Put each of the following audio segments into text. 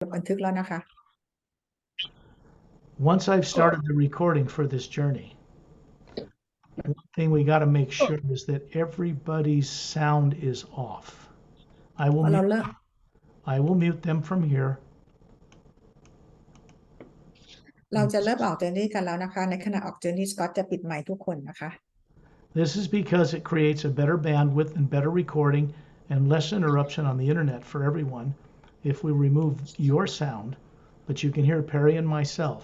บันทึกแล้วนะคะ Once I've started the recording for this journey, one thing we got to make sure is that everybody's sound is off. I พ will อเรา mute, เริ่ม I will mute them from here. เราจะเริ่มออกเจอร์นี่กันแล้วนะคะ ในขณะออกเจอร์นี่สกอตจะปิดไมค์ทุกคนนะคะ This is because it creates a better bandwidth and better recording and less interruption on the internet for everyone if we remove your sound, but you can hear Perry and myself.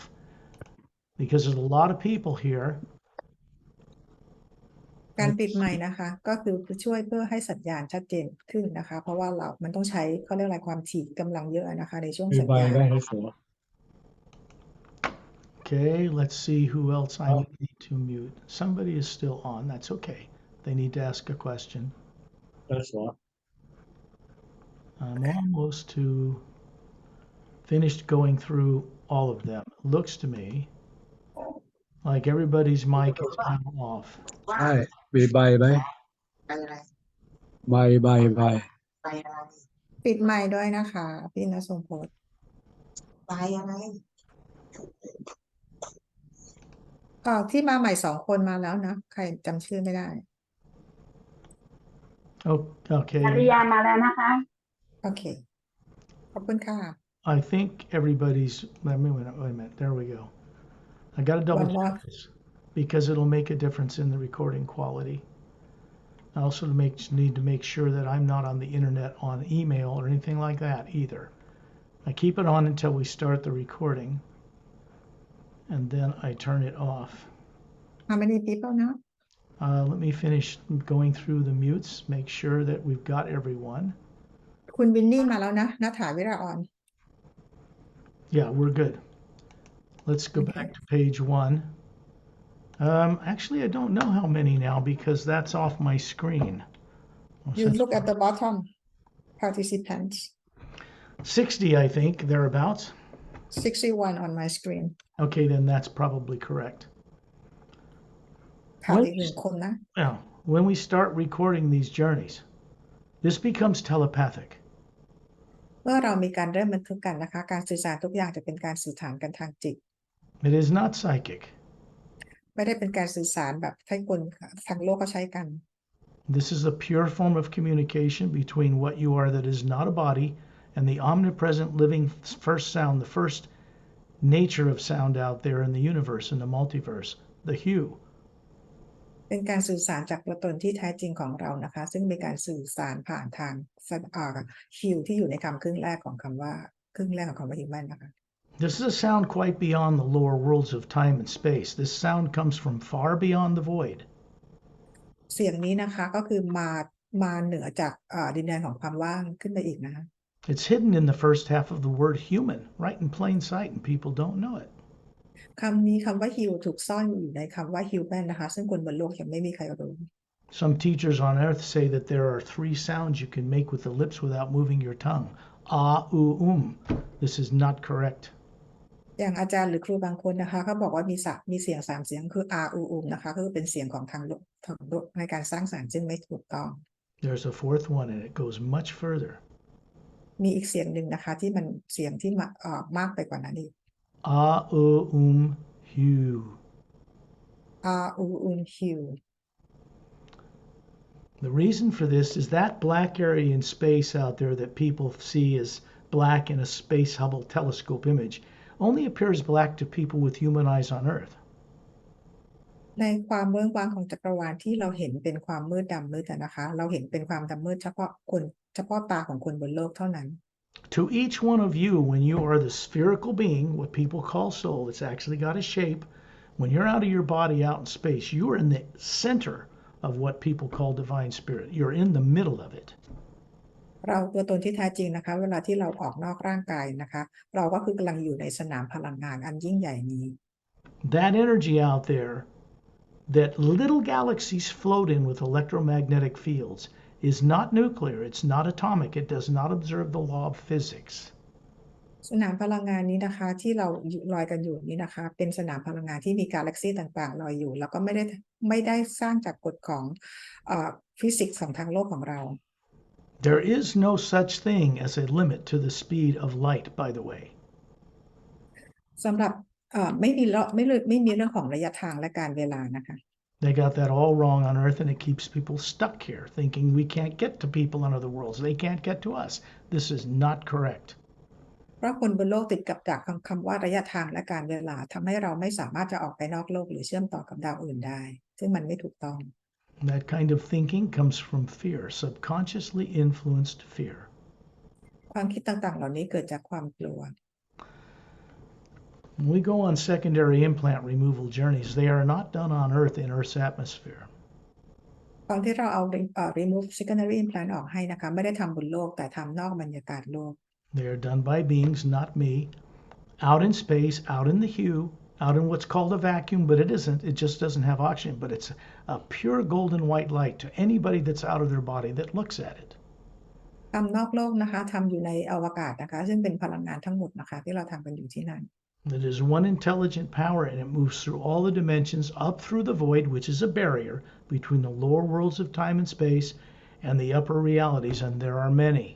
Because there's a lot of people here. การปิดไมค์นะคะ ก็คือช่วยเพื่อให้สัญญาณชัดเจนขึ้นนะคะ เพราะว่ามันต้องใช้เขาเรียกอะไรความถี่กำลังเยอะนะคะ ในช่วงสัญญาณ Okay, let's see who else I need to mute. Somebody is still on. That's okay. They need to ask a question. I'm almost to finished going through all of them. Looks to me like everybody's mic is now off. ใช่มีใบไหมใบ ปิดไมค์ด้วยนะคะ พี่ณทรงพจน์ที่มาใหม่2 คนมาแล้วนะ ใครจำชื่อไม่ได้ Oh, okay. ภรรยามาแล้วนะคะ โอเค ขอบคุณค่ะ I think everybody's. Wait a minute. There we go. I got to double One more. check this because it'll make a difference in the recording quality. I also need to make sure that I'm not on the internet on email or anything like that either. I keep it on until we start the recording, and then I turn it off. How many people now? Let me finish going through the mutes, make sure that we've got everyone. คุณวินนี่มาแล้วนะณฐาวิราออน Yeah, we're good. Let's go back to page 1. Actually, I don't know how many now because that's off my screen. You look at the bottom participants 60, I think, thereabouts. 61 on my screen Okay, then that's probably correct. ขาดอีก1 คนนะ Now, when we start recording these journeys, this becomes telepathic. เมื่อเรามีการเริ่มบันทึกกันนะคะ การสื่อสารทุกอย่างจะเป็นการสื่อสารกันทางจิต It is not psychic. ไม่ได้เป็นการสื่อสารแบบที่คนทางโลกเขาใช้กัน This is a pure form of communication between what you are that is not a body and the omnipresent living first sound, the first nature of sound out there in the universe, in the multiverse, the hue. เป็นการสื่อสารจากตัวตนที่แท้จริงของเรานะคะ ซึ่งมีการสื่อสารผ่านทางฮิวที่อยู่ในคำครึ่งแรกของคำว่าฮิวแมนนะคะ This is a sound quite beyond the lower worlds of time and space. This sound comes from far beyond the void. เสียงนี้นะคะก็คือมาเหนือจากดินแดนของความว่างขึ้นไปอีกนะคะ It's hidden in the first half of the word human, right in plain sight, and people don't know it. คำนี้คำว่าฮิวถูกซ่อนอยู่ในคำว่าฮิวแมนนะคะ ซึ่งคนบนโลกยังไม่มีใครรู้ Some teachers on earth say that there are 3 sounds you can make with the lips without moving your tongue. Ah, This is not correct. อย่างอาจารย์หรือครูบางคนนะคะเขาบอกว่ามีเสียง3 เสียงคือนะคะก็คือเป็นเสียงของทางโลกในการสร้างสรรค์ซึ่งไม่ถูกต้อง There's a 4th one, and it goes much further. มีอีกเสียงหนึ่งนะคะที่มันเสียงที่มากไปกว่านั้นอีก Ah, Hue.ฮิว The reason for this is that black area in space out there that people see as black in a Space Hubble telescope image only appears black to people with human eyes on Earth. ในความเวิ้งว้างของจักรวาลที่เราเห็นเป็นความมืดดำมืดนะคะ เราเห็นเป็นความดำมืดเฉพาะตาของคนบนโลกเท่านั้น To each one of you, when you are the spherical being, what people call soul, it's actually got a shape. When you're out of your body out in space, you are in the center of what people call divine spirit. You're in the middle of it. เราตัวตนที่แท้จริงนะคะ เวลาที่เราออกนอกร่างกายนะคะ เราก็คือกำลังอยู่ในสนามพลังงานอันยิ่งใหญ่นี้ That energy out there that little galaxies float in with electromagnetic fields is not nuclear, it's not atomic, it does not observe the law of physics. สนามพลังงานนี้นะคะที่เราลอยกันอยู่นี้นะคะ เป็นสนามพลังงานที่มีกาแล็กซี่ต่างๆลอยอยู่ แล้วก็ไม่ได้สร้างจากกฎของฟิสิกส์ของทางโลกของเรา There is no such thing as a limit to the speed of light, by the way. สำหรับไม่มีเรื่องของระยะทางและการเวลานะคะ They got that all wrong on Earth, and it keeps people stuck here, thinking we can't get to people on other worlds. They can't get to us. This is not correct. เพราะคนบนโลกติดกับดักคำว่าระยะทางและการเวลาทำให้เราไม่สามารถจะออกไปนอกโลกหรือเชื่อมต่อกับดาวอื่นได้ซึ่งมันไม่ถูกต้อง That kind of thinking comes from fear, subconsciously influenced fear. ความคิดต่างๆเหล่านี้เกิดจากความกลัว When we go on secondary implant removal journeys, they are not done on Earth in Earth's atmosphere. ตอนที่เราเอาremove secondary implant ออกให้นะคะไม่ได้ทำบนโลกแต่ทำนอกบรรยากาศโลก They are done by beings, not me, out in space, out in the hue, out in what's called a vacuum, but it isn't. It just doesn't have oxygen, but it's a pure golden white light to anybody that's out of their body that looks at it. ทำนอกโลกนะคะทำอยู่ในอวกาศนะคะซึ่งเป็นพลังงานทั้งหมดนะคะที่เราทำกันอยู่ที่นั่น It is one intelligent power, and it moves through all the dimensions up through the void, which is a barrier between the lower worlds of time and space and the upper realities, and there are many.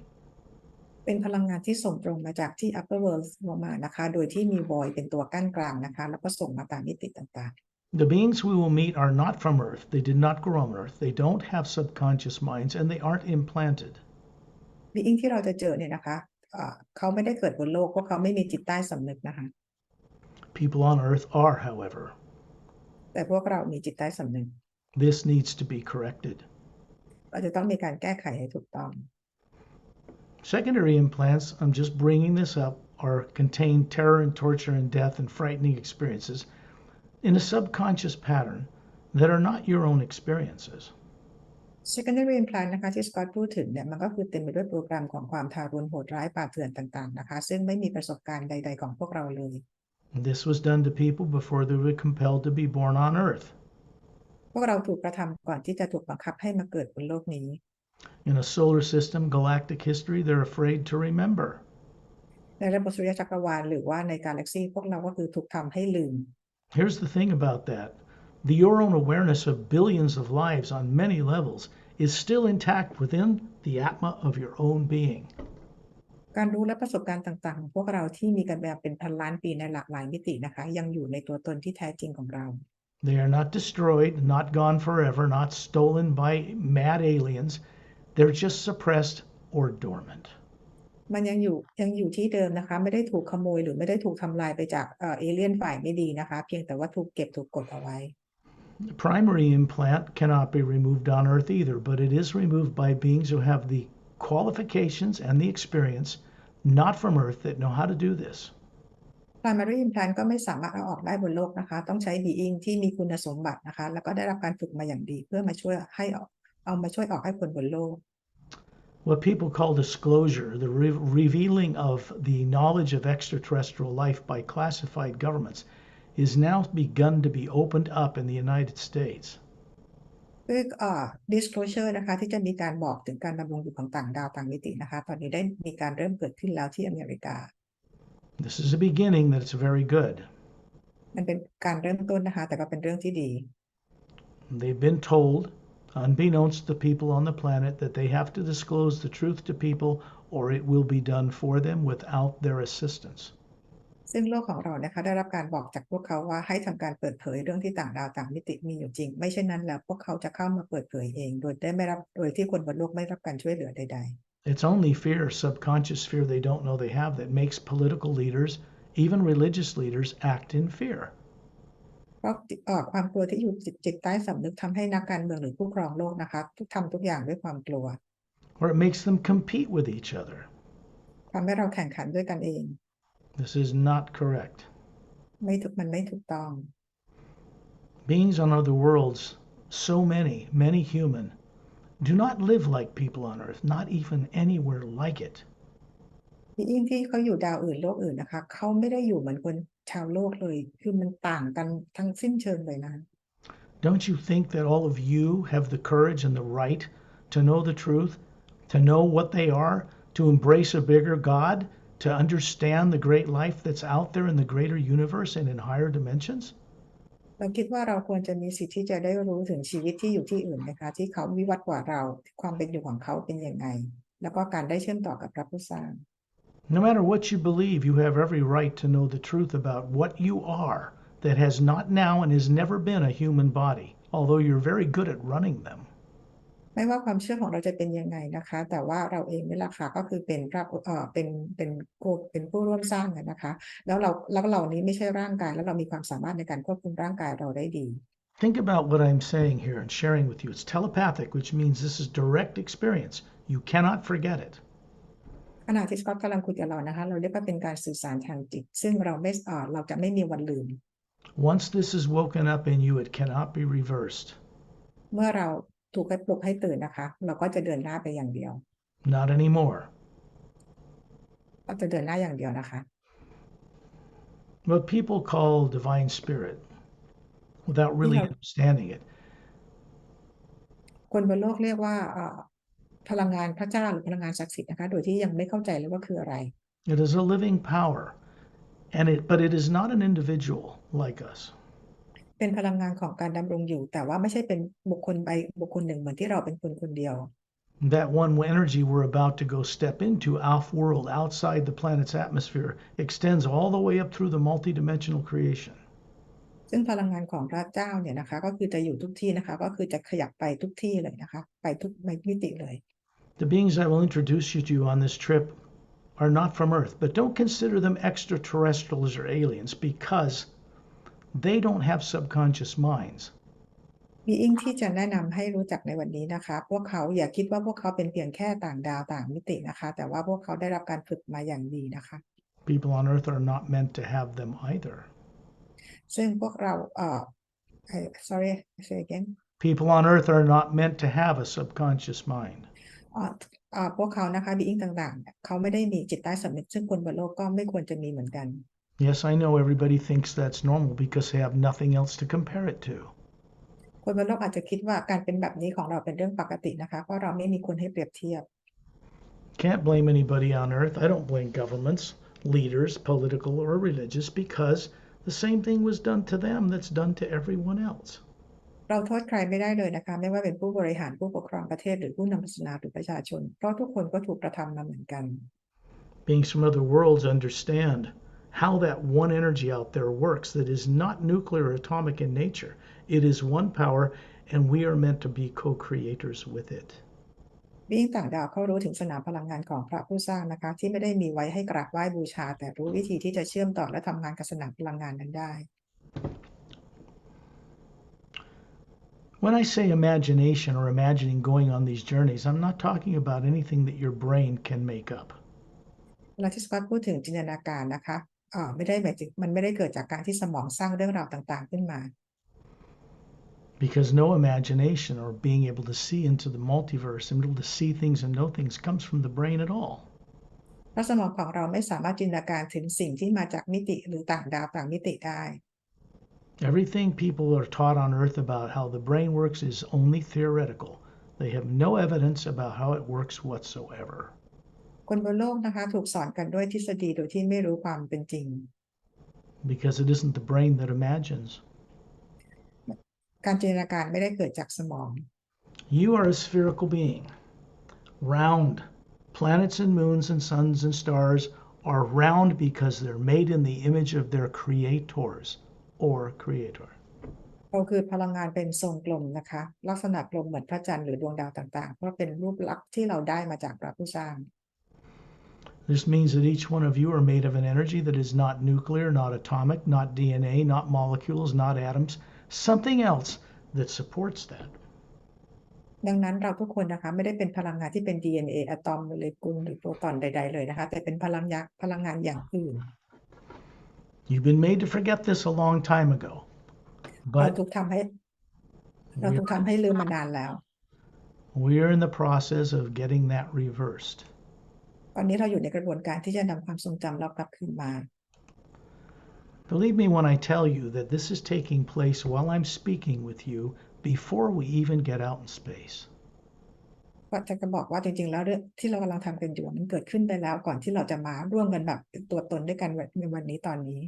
เป็นพลังงานที่ส่งตรงมาจากที่ upper world ลงมานะคะโดยที่มี void เป็นตัวกั้นกลางนะคะแล้วก็ส่งมาตามมิติต่างๆ The beings we will meet are not from Earth. They did not grow on Earth. They don't have subconscious minds, and they aren't implanted. being ที่เราจะเจอเนี่ยนะคะเขาไม่ได้เกิดบนโลกเพราะเขาไม่มีจิตใต้สำนึกนะคะ People on Earth are, however. แต่พวกเรามีจิตใต้สำนึก This needs to be corrected. เราจะต้องมีการแก้ไขให้ถูกต้อง Secondary implants, I'm just bringing this up, contain terror and torture and death and frightening experiences in a subconscious pattern that are not your own experiences. secondary implant นะคะที่สกอตพูดถึงเนี่ยมันก็คือเต็มไปด้วยโปรแกรมของความทารุณโหดร้ายป่าเถื่อนต่างๆนะคะซึ่งไม่มีประสบการณ์ใดๆของพวกเราเลย This was done to people before they were compelled to be born on Earth. พวกเราถูกกระทำก่อนที่จะถูกบังคับให้มาเกิดบนโลกนี้ In a solar system, galactic history, they're afraid to remember. ในระบบสุริยะจักรวาลหรือว่าในกาแล็กซีพวกเราก็คือถูกทำให้ลืม Here's the thing about that. Your own awareness of billions of lives on many levels is still intact within the Atma of your own being. การรู้และประสบการณ์ต่างๆของพวกเราที่มีกันแบบเป็นพันล้านปีในหลากหลายมิตินะคะยังอยู่ในตัวตนที่แท้จริงของเรา They are not destroyed, not gone forever, not stolen by mad aliens. They're just suppressed or dormant. มันยังอยู่ที่เดิมนะคะไม่ได้ถูกขโมยหรือไม่ได้ถูกทำลายไปจากเอเลี่ยนฝ่ายไม่ดีนะคะเพียงแต่ว่าถูกเก็บถูกกดเอาไว้ The primary implant cannot be removed on Earth either, but it is removed by beings who have the qualifications and the experience, not from Earth, that know how to do this. primary implant ก็ไม่สามารถเอาออกได้บนโลกนะคะต้องใช้ being ที่มีคุณสมบัตินะคะแล้วก็ได้รับการฝึกมาอย่างดีเพื่อมาช่วยออกให้คนบนโลก What people call disclosure, the revealing of the knowledge of extraterrestrial life by classified governments, is now begun to be opened up in the United States. คือdisclosure นะคะที่จะมีการบอกถึงการดำรงอยู่ของต่างดาวต่างมิตินะคะตอนนี้ได้มีการเริ่มเกิดขึ้นแล้วที่อเมริกา This is a beginning that's very good. มันเป็นการเริ่มต้นนะคะแต่ก็เป็นเรื่องที่ดี They've been told, unbeknownst to people on the planet, that they have to disclose the truth to people or it will be done for them without their assistance. ซึ่งโลกของเรานะคะได้รับการบอกจากพวกเขาว่าให้ทำการเปิดเผยเรื่องที่ต่างดาวต่างมิติมีอยู่จริงไม่เช่นนั้นแล้วพวกเขาจะเข้ามาเปิดเผยเองโดยที่คนบนโลกไม่รับการช่วยเหลือใดๆ It's only fear, subconscious fear they don't know they have, that makes political leaders, even religious leaders, act in fear. เพราะความกลัวที่อยู่จิตใต้สำนึกทำให้นักการเมืองหรือผู้ครองโลกนะคะทำทุกอย่างด้วยความกลัว Or it makes them compete with each other. ทำให้เราแข่งขันด้วยกันเอง This is not correct. มันไม่ถูกต้อง Beings on other worlds, so many human, do not live like people on Earth, not even anywhere like it. ยิ่งที่เขาอยู่ดาวอื่นโลกอื่นนะคะเขาไม่ได้อยู่เหมือนคนชาวโลกเลยคือมันต่างกันทั้งสิ้นเชิงเลยนะ Don't you think that all of you have the courage and the right to know the truth, to know what they are, to embrace a bigger God, to understand the great life that's out there in the greater universe and in higher dimensions? เราคิดว่าเราควรจะมีสิทธิ์ที่จะได้รู้ถึงชีวิตที่อยู่ที่อื่นนะคะที่เขาวิวัฒน์กว่าเราความเป็นอยู่ของเขาเป็นยังไง แล้วก็การได้เชื่อมต่อกับพระผู้สร้าง No matter what you believe, you have every right to know the truth about what you are that has not now and has never been a human body, although you're very good at running them. ไม่ว่าความเชื่อของเราจะเป็นยังไงนะคะ แต่ว่าเราเองนี่แหละค่ะก็คือเป็นพระเป็นผู้ร่วมสร้างนะคะ แล้วเรานี้ไม่ใช่ร่างกายแล้วเรามีความสามารถในการควบคุมร่างกายเราได้ดี Think about what I'm saying here and sharing with you. It's telepathic, which means this is direct experience. You cannot forget it. ขณะที่สกอตกำลังคุยกับเรานะคะ เราเรียกว่าเป็นการสื่อสารทางจิต ซึ่งเราจะไม่มีวันลืม Once this is woken up in you, it cannot be reversed. เมื่อเราถูกปลุกให้ตื่นนะคะ เราก็จะเดินหน้าไปอย่างเดียว Not anymore. เราจะเดินหน้าอย่างเดียวนะคะ What people call divine spirit, without really understanding it, คนบนโลกเรียกว่าพลังงานพระเจ้าหรือพลังงานศักดิ์สิทธิ์นะคะ โดยที่ยังไม่เข้าใจเลยว่าคืออะไร it is a living power, but it is not an individual like us. เป็นพลังงานของการดำรงอยู่ แต่ว่าไม่ใช่เป็นบุคคลหนึ่งเหมือนที่เราเป็นคนเดียว That one energy we're about to go step into, off-world, outside the planet's atmosphere, extends all the way up through the multidimensional creation. ซึ่งพลังงานของพระเจ้าเนี่ยนะคะ ก็คือจะอยู่ทุกที่นะคะ ก็คือจะขยับไปทุกที่เลยนะคะ ไปทุกมิติเลย The beings I will introduce you to on this trip are not from Earth, but don't consider them extraterrestrials or aliens because they don't have subconscious minds. มีอิงที่จะแนะนำให้รู้จักในวันนี้นะคะ พวกเขาอย่าคิดว่าพวกเขาเป็นเพียงแค่ต่างดาวต่างมิตินะคะ แต่ว่าพวกเขาได้รับการฝึกมาอย่างดีนะคะ People on Earth are not meant to have them either. ซึ่งพวกเราsorry say again People on Earth are not meant to have a subconscious mind. พวกเขานะคะบีอิงต่างๆเนี่ยเขาไม่ได้มีจิตใต้สำนึกซึ่งคนบนโลกก็ไม่ควรจะมีเหมือนกัน Yes, I know everybody thinks that's normal because they have nothing else to compare it to. คนบนโลกอาจจะคิดว่าการเป็นแบบนี้ของเราเป็นเรื่องปกตินะคะเพราะเราไม่มีคนให้เปรียบเทียบ Can't blame anybody on Earth. I don't blame governments, leaders, political or religious, because the same thing was done to them that's done to everyone else. เราโทษใครไม่ได้เลยนะคะไม่ว่าเป็นผู้บริหารผู้ปกครองประเทศหรือผู้นำศาสนาหรือประชาชนเพราะทุกคนก็ถูกกระทำมาเหมือนกัน Beings from other worlds understand how that one energy out there works that is not nuclear or atomic in nature. It is one power, and we are meant to be co-creators with it. บีอิงต่างดาวเขารู้ถึงสนามพลังงานของพระผู้สร้างนะคะที่ไม่ได้มีไว้ให้กราบไหว้บูชา แต่รู้วิธีที่จะเชื่อมต่อและทำงานกับสนามพลังงานนั้นได้ When I say imagination or imagining going on these journeys, I'm not talking about anything that your brain can make up. เวลาที่สกอตพูดถึงจินตนาการนะคะไม่ได้หมายถึงมันไม่ได้เกิดจากการที่สมองสร้างเรื่องราวต่างๆขึ้นมา Because no imagination or being able to see into the multiverse and able to see things and know things comes from the brain at all. เพราะสมองของเราไม่สามารถจินตนาการถึงสิ่งที่มาจากมิติหรือต่างดาวต่างมิติได้ Everything people are taught on Earth about how the brain works is only theoretical. They have no evidence about how it works whatsoever. คนบนโลกนะคะถูกสอนกันด้วยทฤษฎีโดยที่ไม่รู้ความเป็นจริง Because it isn't the brain that imagines. การจินตนาการไม่ได้เกิดจากสมอง You are a spherical being, round. Planets and moons and suns and stars are round because they're made in the image of their creators or creator. เราคือพลังงานเป็นทรงกลมนะคะลักษณะกลมเหมือนพระจันทร์หรือดวงดาวต่างๆเพราะเป็นรูปลักษณ์ที่เราได้มาจากพระผู้สร้าง This means that each one of you are made of an energy that is not nuclear, not atomic, not DNA, not molecules, not atoms, something else that supports that. ดังนั้นเราทุกคนนะคะไม่ได้เป็นพลังงานที่เป็น DNA อะตอมโมเลกุลหรือโปรตอนใดๆเลยนะคะแต่เป็นพลังงานอย่างอื่น You've been made to forget this a long time ago, เรา but ถูกทำให้ลืมมานานแล้ว we're in the process of getting that reversed. ตอนนี้เราอยู่ในกระบวนการที่จะนำความทรงจำเรากลับคืนมา Believe me when I tell you that this is taking place while I'm speaking with you before we even get out in space. ก็จะบอกว่าจริงๆแล้วเรื่องที่เรากำลังทำกันอยู่มันเกิดขึ้นไปแล้วก่อนที่เราจะมาร่วมกันแบบเป็นตัวตนด้วยกันในวันนี้ตอนนี้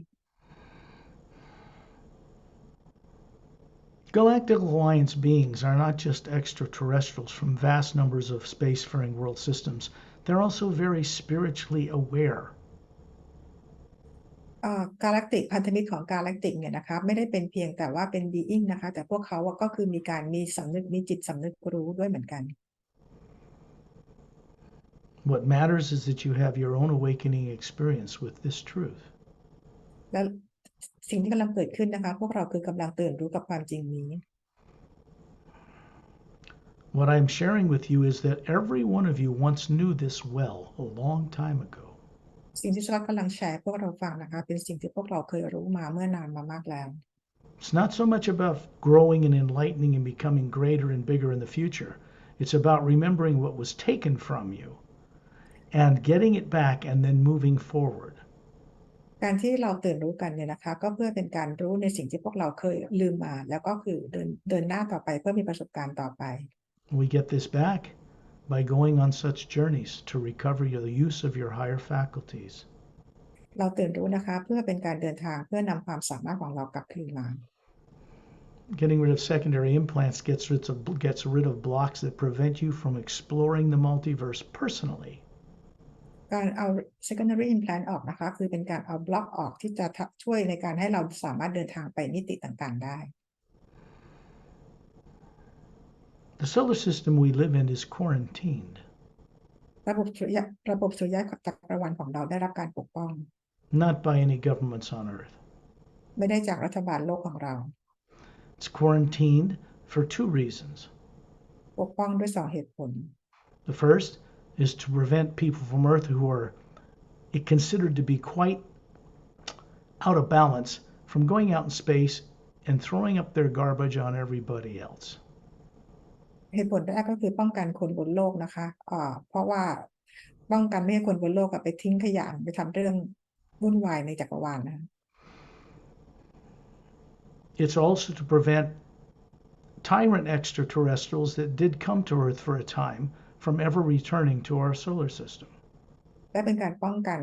Galactic Alliance beings are not just extraterrestrials from vast numbers of spacefaring world systems. They're also very spiritually aware. กาแล็กติกพันธมิตรของกาแล็กติกเนี่ยนะคะไม่ได้เป็นเพียงแต่ว่าเป็นบีอิงนะคะแต่พวกเขาก็คือมีสำนึกมีจิตสำนึกรู้ด้วยเหมือนกัน What matters is that you have your own awakening experience with this truth. แล้วสิ่งที่กำลังเกิดขึ้นนะคะพวกเราคือกำลังตื่นรู้กับความจริงนี้ What I'm sharing with you is that every one of you once knew this well a long time ago. สิ่งที่สกอตกำลังแชร์พวกเราฟังนะคะเป็นสิ่งที่พวกเราเคยรู้มาเมื่อนานมามากแล้ว It's not so much about growing and enlightening and becoming greater and bigger in the future. It's about remembering what was taken from you and getting it back and then moving forward. การที่เราตื่นรู้กันเนี่ยนะคะก็เพื่อเป็นการรู้ในสิ่งที่พวกเราเคยลืมมาแล้วก็คือเดินหน้าต่อไปเพื่อมีประสบการณ์ต่อไป We get this back by going on such journeys to recover the use of your higher faculties. เราตื่นรู้นะคะเพื่อเป็นการเดินทางเพื่อนำความสามารถของเรากลับคืนมา Getting rid of secondary implants gets rid of blocks that prevent you from exploring the multiverse personally. การเอา secondary implant ออกนะคะคือเป็นการเอาบล็อกออกที่จะช่วยในการให้เราสามารถเดินทางไปมิติต่างๆได้ The solar system we live in is quarantined. ระบบสุริยะจักรวาลของเราได้รับการปกป้อง Not by any governments on Earth. ไม่ได้จากรัฐบาลโลกของเรา It's quarantined for two reasons. ปกป้องด้วย2 เหตุผล The first is to prevent people from Earth who are considered to be quite out of balance from going out in space and throwing up their garbage on everybody else. เหตุผลแรกก็คือป้องกันคนบนโลกนะคะเพราะว่าป้องกันไม่ให้คนบนโลกไปทิ้งขยะไปทำเรื่องวุ่นวายในจักรวาลนะคะ It's also to prevent tyrant extraterrestrials that did come to Earth for a time from ever returning to our solar system. และเป็นการป้องกัน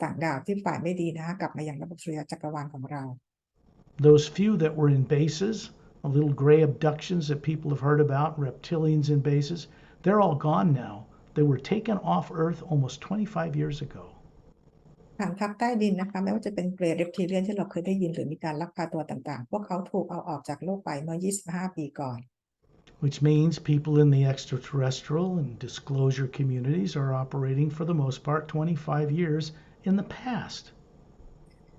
ต่างดาวที่ฝ่ายไม่ดีนะคะกลับมายังระบบสุริยะจักรวาลของเรา Those few that were in bases, the little gray abductions that people have heard about, reptilians in bases, they're all gone now. They were taken off Earth almost 25 years ago. ฐานทัพใต้ดินนะคะไม่ว่าจะเป็นเกรย์เรปทิเลียนที่เราเคยได้ยินหรือมีการลักพาตัวต่างๆพวกเขาถูกเอาออกจากโลกไปเมื่อ25 ปีก่อน Which means people in the extraterrestrial and disclosure communities are operating for the most part 25 years in the past.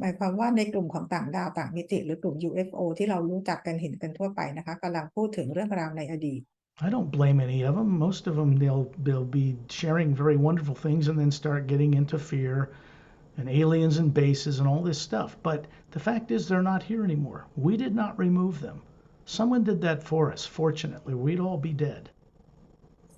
หมายความว่าในกลุ่มของต่างดาวต่างมิติหรือกลุ่ม UFO ที่เรารู้จักกันเห็นกันทั่วไปนะคะกำลังพูดถึงเรื่องราวในอดีต I don't blame any of them. Most of them, they'll be sharing very wonderful things and then start getting into fear and aliens and bases and all this stuff. But the fact is they're not here anymore. We did not remove them. Someone did that for us. Fortunately, we'd all be dead.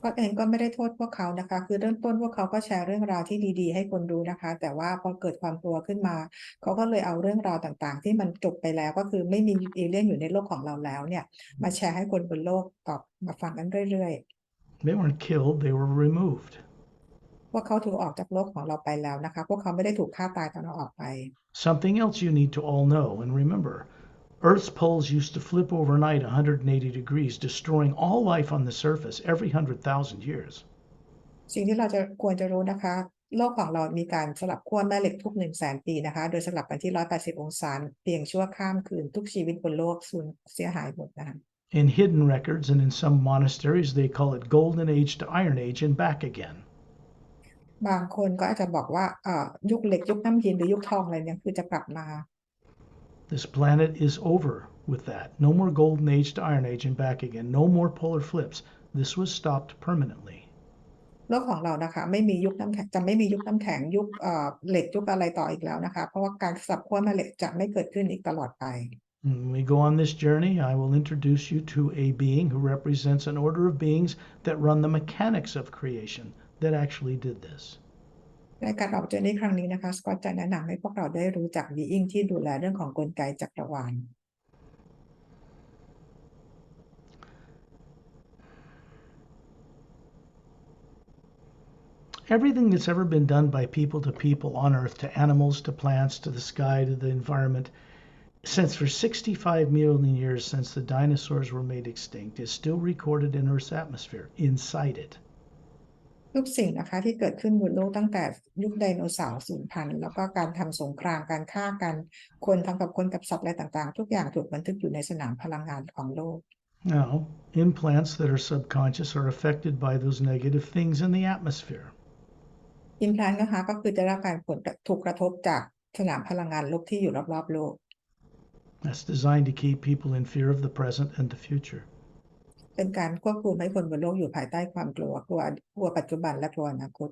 ก็เองก็ไม่ได้โทษพวกเขานะคะคือเริ่มต้นพวกเขาก็แชร์เรื่องราวที่ดีๆให้คนรู้นะคะแต่ว่าพอเกิดความกลัวขึ้นมาเขาก็เลยเอาเรื่องราวต่างๆที่มันจบไปแล้วก็คือไม่มีเอเลี่ยนอยู่ในโลกของเราแล้วเนี่ยมาแชร์ให้คนบนโลกตอบมาฟังกันเรื่อย They weren't killed, they were removed. ๆพวกเขาถูกออกจากโลกของเราไปแล้วนะคะพวกเขาไม่ได้ถูกฆ่าตายตอนเราออกไป Something else you need to all know and remember. Earth's poles used to flip overnight 180 degrees, destroying all life on the surface every 100,000 years. สิ่งที่เราควรจะรู้นะคะโลกของเรามีการสลับขั้วแม่เหล็กทุก 100,000 ปีนะคะโดยสลับกันที่180 องศาเพียงชั่วข้ามคืนทุกชีวิตบนโลกสูญเสียหายหมดนะคะ In hidden records and in some monasteries, they call it Golden Age to Iron Age and back again. บางคนก็อาจจะบอกว่ายุคเหล็กยุคน้ำเย็นหรือยุคทองอะไรเนี่ยคือจะกลับมา This planet is over with that. No more Golden Age to Iron Age and back again. No more polar flips. This was stopped permanently. โลกของเรานะคะไม่มียุคน้ำแข็งจะไม่มียุคน้ำแข็งยุคเหล็กยุคอะไรต่ออีกแล้วนะคะเพราะว่าการสลับขั้วแม่เหล็กจะไม่เกิดขึ้นอีกตลอดไป When we go on this journey, I will introduce you to a being who represents an order of beings that run the mechanics of creation that actually did this. ในการออกเจอร์นี่ครั้งนี้นะคะสกอตจะแนะนำให้พวกเราได้รู้จักบีอิงที่ดูแลเรื่องของกลไกจักรวาล Everything that's ever been done by people to people on Earth, to animals, to plants, to the sky, to the environment, since for 65 million years since the dinosaurs were made extinct is still recorded in Earth's atmosphere, inside it. ทุกสิ่งนะคะที่เกิดขึ้นบนโลกตั้งแต่ยุคไดโนเสาร์สูญพันธุ์แล้วก็การทำสงครามการฆ่ากันคนทั้งกับคนกับสัตว์อะไรต่างๆทุกอย่างถูกบันทึกอยู่ในสนามพลังงานของโลก Now, implants that are subconscious are affected by those negative things in the atmosphere. อิมพลานต์นะคะก็คือจะได้รับการถูกกระทบจากสนามพลังงานลบที่อยู่รอบๆโลก That's designed to keep people in fear of the present and the future. เป็นการควบคุมให้คนบนโลกอยู่ภายใต้ความกลัวปัจจุบันและกลัวอนาคต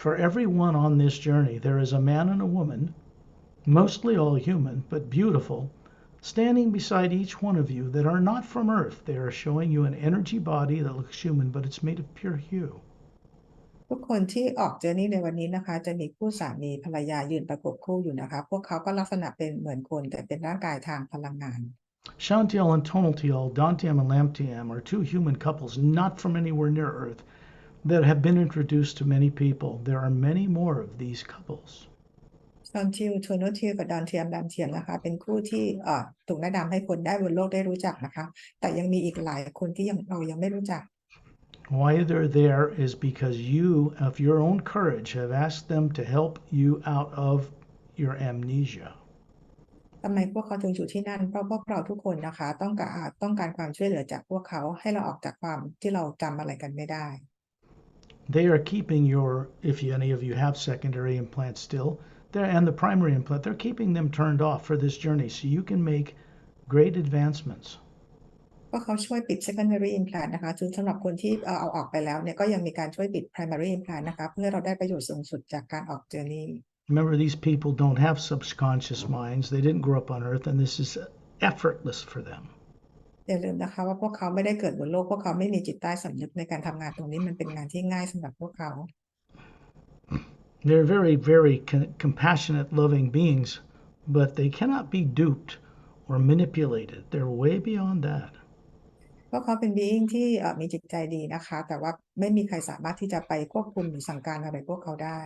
For everyone on this journey, there is a man and a woman, mostly all human, but beautiful, standing beside each one of you that are not from Earth. They are showing you an energy body that looks human, but it's made of pure hue. ทุกคนที่ออกเจอร์นี่ในวันนี้นะคะจะมีคู่สามีภรรยายืนประกบคู่อยู่นะคะพวกเขาก็ลักษณะเป็นเหมือนคนแต่เป็นร่างกายทางพลังงาน Shantiel and Tonaltiel, Dantiam and Lamtiam, are two human couples not from anywhere near Earth that have been introduced to many people. There are many more of these couples. ซอนทิวโทโนทิวกับดอนเทียมดามเทียมนะคะเป็นคู่ที่ถูกแนะนำให้คนได้บนโลกได้รู้จักนะคะแต่ยังมีอีกหลายคนที่เรายังไม่รู้จัก Why they're there is because you, of your own courage, have asked them to help you out of your amnesia. ทำไมพวกเขาถึงอยู่ที่นั่นเพราะพวกเราทุกคนนะคะต้องการความช่วยเหลือจากพวกเขาให้เราออกจากความที่เราจำอะไรกันไม่ได้ They are keeping if any of you have secondary implants still, and the primary implant, they're keeping them turned off for this journey so you can make great advancements. พวกเขาช่วยปิด secondary implant นะคะซึ่งสำหรับคนที่เอาออกไปแล้วเนี่ยก็ยังมีการช่วยปิด primary implant นะคะเพื่อเราได้ประโยชน์สูงสุดจากการออกเจอร์นี่ Remember, these people don't have subconscious minds. They didn't grow up on Earth, and this is effortless for them. อย่าลืมนะคะว่าพวกเขาไม่ได้เกิดบนโลกพวกเขาไม่มีจิตใต้สำนึกในการทำงานตรงนี้มันเป็นงานที่ง่ายสำหรับพวกเขา They're very, very compassionate, loving beings, but they cannot be duped or manipulated. They're way beyond that. พวกเขาเป็น being ที่มีจิตใจดีนะคะแต่ว่าไม่มีใครสามารถที่จะไปควบคุมหรือสั่งการอะไรพวกเขาได้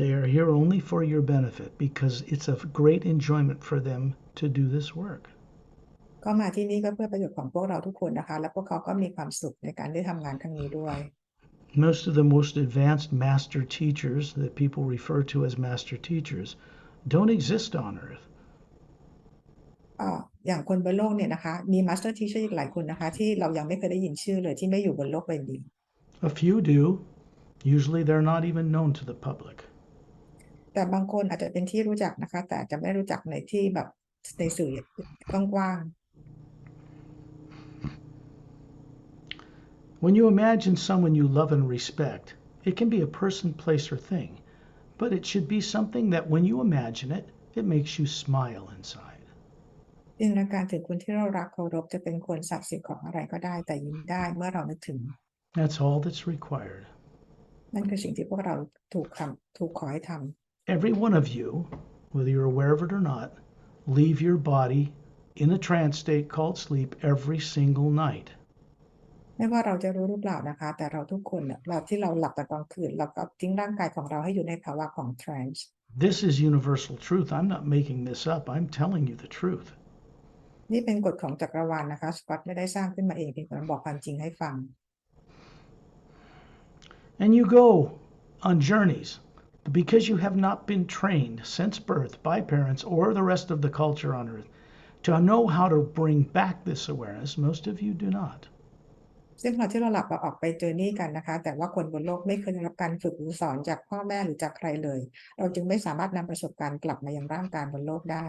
They are here only for your benefit because it's a great enjoyment for them to do this work. ก็มาที่นี่ก็เพื่อประโยชน์ของพวกเราทุกคนนะคะและพวกเขาก็มีความสุขในการได้ทำงานครั้งนี้ด้วย Most of the most advanced master teachers that people refer to as master teachers don't exist on Earth. อย่างคนบนโลกเนี่ยนะคะมี master teacher อีกหลายคนนะคะที่เรายังไม่เคยได้ยินชื่อเลยที่ไม่อยู่บนโลกใบนี้ A few do. Usually they're not even known to the public. แต่บางคนอาจจะเป็นที่รู้จักนะคะแต่จะไม่รู้จักในที่แบบในสื่อกว้าง When you imagine someone you love and respect, it can be a person, place, or thing, but it should be something that when you imagine it, it makes you smile inside. จินตนาการถึงคนที่เรารักเคารพจะเป็นคนสัตว์สิ่งของอะไรก็ได้แต่ยิ้มได้เมื่อเรานึกถึง That's all that's required. นั่นคือสิ่งที่พวกเราถูกขอให้ทำ Every one of you, whether you're aware of it or not, leave your body in a trance state called sleep every single night. ไม่ว่าเราจะรู้หรือเปล่านะคะแต่เราทุกคนเนี่ยเราที่เราหลับตอนกลางคืนเราก็ทิ้งร่างกายของเราให้อยู่ในภาวะของ trance This is universal truth. I'm not making this up. I'm telling you the truth. นี่เป็นกฎของจักรวาลนะคะสกอตไม่ได้สร้างขึ้นมาเองเพียงแต่บอกความจริงให้ฟัง And you go on journeys because you have not been trained since birth by parents or the rest of the culture on earth to know how to bring back this awareness. Most of you do not. ซึ่งตอนที่เราหลับเราออกไปเจอนี่กันนะคะแต่ว่าคนบนโลกไม่เคยได้รับการฝึกหรือสอนจากพ่อแม่หรือจากใครเลยเราจึงไม่สามารถนำประสบการณ์กลับมายังร่างกายบนโลกได้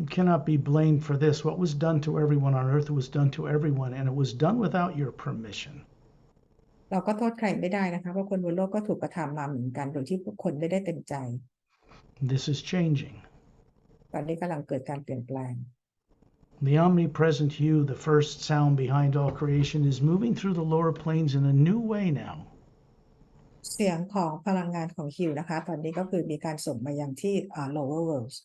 You cannot be blamed for this. What was done to everyone on earth was done to everyone, and it was done without your permission. เราก็โทษใครไม่ได้นะคะเพราะคนบนโลกก็ถูกกระทำมาเหมือนกันโดยที่ผู้คนไม่ได้เต็มใจ This is changing. ตอนนี้กำลังเกิดการเปลี่ยนแปลง The omnipresent you, the first sound behind all creation, is moving through the lower planes in a new way now. เสียงของพลังงานของฮิวนะคะตอนนี้ก็คือมีการส่งมายังที่lower worlds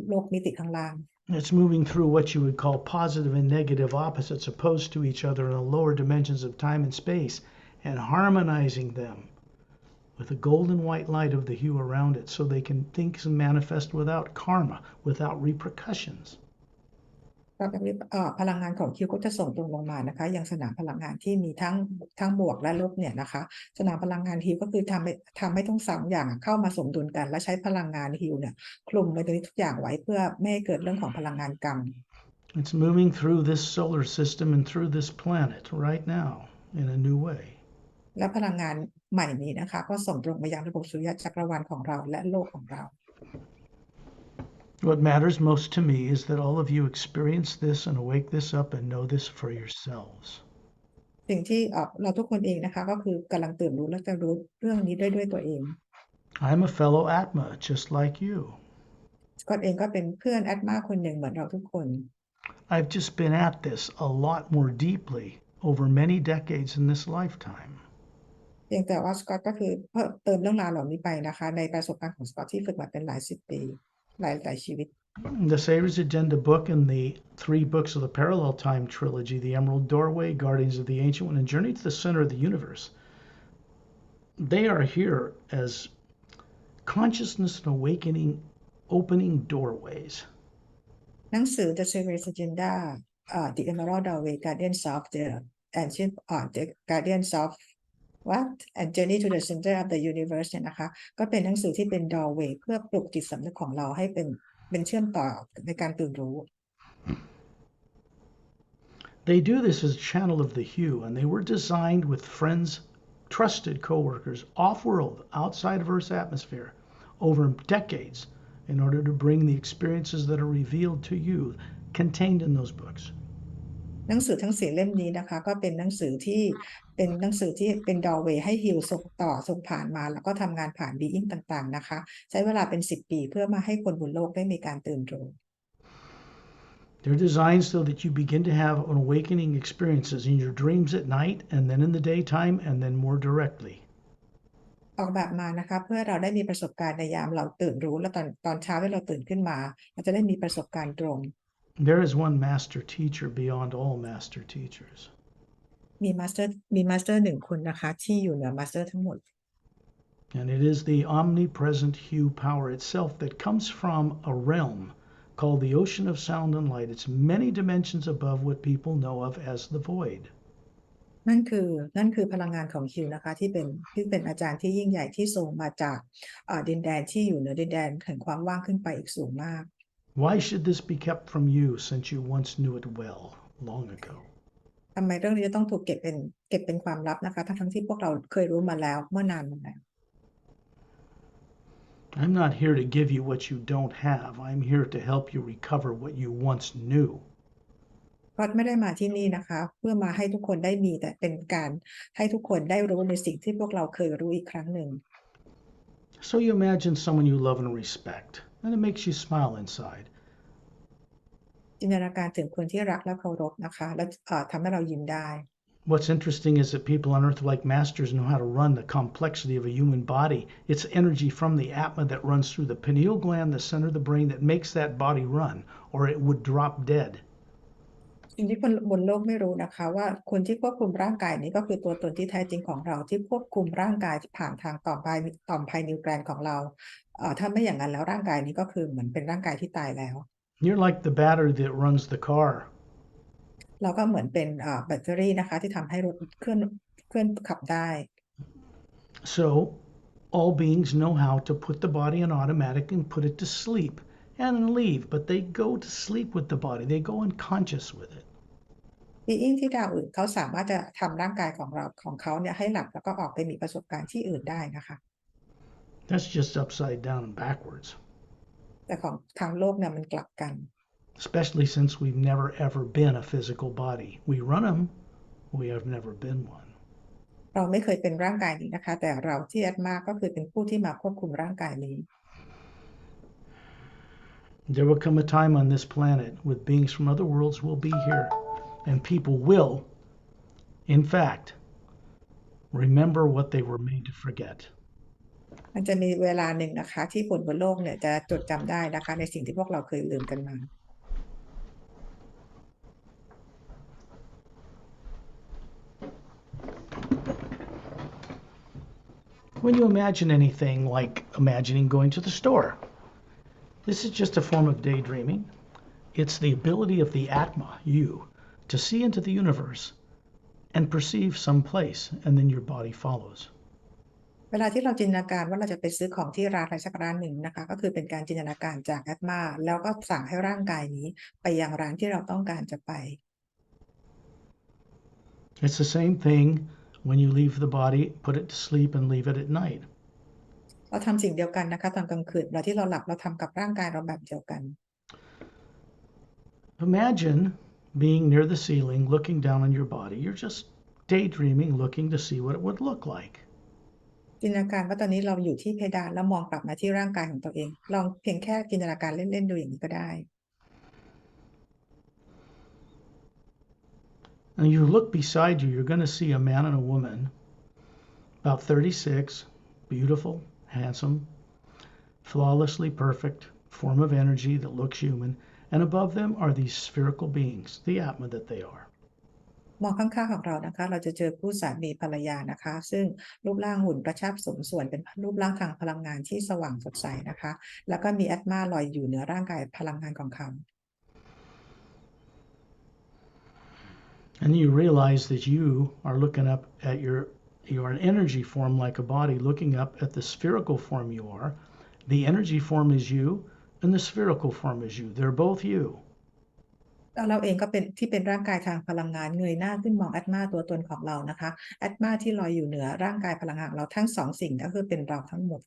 โลกมิติข้างล่าง It's moving through what you would call positive and negative opposites opposed to each other in the lower dimensions of time and space and harmonizing them with the golden white light of the hue around it so they can think and manifest without karma, without repercussions. ก็แบบนี้พลังงานของคิวก็จะส่งตรงลงมานะคะยังสนามพลังงานที่มีทั้งบวกและลบเนี่ยนะคะสนามพลังงานฮิวก็คือทำให้ทั้งสามอย่างเข้ามาสมดุลกันและใช้พลังงานฮิวเนี่ยคลุมไปตรงนี้ทุกอย่างไว้เพื่อไม่ให้เกิดเรื่องของพลังงานกรรม It's moving through this solar system and through this planet right now in a new way. และพลังงานใหม่นี้นะคะก็ส่งตรงไปยังระบบสุริยะจักรวาลของเราและโลกของเรา What matters most to me is that all of you experience this and wake this up and know this for yourselves. สิ่งที่เราทุกคนเองนะคะก็คือกำลังตื่นรู้และจะรู้เรื่องนี้ด้วยตัวเอง I'm a fellow Atma just like you. สกอตเองก็เป็นเพื่อนแอดมาคนหนึ่งเหมือนเราทุกคน I've just been at this a lot more deeply over many decades in this lifetime. เพียงแต่ว่าสกอตก็คือเพิ่มเติมเรื่องราวเหล่านี้ไปนะคะในประสบการณ์ของสกอตที่ฝึกมาเป็นหลายสิบปีหลายชีวิต The Savior's Agenda book and the 3 books of the Parallel Time trilogy, The Emerald Doorway, Guardians of the Ancient One, and Journey to the Center of the Universe, they are here as consciousness and awakening opening doorways. หนังสือ The Savior's Agenda The Emerald Doorway Guardians of the Ancient The Guardians of What and Journey to the Center of the Universe เนี่ยนะคะก็เป็นหนังสือที่เป็น doorway เพื่อปลุกจิตสำนึกของเราให้เป็นเชื่อมต่อในการตื่นรู้ They do this as a channel of the hue, and they were designed with friends, trusted co-workers off-world, outside of Earth's atmosphere, over decades, in order to bring the experiences that are revealed to you contained in those books. หนังสือทั้ง4เล่มนี้นะคะก็เป็นหนังสือที่เป็น doorway ให้ฮิวส่งผ่านมาแล้วก็ทำงานผ่าน being ต่างๆนะคะใช้เวลาเป็น10 ปีเพื่อมาให้คนบนโลกได้มีการตื่นรู้ They're designed so that you begin to have an awakening experiences in your dreams at night, and then in the daytime, and then more directly. ออกแบบมานะคะเพื่อเราได้มีประสบการณ์ในยามเราตื่นรู้และตอนเช้าที่เราตื่นขึ้นมาเราจะได้มีประสบการณ์ตรง There is one master teacher beyond all master teachers. มีมาสเตอร์หนึ่งคนนะคะที่อยู่เหนือมาสเตอร์ทั้งหมด And it is the omnipresent hue power itself that comes from a realm called the ocean of sound and light. It's many dimensions above what people know of as the void. นั่นคือพลังงานของฮิวนะคะที่เป็นอาจารย์ที่ยิ่งใหญ่ที่ทรงมาจากดินแดนที่อยู่เหนือดินแดนแห่งความว่างขึ้นไปอีกสูงมาก Why should this be kept from you since you once knew it well long ago? ทำไมเรื่องนี้จะต้องถูกเก็บเป็นความลับนะคะทั้งที่พวกเราเคยรู้มาแล้วเมื่อนานมาแล้ว I'm not here to give you what you don't have. I'm here to help you recover what you once knew. ก็ไม่ได้มาที่นี่นะคะเพื่อมาให้ทุกคนได้มีแต่เป็นการให้ทุกคนได้รู้ในสิ่งที่พวกเราเคยรู้อีกครั้งหนึ่ง So you imagine someone you love and respect, and it makes you smile inside. จินตนาการถึงคนที่รักและเคารพนะคะแล้วทำให้เรายิ้มได้ What's interesting is that people on Earth, like masters, know how to run the complexity of a human body. It's energy from the Atma that runs through the pineal gland, the center of the brain, that makes that body run, or it would drop dead. สิ่งที่คนบนโลกไม่รู้นะคะว่าคนที่ควบคุมร่างกายนี้ก็คือตัวตนที่แท้จริงของเราที่ควบคุมร่างกายผ่านทางต่อมภายนิวแกรนของเราถ้าไม่อย่างนั้นแล้วร่างกายนี้ก็คือเหมือนเป็นร่างกายที่ตายแล้ว You're like the battery that runs the car. เราก็เหมือนเป็นแบตเตอรี่นะคะที่ทำให้รถเคลื่อนขับได้ So all beings know how to put the body on automatic and put it to sleep and leave, but they go to sleep with the body. They go unconscious with it. being ที่ดาวอื่นเขาสามารถจะทำร่างกายของเขาเนี่ยให้หลับแล้วก็ออกไปมีประสบการณ์ที่อื่นได้นะคะ That's just upside down and backwards. แต่ของทางโลกเนี่ยมันกลับกัน Especially since we've never ever been a physical body. We run them, we have never been one. เราไม่เคยเป็นร่างกายนี้นะคะแต่เราที่แอดมาก็คือเป็นผู้ที่มาควบคุมร่างกายนี้ There will come a time on this planet when beings from other worlds will be here, and people will, in fact, remember what they were made to forget. มันจะมีเวลาหนึ่งนะคะที่คนบนโลกเนี่ยจะจดจำได้นะคะในสิ่งที่พวกเราเคยลืมกันมา I When you imagine anything like imagining going to the store, this is just a form of daydreaming. It's the ability of the Atma, you, to see into the universe and perceive some place, and then your body follows. เวลาที่เราจินตนาการว่าเราจะไปซื้อของที่ร้านอะไรสักร้านหนึ่งนะคะก็คือเป็นการจินตนาการจากแอตมาแล้วก็สั่งให้ร่างกายนี้ไปยังร้านที่เราต้องการจะไป It's the same thing when you leave the body, put it to sleep, and leave it at night. เราทำสิ่งเดียวกันนะคะตอนกลางคืนเวลาที่เราหลับเราทำกับร่างกายเราแบบเดียวกัน Imagine being near the ceiling, looking down on your body. You're just daydreaming, looking to see what it would look like. จินตนาการว่าตอนนี้เราอยู่ที่เพดานแล้วมองกลับมาที่ร่างกายของตัวเองลองเพียงแค่จินตนาการเล่นๆดูอย่างนี้ก็ได้ And you look beside you, you're going to see a man and a woman, about 36, beautiful, handsome, flawlessly perfect, form of energy that looks human, and above them are these spherical beings, the Atma that they are. มองข้างๆของเรานะคะเราจะเจอคู่สามีภรรยานะคะซึ่งรูปร่างหุ่นกระชับสมส่วนเป็นรูปร่างทางพลังงานที่สว่างสดใสนะคะแล้วก็มีแอตมาลอยอยู่เหนือร่างกายพลังงานของเขา And you realize that you are looking up at you are an energy form like a body looking up at the spherical form you are. The energy form is you and the spherical form is you. They're both you. แล้วเราเองก็เป็นที่เป็นร่างกายทางพลังงานเงยหน้าขึ้นมองแอตมาตัวตนของเรานะคะแอตมาที่ลอยอยู่เหนือร่างกายพลังงานของเราทั้งสองสิ่งก็คือเป็นเราทั้งหมด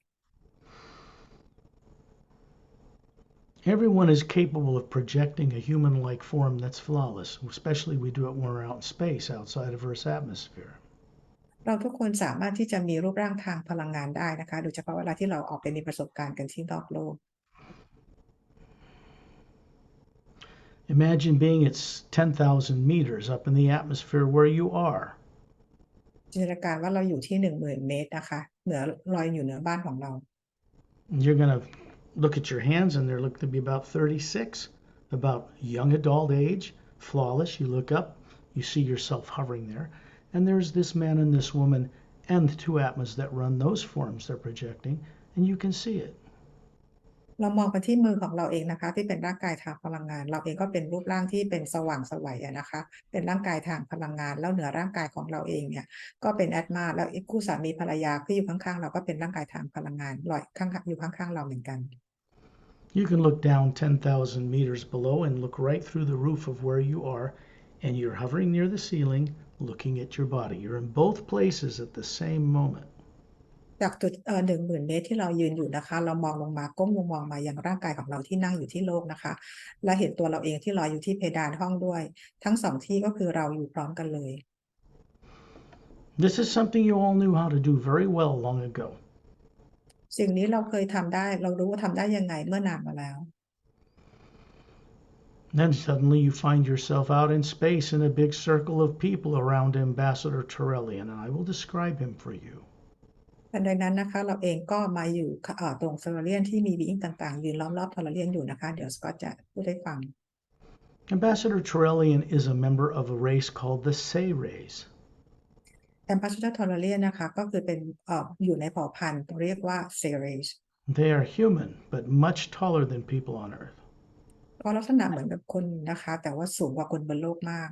Everyone is capable of projecting a human-like form that's flawless, especially we do it when we're out in space outside of Earth's atmosphere. เราทุกคนสามารถที่จะมีรูปร่างทางพลังงานได้นะคะโดยเฉพาะเวลาที่เราออกไปมีประสบการณ์กันที่นอกโลก Imagine being at 10,000 meters up in the atmosphere where you are. จินตนาการว่าเราอยู่ที่ 10,000 เมตรนะคะลอยอยู่เหนือบ้านของเรา You're going to look at your hands and they're looking to be about 36, about young adult age, flawless. You look up, you see yourself hovering there, and there's this man and this woman and the two Atmas that run those forms they're projecting, and you can see it. เรามองไปที่มือของเราเองนะคะที่เป็นร่างกายทางพลังงานเราเองก็เป็นรูปร่างที่เป็นสว่างไสวนะคะเป็นร่างกายทางพลังงานแล้วเหนือร่างกายของเราเองเนี่ยก็เป็นแอตมาแล้วอีกคู่สามีภรรยาที่อยู่ข้างๆเราก็เป็นร่างกายทางพลังงานลอยอยู่ข้างๆเราเหมือนกัน You can look down 10,000 meters below and look right through the roof of where you are, and you're hovering near the ceiling, looking at your body. You're in both places at the same moment. จากจุด10,000 เมตรที่เรายืนอยู่นะคะเรามองลงมาก้มลงมองมายังร่างกายของเราที่นั่งอยู่ที่โลกนะคะและเห็นตัวเราเองที่ลอยอยู่ที่เพดานห้องด้วยทั้งสองที่ก็คือเราอยู่พร้อมกันเลย This is something you all knew how to do very well long ago. สิ่งนี้เราเคยทำได้เรารู้ว่าทำได้ยังไงเมื่อนานมาแล้ว Then suddenly you find yourself out in space in a big circle of people around Ambassador Turelian, and I will describe him for you. ทันใดนั้นนะคะเราเองก็มาอยู่ตรงเทอร์เรียนที่มีบีอิงต่างๆยืนล้อมรอบเทอร์เรียนอยู่นะคะเดี๋ยวสกอตจะพูดให้ฟัง Ambassador Turelian is a member of a race called the Say-Rays. แอมบาสเดอร์เทอร์เรียนนะคะก็คือเป็นอยู่ในเผ่าพันธุ์เรียกว่าเซเรส They are human, but much taller than people on Earth. ก็ลักษณะเหมือนกับคนนะคะแต่ว่าสูงกว่าคนบนโลกมาก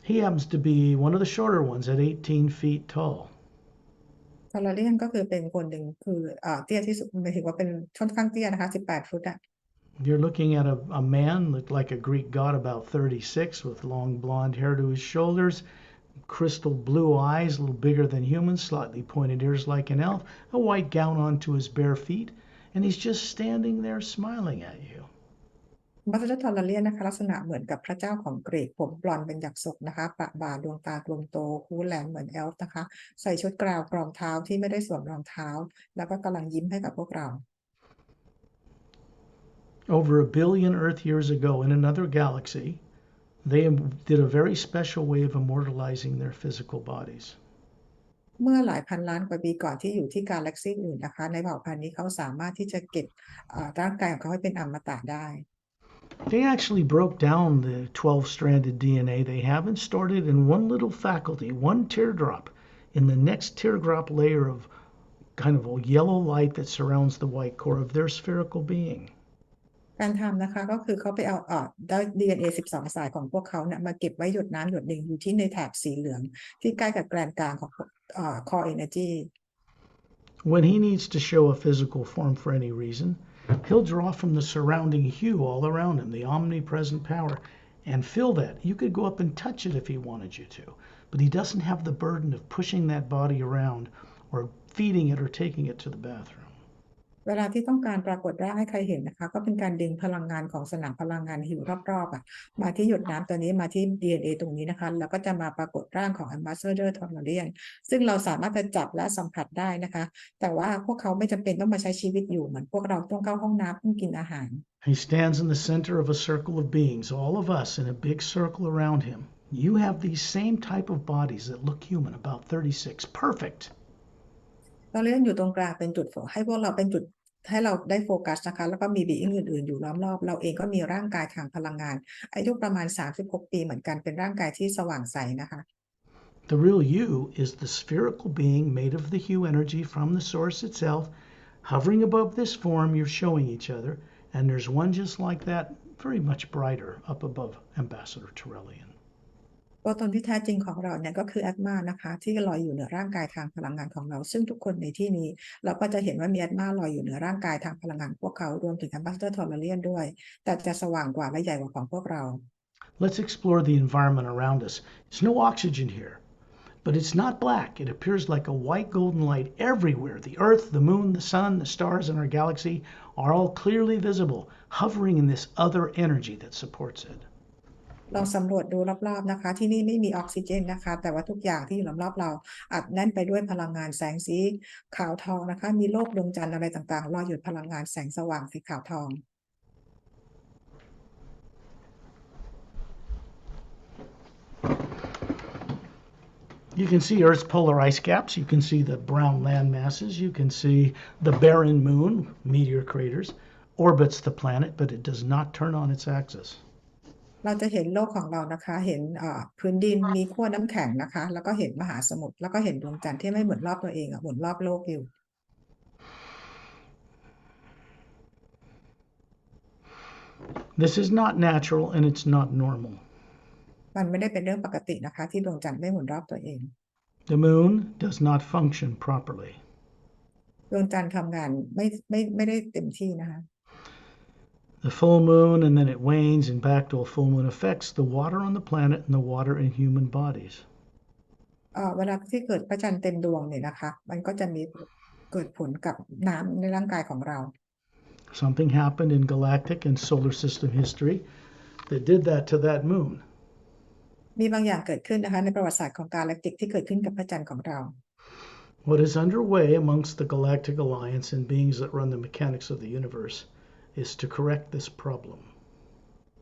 He happens to be one of the shorter ones at 18 feet tall. เทอร์เรียนก็คือเป็นคนหนึ่งคือเตี้ยที่สุดหมายถึงว่าเป็นค่อนข้างเตี้ยนะคะ18 ฟุตอะ You're looking at a man looked like a Greek god about 36 with long blonde hair to his shoulders, crystal blue eyes, a little bigger than humans, slightly pointed ears like an elf, a white gown onto his bare feet, and he's just standing there smiling at you. บัสเดอร์ทอร์เรียนนะคะลักษณะเหมือนกับพระเจ้าของกรีกผมบลอนด์เป็นหยักศกนะคะประบ่าดวงตากลมโตหูแหลมเหมือนเอลฟ์นะคะใส่ชุดกราวรองเท้าที่ไม่ได้สวมรองเท้าแล้วก็กำลังยิ้มให้กับพวกเรา Over 1 billion Earth years ago in another galaxy, they did a very special way of immortalizing their physical bodies. เมื่อหลายพันล้านกว่าปีก่อนที่อยู่ที่กาแล็กซี่อื่นนะคะในเผ่าพันธุ์นี้เขาสามารถที่จะเก็บร่างกายของเขาให้เป็นอมตะได้ They actually broke down the 12-stranded DNA they have and stored it in one little faculty, one teardrop, in the next teardrop layer kind of a yellow light that surrounds the white core of their spherical being. การทำนะคะก็คือเขาไปเอาได้ DNA 12 สายของพวกเขาเนี่ยมาเก็บไว้หยดน้ำหยดหนึ่งอยู่ที่ในแถบสีเหลืองที่ใกล้กับแกนกลางของcore energy When he needs to show a physical form for any reason, he'll draw from the surrounding hue all around him, the omnipresent power, and feel that. You could go up and touch it if he wanted you to, but he doesn't have the burden of pushing that body around or feeding it or taking it to the bathroom. เวลาที่ต้องการปรากฏร่างให้ใครเห็นนะคะก็เป็นการดึงพลังงานของสนามพลังงานหิวรอบๆมาที่หยดน้ำตัวนี้มาที่ DNA ตรงนี้นะคะแล้วก็จะมาปรากฏร่างของ Ambassador Tolarian ซึ่งเราสามารถจะจับและสัมผัสได้นะคะแต่ว่าพวกเขาไม่จำเป็นต้องมาใช้ชีวิตอยู่เหมือนพวกเราต้องเข้าห้องน้ำต้องกินอาหาร He stands in the center of a circle of beings, all of us in a big circle around him. You have these same type of bodies that look human, about 36. Perfect. เราเลื่อนอยู่ตรงกลางเป็นจุดโฟกัสให้พวกเราเป็นจุดให้เราได้โฟกัสนะคะแล้วก็มีบีอิงอื่นๆอยู่ล้อมรอบเราเองก็มีร่างกายทางพลังงานอายุประมาณ36 ปีเหมือนกันเป็นร่างกายที่สว่างใสนะคะ The real you is the spherical being made of the hue energy from the source itself, hovering above this form you're showing each other, and there's one just like that, very much brighter, up above Ambassador Torellian. ตัวตนที่แท้จริงของเราเนี่ยก็คือแอดมานะคะที่ลอยอยู่เหนือร่างกายทางพลังงานของเราซึ่งทุกคนในที่นี้เราก็จะเห็นว่ามีแอดมาลอยอยู่เหนือร่างกายทางพลังงานพวกเขารวมถึง Ambassador Tolarian ด้วยแต่จะสว่างกว่าและใหญ่กว่าของพวกเรา Let's explore the environment around us. There's no oxygen here, but it's not black. It appears like a white golden light everywhere. The Earth, the Moon, the Sun, the stars in our galaxy are all clearly visible, hovering in this other energy that supports it. ลองสำรวจดูรอบๆนะคะที่นี่ไม่มีออกซิเจนนะคะแต่ว่าทุกอย่างที่อยู่รอบๆเราอัดแน่นไปด้วยพลังงานแสงสีขาวทองนะคะมีโลกดวงจันทร์อะไรต่างๆลอยอยู่พลังงานแสงสว่างสีขาวทอง You can see Earth's polar ice caps. You can see the brown land masses. You can see the barren moon, meteor craters, orbits the planet, but it does not turn on its axis. เราจะเห็นโลกของเรานะคะเห็นพื้นดินมีขั้วน้ำแข็งนะคะแล้วก็เห็นมหาสมุทรแล้วก็เห็นดวงจันทร์ที่ไม่หมุนรอบตัวเองหมุนรอบโลกอยู่ This is not natural and it's not normal. มันไม่ได้เป็นเรื่องปกตินะคะที่ดวงจันทร์ไม่หมุนรอบตัวเอง The moon does not function properly. ดวงจันทร์ทำงานไม่ได้เต็มที่นะคะ The full moon and then it wanes and back to a full moon affects the water on the planet and the water in human bodies. เวลาที่เกิดพระจันทร์เต็มดวงเนี่ยนะคะมันก็จะมีเกิดผลกับน้ำในร่างกายของเรา Something happened in galactic and solar system history that did that to that moon. มีบางอย่างเกิดขึ้นนะคะในประวัติศาสตร์ของกาแล็กติกที่เกิดขึ้นกับพระจันทร์ของเรา What is underway amongst the Galactic Alliance and beings that run the mechanics of the universe is to correct this problem.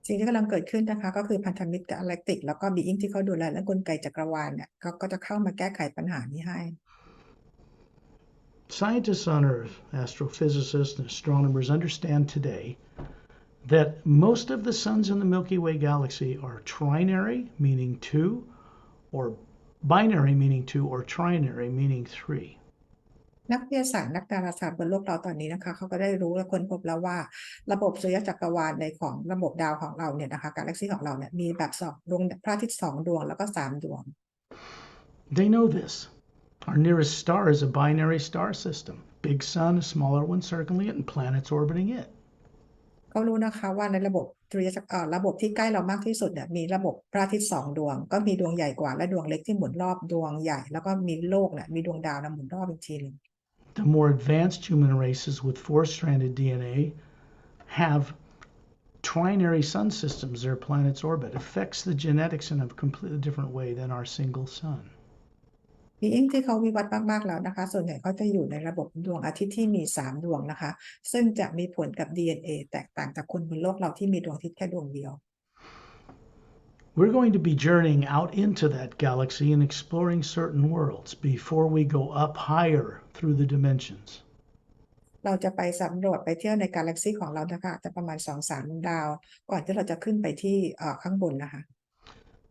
สิ่งที่กำลังเกิดขึ้นนะคะก็คือพันธมิตรกาแล็กติกแล้วก็บีอิงที่เขาดูแลและกลไกจักรวาลเนี่ยเขาก็จะเข้ามาแก้ไขปัญหานี้ให้ Scientists on Earth, astrophysicists and astronomers understand today that most of the suns in the Milky Way galaxy are trinary, meaning two, or binary, meaning two, or trinary, meaning three. นักวิทยาศาสตร์นักดาราศาสตร์บนโลกเราตอนนี้นะคะเขาก็ได้รู้และค้นพบแล้วว่าระบบสุริยะจักรวาลในของระบบดาวของเราเนี่ยนะคะกาแล็กซี่ของเราเนี่ยมีแบบ2 ดวงพระอาทิตย์2 ดวงแล้วก็3 ดวง They know this. Our nearest star is a binary star system. Big sun, a smaller one circling it, and planets orbiting it. เขารู้นะคะว่าในระบบสุริยะจักรระบบที่ใกล้เรามากที่สุดเนี่ยมีระบบพระอาทิตย์2 ดวงก็มีดวงใหญ่กว่าและดวงเล็กที่หมุนรอบดวงใหญ่แล้วก็มีโลกเนี่ยมีดวงดาวหมุนรอบอีกทีนึง The more advanced human races with 4-stranded DNA have trinary sun systems their planets orbit. Affects the genetics in a completely different way than our single sun. บีอิงที่เขาวิวัฒน์มากๆแล้วนะคะส่วนใหญ่เขาจะอยู่ในระบบดวงอาทิตย์ที่มี3 ดวงนะคะซึ่งจะมีผลกับ DNA แตกต่างจากคนบนโลกเราที่มีดวงอาทิตย์แค่ดวงเดียว We're going to be journeying out into that galaxy and exploring certain worlds before we go up higher through the dimensions. เราจะไปสำรวจไปเที่ยวในกาแล็กซี่ของเรานะคะจะประมาณ 2-3 ดาวก่อนที่เราจะขึ้นไปที่ข้างบนนะคะ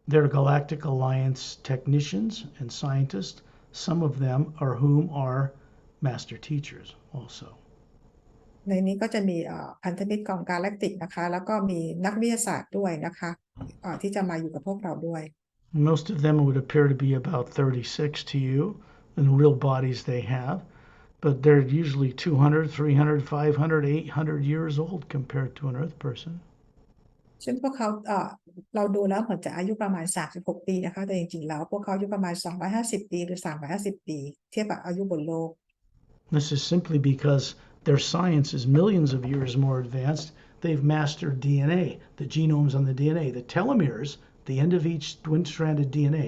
They're Galactic Alliance technicians and scientists, some of them are whom are master teachers also. ในนี้ก็จะมีพันธมิตรกองกาแล็กติกนะคะแล้วก็มีนักวิทยาศาสตร์ด้วยนะคะที่จะมาอยู่กับพวกเราด้วย Most of them would appear to be about 36 to you in the real bodies they have, but they're usually 200, 300, 500, 800 years old compared to an Earth person. ซึ่งพวกเขาเราดูแล้วเหมือนจะอายุประมาณ36ปีนะคะแต่จริงๆแล้วพวกเขาอายุประมาณ250ปีหรือ350ปีเทียบกับอายุบนโลก This is simply because their science is millions of years more advanced. They've mastered DNA, the genomes on the DNA, the telomeres, the end of each twin-stranded DNA,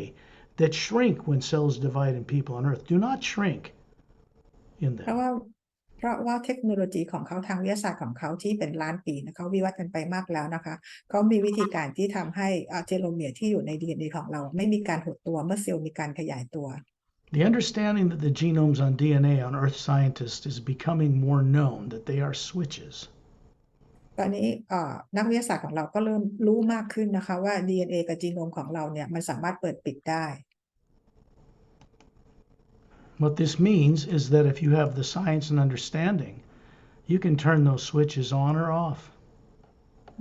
that shrink when cells divide in people on Earth, do not shrink in เพราะ them. ว่าเทคโนโลยีของเขาทางวิทยาศาสตร์ของเขาที่เป็นล้านปีนะเขาวิวัฒน์กันไปมากแล้วนะคะเขามีวิธีการที่ทำให้เทโลเมียร์ที่อยู่ใน DNA ของเราไม่มีการหดตัวเมื่อเซลล์มีการขยายตัว The understanding that the genomes on DNA on Earth scientists is becoming more known, that they are switches. ตอนนี้นักวิทยาศาสตร์ของเราก็เริ่มรู้มากขึ้นนะคะว่า DNA กับจีโนมของเราเนี่ยมันสามารถเปิดปิดได้ What this means is that if you have the science and understanding, you can turn those switches on or off.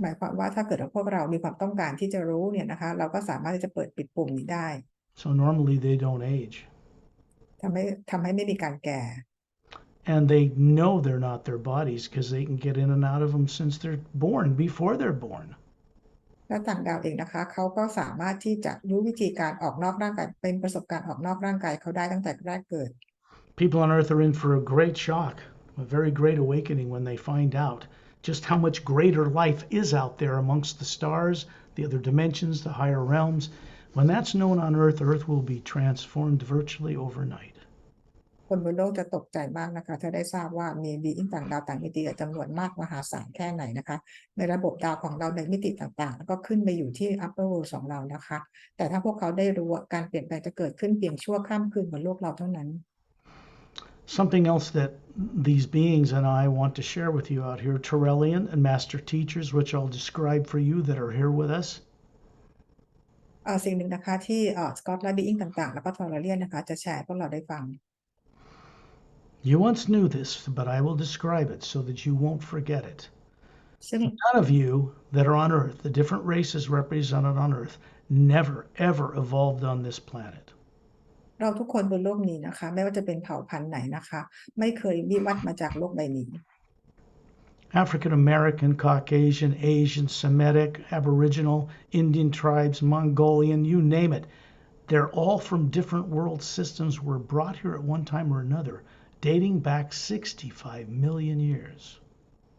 หมายความว่าถ้าเกิดว่าพวกเรามีความต้องการที่จะรู้เนี่ยนะคะเราก็สามารถที่จะเปิดปิดปุ่มนี้ได้ So normally they don't age. ทำให้ไม่มีการแก่ And they know they're not their bodies because they can get in and out of them since they're born, before they're born. และต่างดาวเองนะคะเขาก็สามารถที่จะรู้วิธีการออกนอกร่างกายเป็นประสบการณ์ออกนอกร่างกายเขาได้ตั้งแต่แรกเกิด People on Earth are in for a great shock, a very great awakening when they find out just how much greater life is out there amongst the stars, the other dimensions, the higher realms. When that's known on Earth, Earth will be transformed virtually overnight. คนบนโลกจะตกใจมากนะคะถ้าได้ทราบว่ามีบีอิงต่างดาวต่างมิติจำนวนมากมหาศาลแค่ไหนนะคะในระบบดาวของเราในมิติต่างๆแล้วก็ขึ้นไปอยู่ที่ upper world ของเรานะคะแต่ถ้าพวกเขาได้รู้ว่าการเปลี่ยนแปลงจะเกิดขึ้นเพียงชั่วข้ามคืนบนโลกเราเท่านั้น Something else that these beings and I want to share with you out here, Torellian and Master Teachers, which I'll describe for you that are here with us. สิ่งหนึ่งนะคะที่สกอตและบีอิงต่างๆแล้วก็ทอร์เรียนนะคะจะแชร์พวกเราได้ฟัง You once knew this, but I will describe it so that you won't forget it. ซึ่ง None of you that are on Earth, the different races represented on Earth, never ever evolved on this planet. เราทุกคนบนโลกนี้นะคะไม่ว่าจะเป็นเผ่าพันธุ์ไหนนะคะไม่เคยวิวัฒน์มาจากโลกใบนี้ African American, Caucasian, Asian, Semitic, Aboriginal, Indian tribes, Mongolian, you name it. They're all from different world systems, were brought here at one time or another, dating back 65 million years.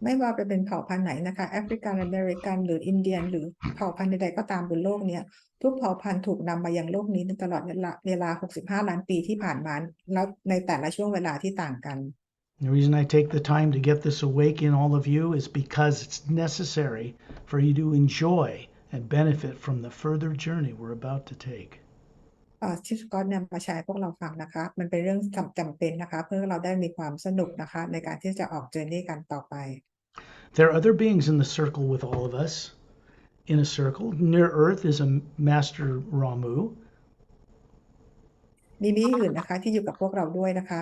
ไม่ว่าจะเป็นเผ่าพันธุ์ไหนนะคะแอฟริกันอเมริกันหรืออินเดียนหรือเผ่าพันธุ์ใดๆก็ตามบนโลกเนี่ยทุกเผ่าพันธุ์ถูกนำมายังโลกนี้ในตลอดเวลา65 ล้านปีที่ผ่านมาแล้วในแต่ละช่วงเวลาที่ต่างกัน The reason I take the time to get this awake in all of you is because it's necessary for you to enjoy and benefit from the further journey we're about to take. ที่สกอตเนี่ยมาแชร์พวกเราฟังนะคะมันเป็นเรื่องจำเป็นนะคะเพื่อเราได้มีความสนุกนะคะในการที่จะออกเจอร์นี่กันต่อไป There are other beings in the circle with all of us. In a circle near Earth is a Master Ramu. มีบีอื่นนะคะที่อยู่กับพวกเราด้วยนะคะ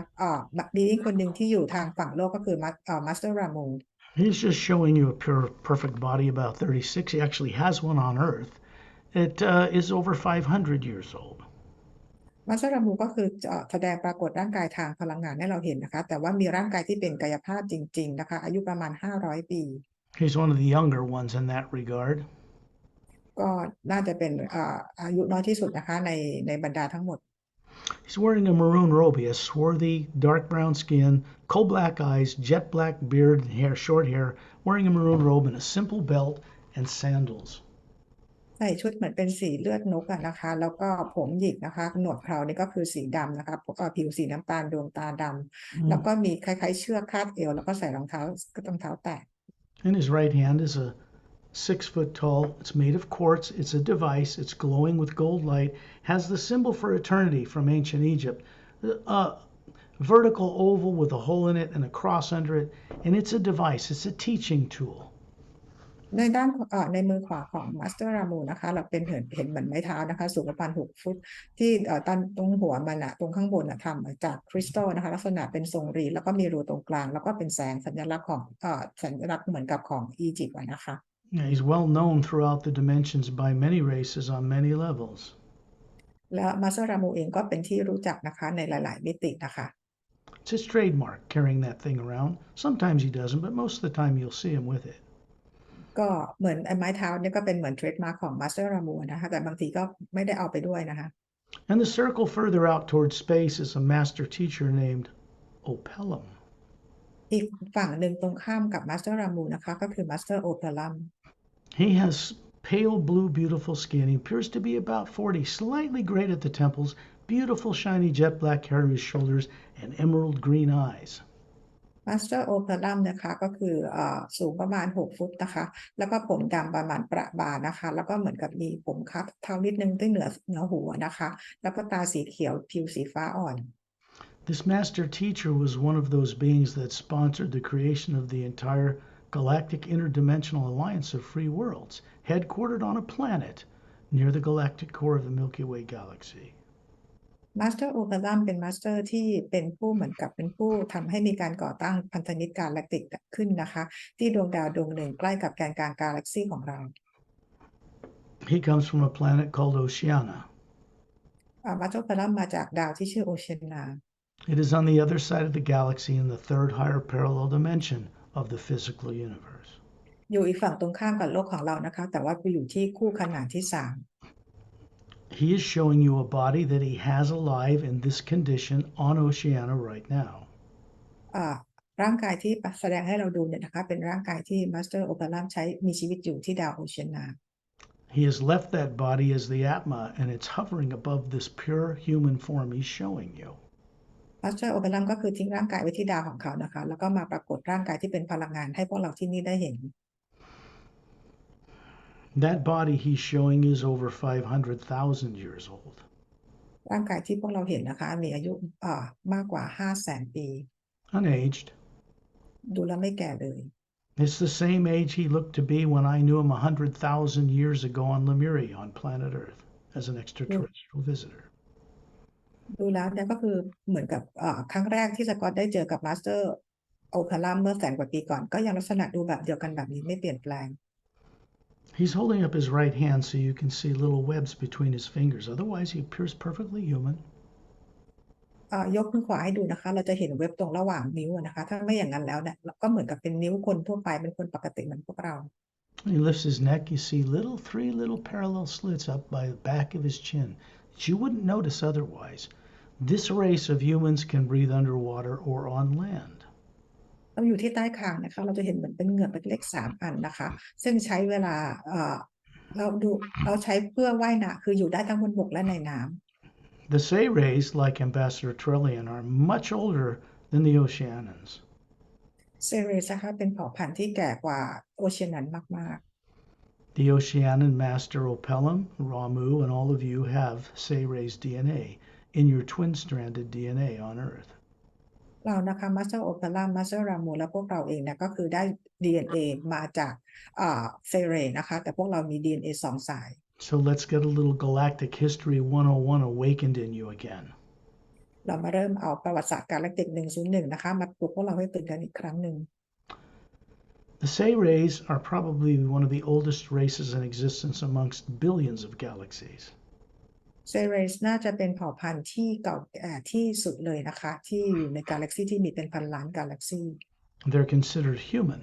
บีคนหนึ่งที่อยู่ทางฝั่งโลกก็คือมาสเตอร์รามู He's just showing you a pure, perfect body about 36. He actually has one on Earth. It is over 500 years old. มาสเตอร์รามูก็คือแสดงปรากฏร่างกายทางพลังงานให้เราเห็นนะคะแต่ว่ามีร่างกายที่เป็นกายภาพจริงๆนะคะอายุประมาณ500 ปี He's one of the younger ones in that regard. ก็น่าจะเป็นอายุน้อยที่สุดนะคะในบรรดาทั้งหมด He's wearing a maroon robe. He has swarthy, dark brown skin, coal black eyes, jet black beard and hair, short hair, wearing a maroon robe and a simple belt and sandals. ใส่ชุดเหมือนเป็นสีเลือดนกนะคะแล้วก็ผมหยิกนะคะหนวดเครานี่ก็คือสีดำนะคะผิวสีน้ำตาลดวงตาดำแล้วก็มีคล้ายๆเชือกคาดเอวแล้วก็ใส่รองเท้าแตะ In his right hand is a 6 foot tall. It's made of quartz. It's a device. It's glowing with gold light. Has the symbol for eternity from ancient Egypt. A vertical oval with a hole in it and a cross under it. And it's a device. It's a teaching tool. ในด้านในมือขวาของมาสเตอร์รามูนะคะเราเห็นเหมือนไม้เท้านะคะสูงประมาณ6 ฟุตที่ตรงหัวมันตรงข้างบนทำมาจากคริสตัลนะคะลักษณะเป็นทรงรีแล้วก็มีรูตรงกลางแล้วก็เป็นแสงสัญลักษณ์ของสัญลักษณ์เหมือนกับของอียิปต์นะคะ He's well known throughout the dimensions by many races on many levels. แล้วมาสเตอร์รามูเองก็เป็นที่รู้จักนะคะในหลายๆมิตินะคะ It's his trademark, carrying that thing around. Sometimes he doesn't, but most of the time you'll see him with it. ก็เหมือนไม้เท้าเนี่ยก็เป็นเหมือนเทรดมาร์คของมาสเตอร์รามูนะคะแต่บางทีก็ไม่ได้เอาไปด้วยนะคะ And the circle further out towards space is a master teacher named Opellum. อีกฝั่งหนึ่งตรงข้ามกับมาสเตอร์รามูนะคะก็คือมาสเตอร์โอเปรัม He has pale blue, beautiful skin. He appears to be about 40, slightly grayed at the temples, beautiful, shiny, jet black hair to his shoulders, and emerald green eyes. มาสเตอร์โอเปรัมนะคะก็คือสูงประมาณ6 ฟุตนะคะแล้วก็ผมดำประมาณประบานะคะแล้วก็เหมือนกับมีผมคับเท่านิดนึงที่เหนือหัวนะคะแล้วก็ตาสีเขียวผิวสีฟ้าอ่อน This master teacher was one of those beings that sponsored the creation of the entire galactic interdimensional alliance of free worlds, headquartered on a planet near the galactic core of the Milky Way galaxy. มาสเตอร์โอเปรัมเป็นมาสเตอร์ที่เป็นผู้เหมือนกับเป็นผู้ทำให้มีการก่อตั้งพันธมิตรกาแล็กติกขึ้นนะคะที่ดวงดาวดวงหนึ่งใกล้กับแกนกลางกาแล็กซีของเรา He comes from a planet called Oceana. มาสเตอร์โอเปรัมมาจากดาวที่ชื่อโอเชียนา It is on the other side of the galaxy in the third higher parallel dimension of the physical universe. อยู่อีกฝั่งตรงข้ามกับโลกของเรานะคะแต่ว่าไปอยู่ที่คู่ขนานที่3 He is showing you a body that he has alive in this condition on Oceana right now. ร่างกายที่แสดงให้เราดูเนี่ยนะคะเป็นร่างกายที่มาสเตอร์โอเปรัมใช้มีชีวิตอยู่ที่ดาวโอเชียนา He has left that body as the Atma, and it's hovering above this pure human form he's showing you. มาสเตอร์โอเปรัมก็คือทิ้งร่างกายไว้ที่ดาวของเขานะคะแล้วก็มาปรากฏร่างกายที่เป็นพลังงานให้พวกเราที่นี่ได้เห็น That body he's showing is over 500,000 years old. ร่างกายที่พวกเราเห็นนะคะมีอายุมากกว่า 500,000 ปี Unaged. ดูแล้วไม่แก่เลย It's the same age he looked to be when I knew him 100,000 years ago on Lemuria on planet Earth as an extraterrestrial visitor. ดูแล้วเนี่ยก็คือเหมือนกับครั้งแรกที่สกอตได้เจอกับมาสเตอร์โอเปรัมเมื่อแสนกว่าปีก่อนก็ยังลักษณะดูแบบเดียวกันแบบนี้ไม่เปลี่ยนแปลง He's holding up his right hand so you can see little webs between his fingers. Otherwise, he appears perfectly human. ยกมือขวาให้ดูนะคะเราจะเห็นเว็บตรงระหว่างนิ้วนะคะถ้าไม่อย่างนั้นแล้วเนี่ยก็เหมือนกับเป็นนิ้วคนทั่วไปเป็นคนปกติเหมือนพวกเรา He lifts his neck. You see three little parallel slits up by the back of his chin that you wouldn't notice otherwise. This race of humans can breathe underwater or on land. เราอยู่ที่ใต้คางนะคะเราจะเห็นเหมือนเป็นเหงือกเล็กๆ3 อันนะคะซึ่งใช้เวลาเราใช้เพื่อว่ายน้ำคืออยู่ได้ทั้งบนบกและในน้ำ The Say rays, like Ambassador Trillian, are much older than the Oceanans. เซเรสนะคะเป็นเผ่าพันธุ์ที่แก่กว่าโอเชียนันมาก The Oceanan Master Opellum, Ramu, and all of you have Say rays DNA in your twin-stranded DNA on Earth. ๆเรานะคะมาสเตอร์โอเปรัมมาสเตอร์รามูและพวกเราเองเนี่ยก็คือได้ DNA มาจากเซเรนะคะแต่พวกเรามี DNA 2 สาย So let's get a little Galactic History 101 awakened in you again. เรามาเริ่มเอาประวัติศาสตร์กาแล็กติก101นะคะมาปลุกพวกเราให้ตื่นกันอีกครั้งหนึ่ง The Say rays are probably one of the oldest races in existence amongst billions of galaxies. เซเรสน่าจะเป็นเผ่าพันธุ์ที่เก่าแก่ที่สุดเลยนะคะที่อยู่ในกาแล็กซีที่มีเป็นพันล้านกาแล็กซี They're considered human,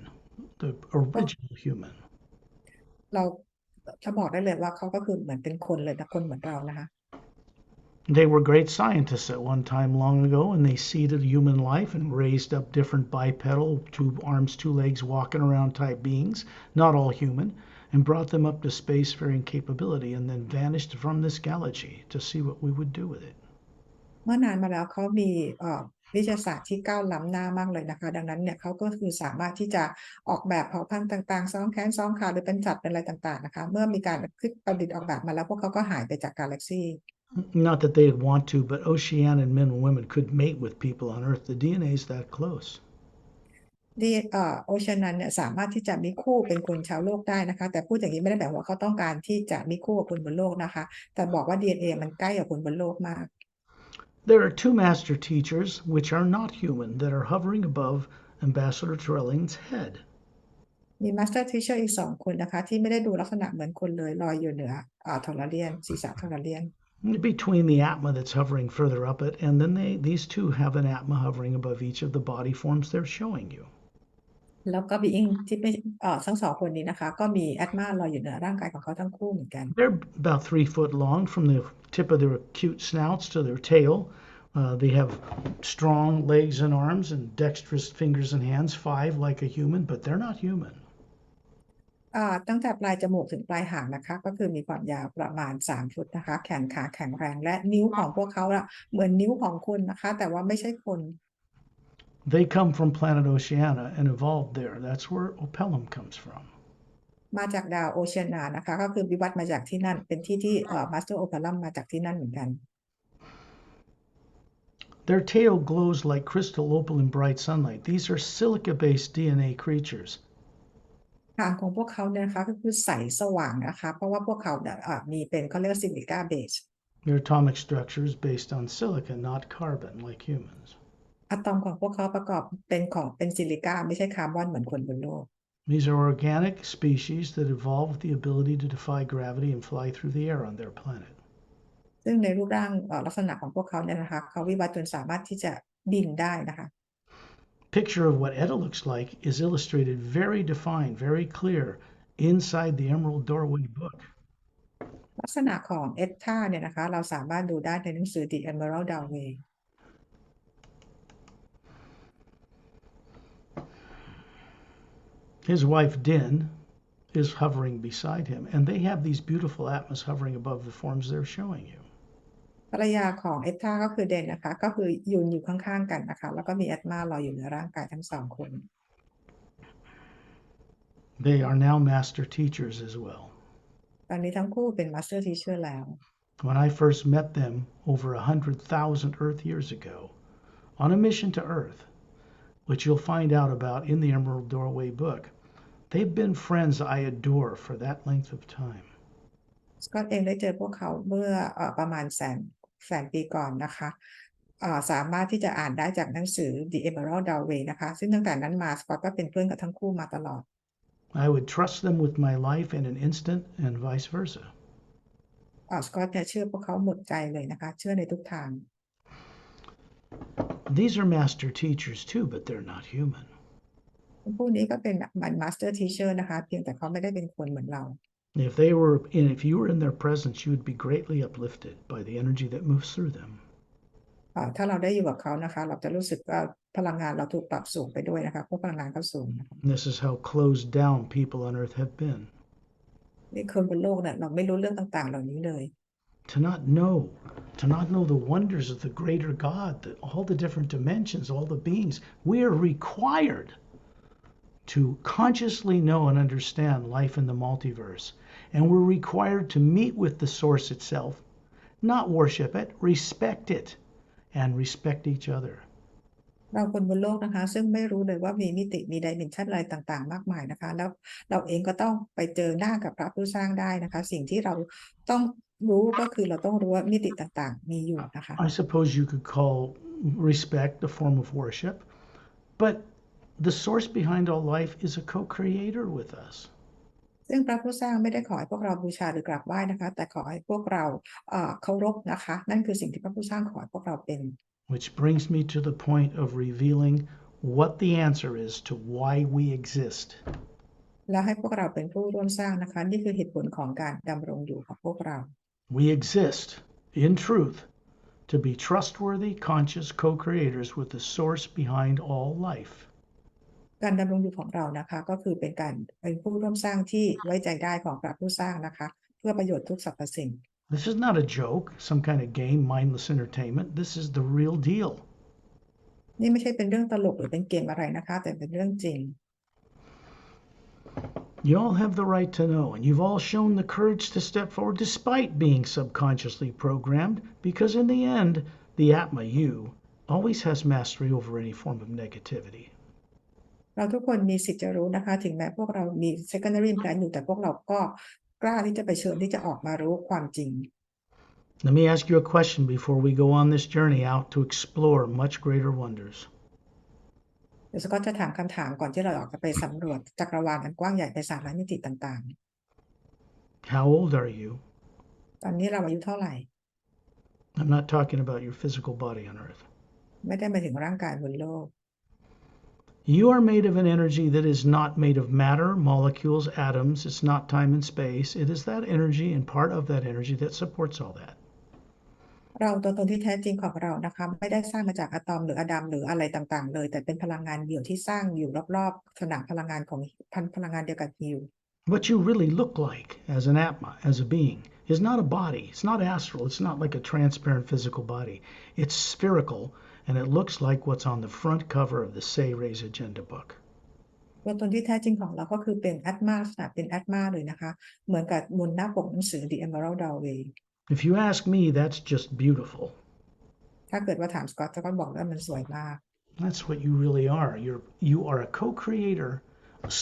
the original human. เราจะบอกได้เลยว่าเขาก็คือเหมือนเป็นคนเลยนะคนเหมือนเรานะคะ They were great scientists at one time long ago, and they seeded human life and raised up different bipedal, 2 arms, 2 legs, walking around type beings, not all human, and brought them up to spacefaring capability and then vanished from this galaxy to see what we would do with it. เมื่อนานมาแล้วเขามีวิทยาศาสตร์ที่ก้าวล้ำหน้ามากเลยนะคะดังนั้นเนี่ยเขาก็คือสามารถที่จะออกแบบเผ่าพันธุ์ต่างๆ2 แขน 2 ขาหรือเป็นสัตว์เป็นอะไรต่างๆนะคะเมื่อมีการประดิษฐ์ออกแบบมาแล้วพวกเขาก็หายไปจากกาแล็กซี Not that they'd want to, but Oceanian men and women could mate with people on Earth. The DNA is that close. โอเชียนันเนี่ยสามารถที่จะมีคู่เป็นคนชาวโลกได้นะคะ แต่พูดอย่างนี้ไม่ได้แปลว่าเขาต้องการที่จะมีคู่กับคนบนโลกนะคะ แต่บอกว่า DNA มันใกล้กับคนบนโลกมาก There are two master teachers, which are not human, that are hovering above Ambassador Trelling's head. มี Master Teacher อีก2 คนนะคะ ที่ไม่ได้ดูลักษณะเหมือนคนเลยลอยอยู่เหนือทอร์เรียนศีรษะทอร์เรียน Between the Atma that's hovering further up it, and then these two have an Atma hovering above each of the body forms they're showing you. แล้วก็ Being ที่ไม่ทั้ง2 คนนี้นะคะ ก็มีแอตมาลอยอยู่เหนือร่างกายของเขาทั้งคู่เหมือนกัน They're about 3 foot long from the tip of their cute snouts to their tail. They have strong legs and arms and dexterous fingers and hands, 5 like a human, but they're not human. ตั้งแต่ปลายจมูกถึงปลายหางนะคะ ก็คือมีความยาวประมาณ3 ฟุตนะคะ แขนขาแข็งแรง และนิ้วของพวกเขาเหมือนนิ้วของคนนะคะ แต่ว่าไม่ใช่คน They come from planet Oceania and evolved there. That's where Opellum comes from. มาจากดาวโอเชียนานะคะ ก็คือวิวัฒน์มาจากที่นั่น เป็นที่มาสเตอร์โอเพลัมมาจากที่นั่นเหมือนกัน Their tail glows like crystal opal in bright sunlight. These are silica-based DNA creatures. หางของพวกเขาเนี่ยนะคะก็คือใสสว่างนะคะ เพราะว่าพวกเขามีเป็นเขาเรียกว่าซิลิก้าเบส Their atomic structure is based on silica, not carbon, like humans. อะตอมของพวกเขาประกอบเป็นซิลิก้าไม่ใช่คาร์บอนเหมือนคนบนโลก These are organic species that evolved with the ability to defy gravity and fly through the air on their planet. ซึ่งในรูปร่างลักษณะของพวกเขาเนี่ยนะคะ เขาวิวัฒน์จนสามารถที่จะบินได้นะคะ Picture of what Etta looks like is illustrated very defined, very clear inside the Emerald Doorway book. ลักษณะของเอธาเนี่ยนะคะ เราสามารถดูได้ในหนังสือ The Emerald Doorway. His wife Din is hovering beside him, and they have these beautiful atmas hovering above the forms they're showing you. ภรรยาของเอธาก็คือเดนนะคะ ก็คือยืนอยู่ข้างๆกันนะคะ แล้วก็มีแอตมาลอยอยู่เหนือร่างกายทั้ง2 คน They are now master teachers as well. ตอนนี้ทั้งคู่เป็น Master Teacher แล้ว When I first met them over 100,000 Earth years ago on a mission to Earth, which you'll find out about in the Emerald Doorway book, they've been friends I adore for that length of time. สกอตเองได้เจอพวกเขาเมื่อประมาณแสนปีก่อนนะคะสามารถที่จะอ่านได้จากหนังสือ The Emerald Doorway นะคะ ซึ่งตั้งแต่นั้นมาสกอตก็เป็นเพื่อนกับทั้งคู่มาตลอด I would trust them with my life in an instant and vice versa. สกอตเนี่ยเชื่อพวกเขาหมดใจเลยนะคะ เชื่อในทุกทาง These are master teachers too, but they're not human. ผู้นี้ก็เป็นMaster Teacher นะคะ เพียงแต่เขาไม่ได้เป็นคนเหมือนเรา If you were in their presence, you would be greatly uplifted by the energy that moves through them. ถ้าเราได้อยู่กับเขานะคะ เราจะรู้สึกว่าพลังงานเราถูกปรับสูงไปด้วยนะคะเพราะพลังงานเขาสูงนะคะ This is how closed down people on Earth have been. นี่คนบนโลกเนี่ยเราไม่รู้เรื่องต่างๆเหล่านี้เลย To not know the wonders of the greater God, all the different dimensions, all the beings. We are required to consciously know and understand life in the multiverse. And we're required to meet with the source itself, not worship it, respect it, and respect each other. เราคนบนโลกนะคะ ซึ่งไม่รู้เลยว่ามีมิติมีดิเมนชันอะไรต่างๆมากมายนะคะ แล้วเราเองก็ต้องไปเจอหน้ากับพระผู้สร้างได้นะคะ สิ่งที่เราต้องรู้ก็คือเราต้องรู้ว่ามิติต่างๆมีอยู่นะคะ I suppose you could call respect a form of worship, but the source behind all life is a co-creator with us. ซึ่งพระผู้สร้างไม่ได้ขอให้พวกเราบูชาหรือกราบไหว้นะคะ แต่ขอให้พวกเราเคารพนะคะ นั่นคือสิ่งที่พระผู้สร้างขอให้พวกเราเป็น Which brings me to the point of revealing what the answer is to why we exist. แล้วให้พวกเราเป็นผู้ร่วมสร้างนะคะ นี่คือเหตุผลของการดำรงอยู่ของพวกเรา We exist, in truth, to be trustworthy, conscious co-creators with the source behind all life. การดำรงอยู่ของเรานะคะ ก็คือเป็นผู้ร่วมสร้างที่ไว้ใจได้ของพระผู้สร้างนะคะ เพื่อประโยชน์ทุกสรรพสิ่ง This is not a joke, some kind of game, mindless entertainment. This is the real deal. นี่ไม่ใช่เป็นเรื่องตลกหรือเป็นเกมอะไรนะคะ แต่เป็นเรื่องจริง You all have the right to know, and you've all shown the courage to step forward despite being subconsciously programmed, because in the end, the Atma, you, always has mastery over any form of negativity. เราทุกคนมีสิทธิ์จะรู้นะคะ ถึงแม้พวกเรามี secondary implant อยู่แต่พวกเราก็กล้าที่จะเผชิญที่จะออกมารู้ความจริง Let me ask you a question before we go on this journey out to explore much greater wonders. เดี๋ยวสก็อตจะถามคำถามก่อนที่เราออกจะไปสำรวจจักรวาลอันกว้างใหญ่ไพศาลและมิติต่าง How old are you? ๆ ตอนนี้เราอายุเท่าไหร่ I'm not talking about your physical body on earth. ไม่ได้หมายถึงร่างกายบนโลก You are made of an energy that is not made of matter, molecules, atoms. It's not time and space. It is that energy and part of that energy that supports all that. เราตัวตนที่แท้จริงของเรานะคะไม่ได้สร้างมาจากอะตอมหรืออะดัมหรืออะไรต่างๆ เลย แต่เป็นพลังงานเดี่ยวที่สร้างอยู่รอบๆสนามพลังงานของพลังงานเดียวกับฮิว What you really look like as an atma, as a being, is not a body. It's not astral. It's not like a transparent physical body. It's spherical, and it looks like what's on the front cover of the Say Ray's Agenda book. ตัวตนที่แท้จริงของเราก็คือเป็นแอตมาลักษณะเป็นแอตมาเลยนะคะเหมือนกับบนหน้าปกหนังสือ The Emerald Doorway If you ask me, that's just beautiful. ถ้าเกิดว่าถามสกอตก็บอกว่ามันสวยมาก That's what you really are. You are a co-creator,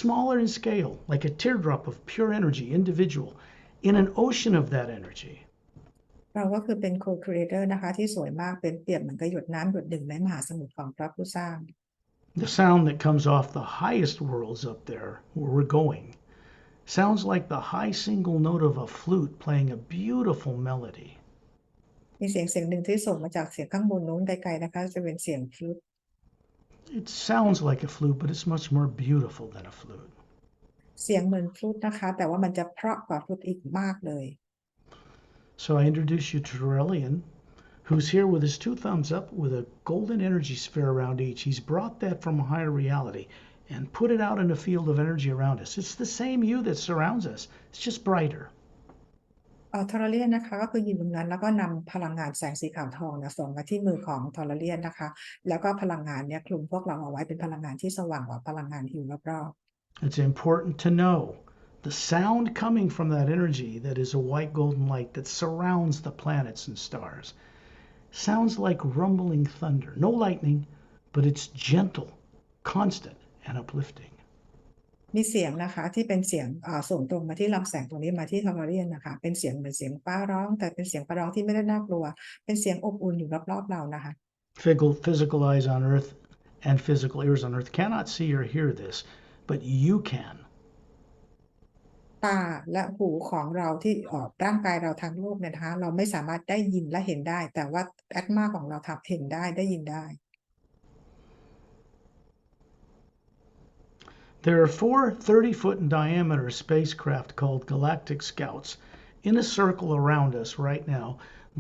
smaller in scale, like a teardrop of pure energy, individual, in an ocean of that energy. เราก็คือเป็น co-creator นะคะที่สวยมากเป็นเปรียบเหมือนกับหยดน้ำหยดหนึ่งในมหาสมุทรของพระผู้สร้าง The sound that comes off the highest worlds up there, where we're going, sounds like the high single note of a flute playing a beautiful melody. มีเสียงหนึ่งที่ส่งมาจากเสียงข้างบนนู้นไกลๆนะคะจะเป็นเสียงฟลุต It sounds like a flute, but it's much more beautiful than a flute. เสียงเหมือนฟลุตนะคะแต่ว่ามันจะเพราะกว่าฟลุตอีกมากเลย So I introduce you to Torellian, who's here with his two thumbs up with a golden energy sphere around each. He's brought that from a higher reality and put it out in a field of energy around us. It's the same you that surrounds us. It's just brighter. ทอร์เรียนนะคะก็คือยืนตรงนั้นแล้วก็นำพลังงานแสงสีขาวทองนะส่งมาที่มือของทอร์เรียนนะคะแล้วก็พลังงานเนี่ยคลุมพวกเราเอาไว้เป็นพลังงานที่สว่างกว่าพลังงานฮิวรอบ It's important to know the sound coming from that energy that is a white golden light that surrounds the planets and stars sounds like rumbling thunder. No lightning, but it's gentle, constant, and uplifting. มีเสียงนะคะที่เป็นเสียงส่งตรงมาที่ลำแสงตรงนี้มาที่ทอร์เรียนนะคะเป็นเสียงเหมือนเสียงฟ้าร้องแต่เป็นเสียงฟ้าร้องที่ไม่ได้น่ากลัวเป็นเสียงอบอุ่นอยู่รอบๆเรานะคะ Physical eyes on earth and physical ears on earth cannot see or hear this, but you can. ตาและหูของเราที่ร่างกายเราทางโลกเนี่ยนะคะเราไม่สามารถได้ยินและเห็นได้แต่ว่าแอตมาของเราทำเห็นได้ได้ยินได้ There are four 30-foot in diameter spacecraft called Galactic Scouts in a circle around us right now.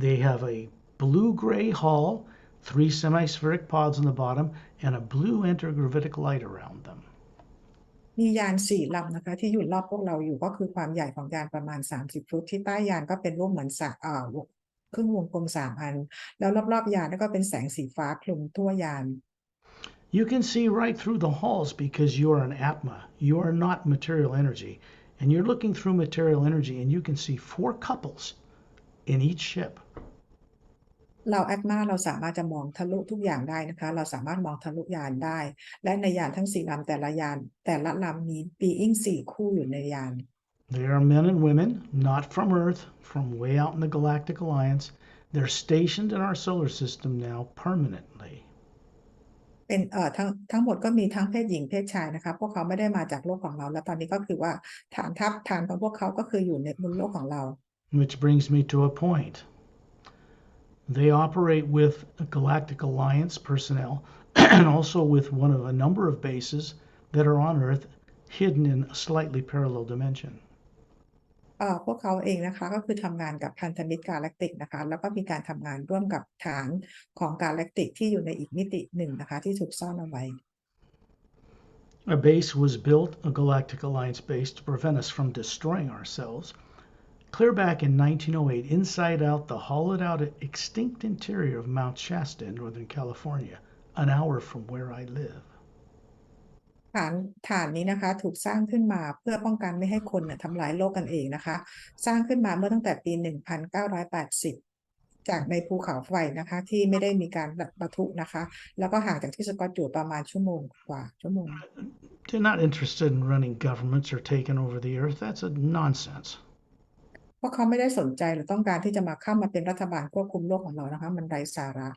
They have a blue-gray hull, 3 semispheric pods on the bottom, and a blue intergravitic light around them. มียาน4 ลำนะคะที่อยู่รอบพวกเราอยู่ก็คือความใหญ่ของยานประมาณ30 ฟุตที่ใต้ยานก็เป็นรูปเหมือนครึ่งวงกลม3 อันแล้วรอบๆยานก็เป็นแสงสีฟ้าคลุมทั่วยาน You can see right through the halls because you are an Atma. You are not material energy. And you're looking through material energy and you can see 4 couples in each ship. เราแอตมาเราสามารถจะมองทะลุทุกอย่างได้นะคะเราสามารถมองทะลุยานได้และในยานทั้ง4 ลำแต่ละลำมี being 4 คู่อยู่ในยาน They are men and women, not from Earth, from way out in the Galactic Alliance. They're stationed in our solar system now permanently. เป็นทั้งหมดก็มีทั้งเพศหญิงเพศชายนะคะพวกเขาไม่ได้มาจากโลกของเราแล้วตอนนี้ก็คือว่าฐานของพวกเขาก็คืออยู่ในบนโลกของเรา Which brings me to a point. They operate with a Galactic Alliance personnel and also with one of a number of bases that are on Earth hidden in a slightly parallel dimension. พวกเขาเองนะคะก็คือทำงานกับพันธมิตรกาแล็กติกนะคะแล้วก็มีการทำงานร่วมกับฐานของกาแล็กติกที่อยู่ในอีกมิติหนึ่งนะคะที่ถูกซ่อนเอาไว้ A base was built, a Galactic Alliance base, to prevent us from destroying ourselves. Clear back in 1908, inside out the hollowed out extinct interior of Mount Shasta in Northern California, an hour from where I live. ฐานนี้นะคะถูกสร้างขึ้นมาเพื่อป้องกันไม่ให้คนทำลายโลกกันเองนะคะสร้างขึ้นมาเมื่อตั้งแต่ปี 1980 จากในภูเขาไฟนะคะที่ไม่ได้มีการปะทุนะคะแล้วก็ห่างจากที่สกอตอยู่ประมาณชั่วโมงกว่าชั่วโมง They're not interested in running governments or taking over the earth. That's a nonsense. เพราะเขาไม่ได้สนใจหรือต้องการที่จะมาเข้ามาเป็นรัฐบาลควบคุมโลกของเรานะคะมันไร้สาระ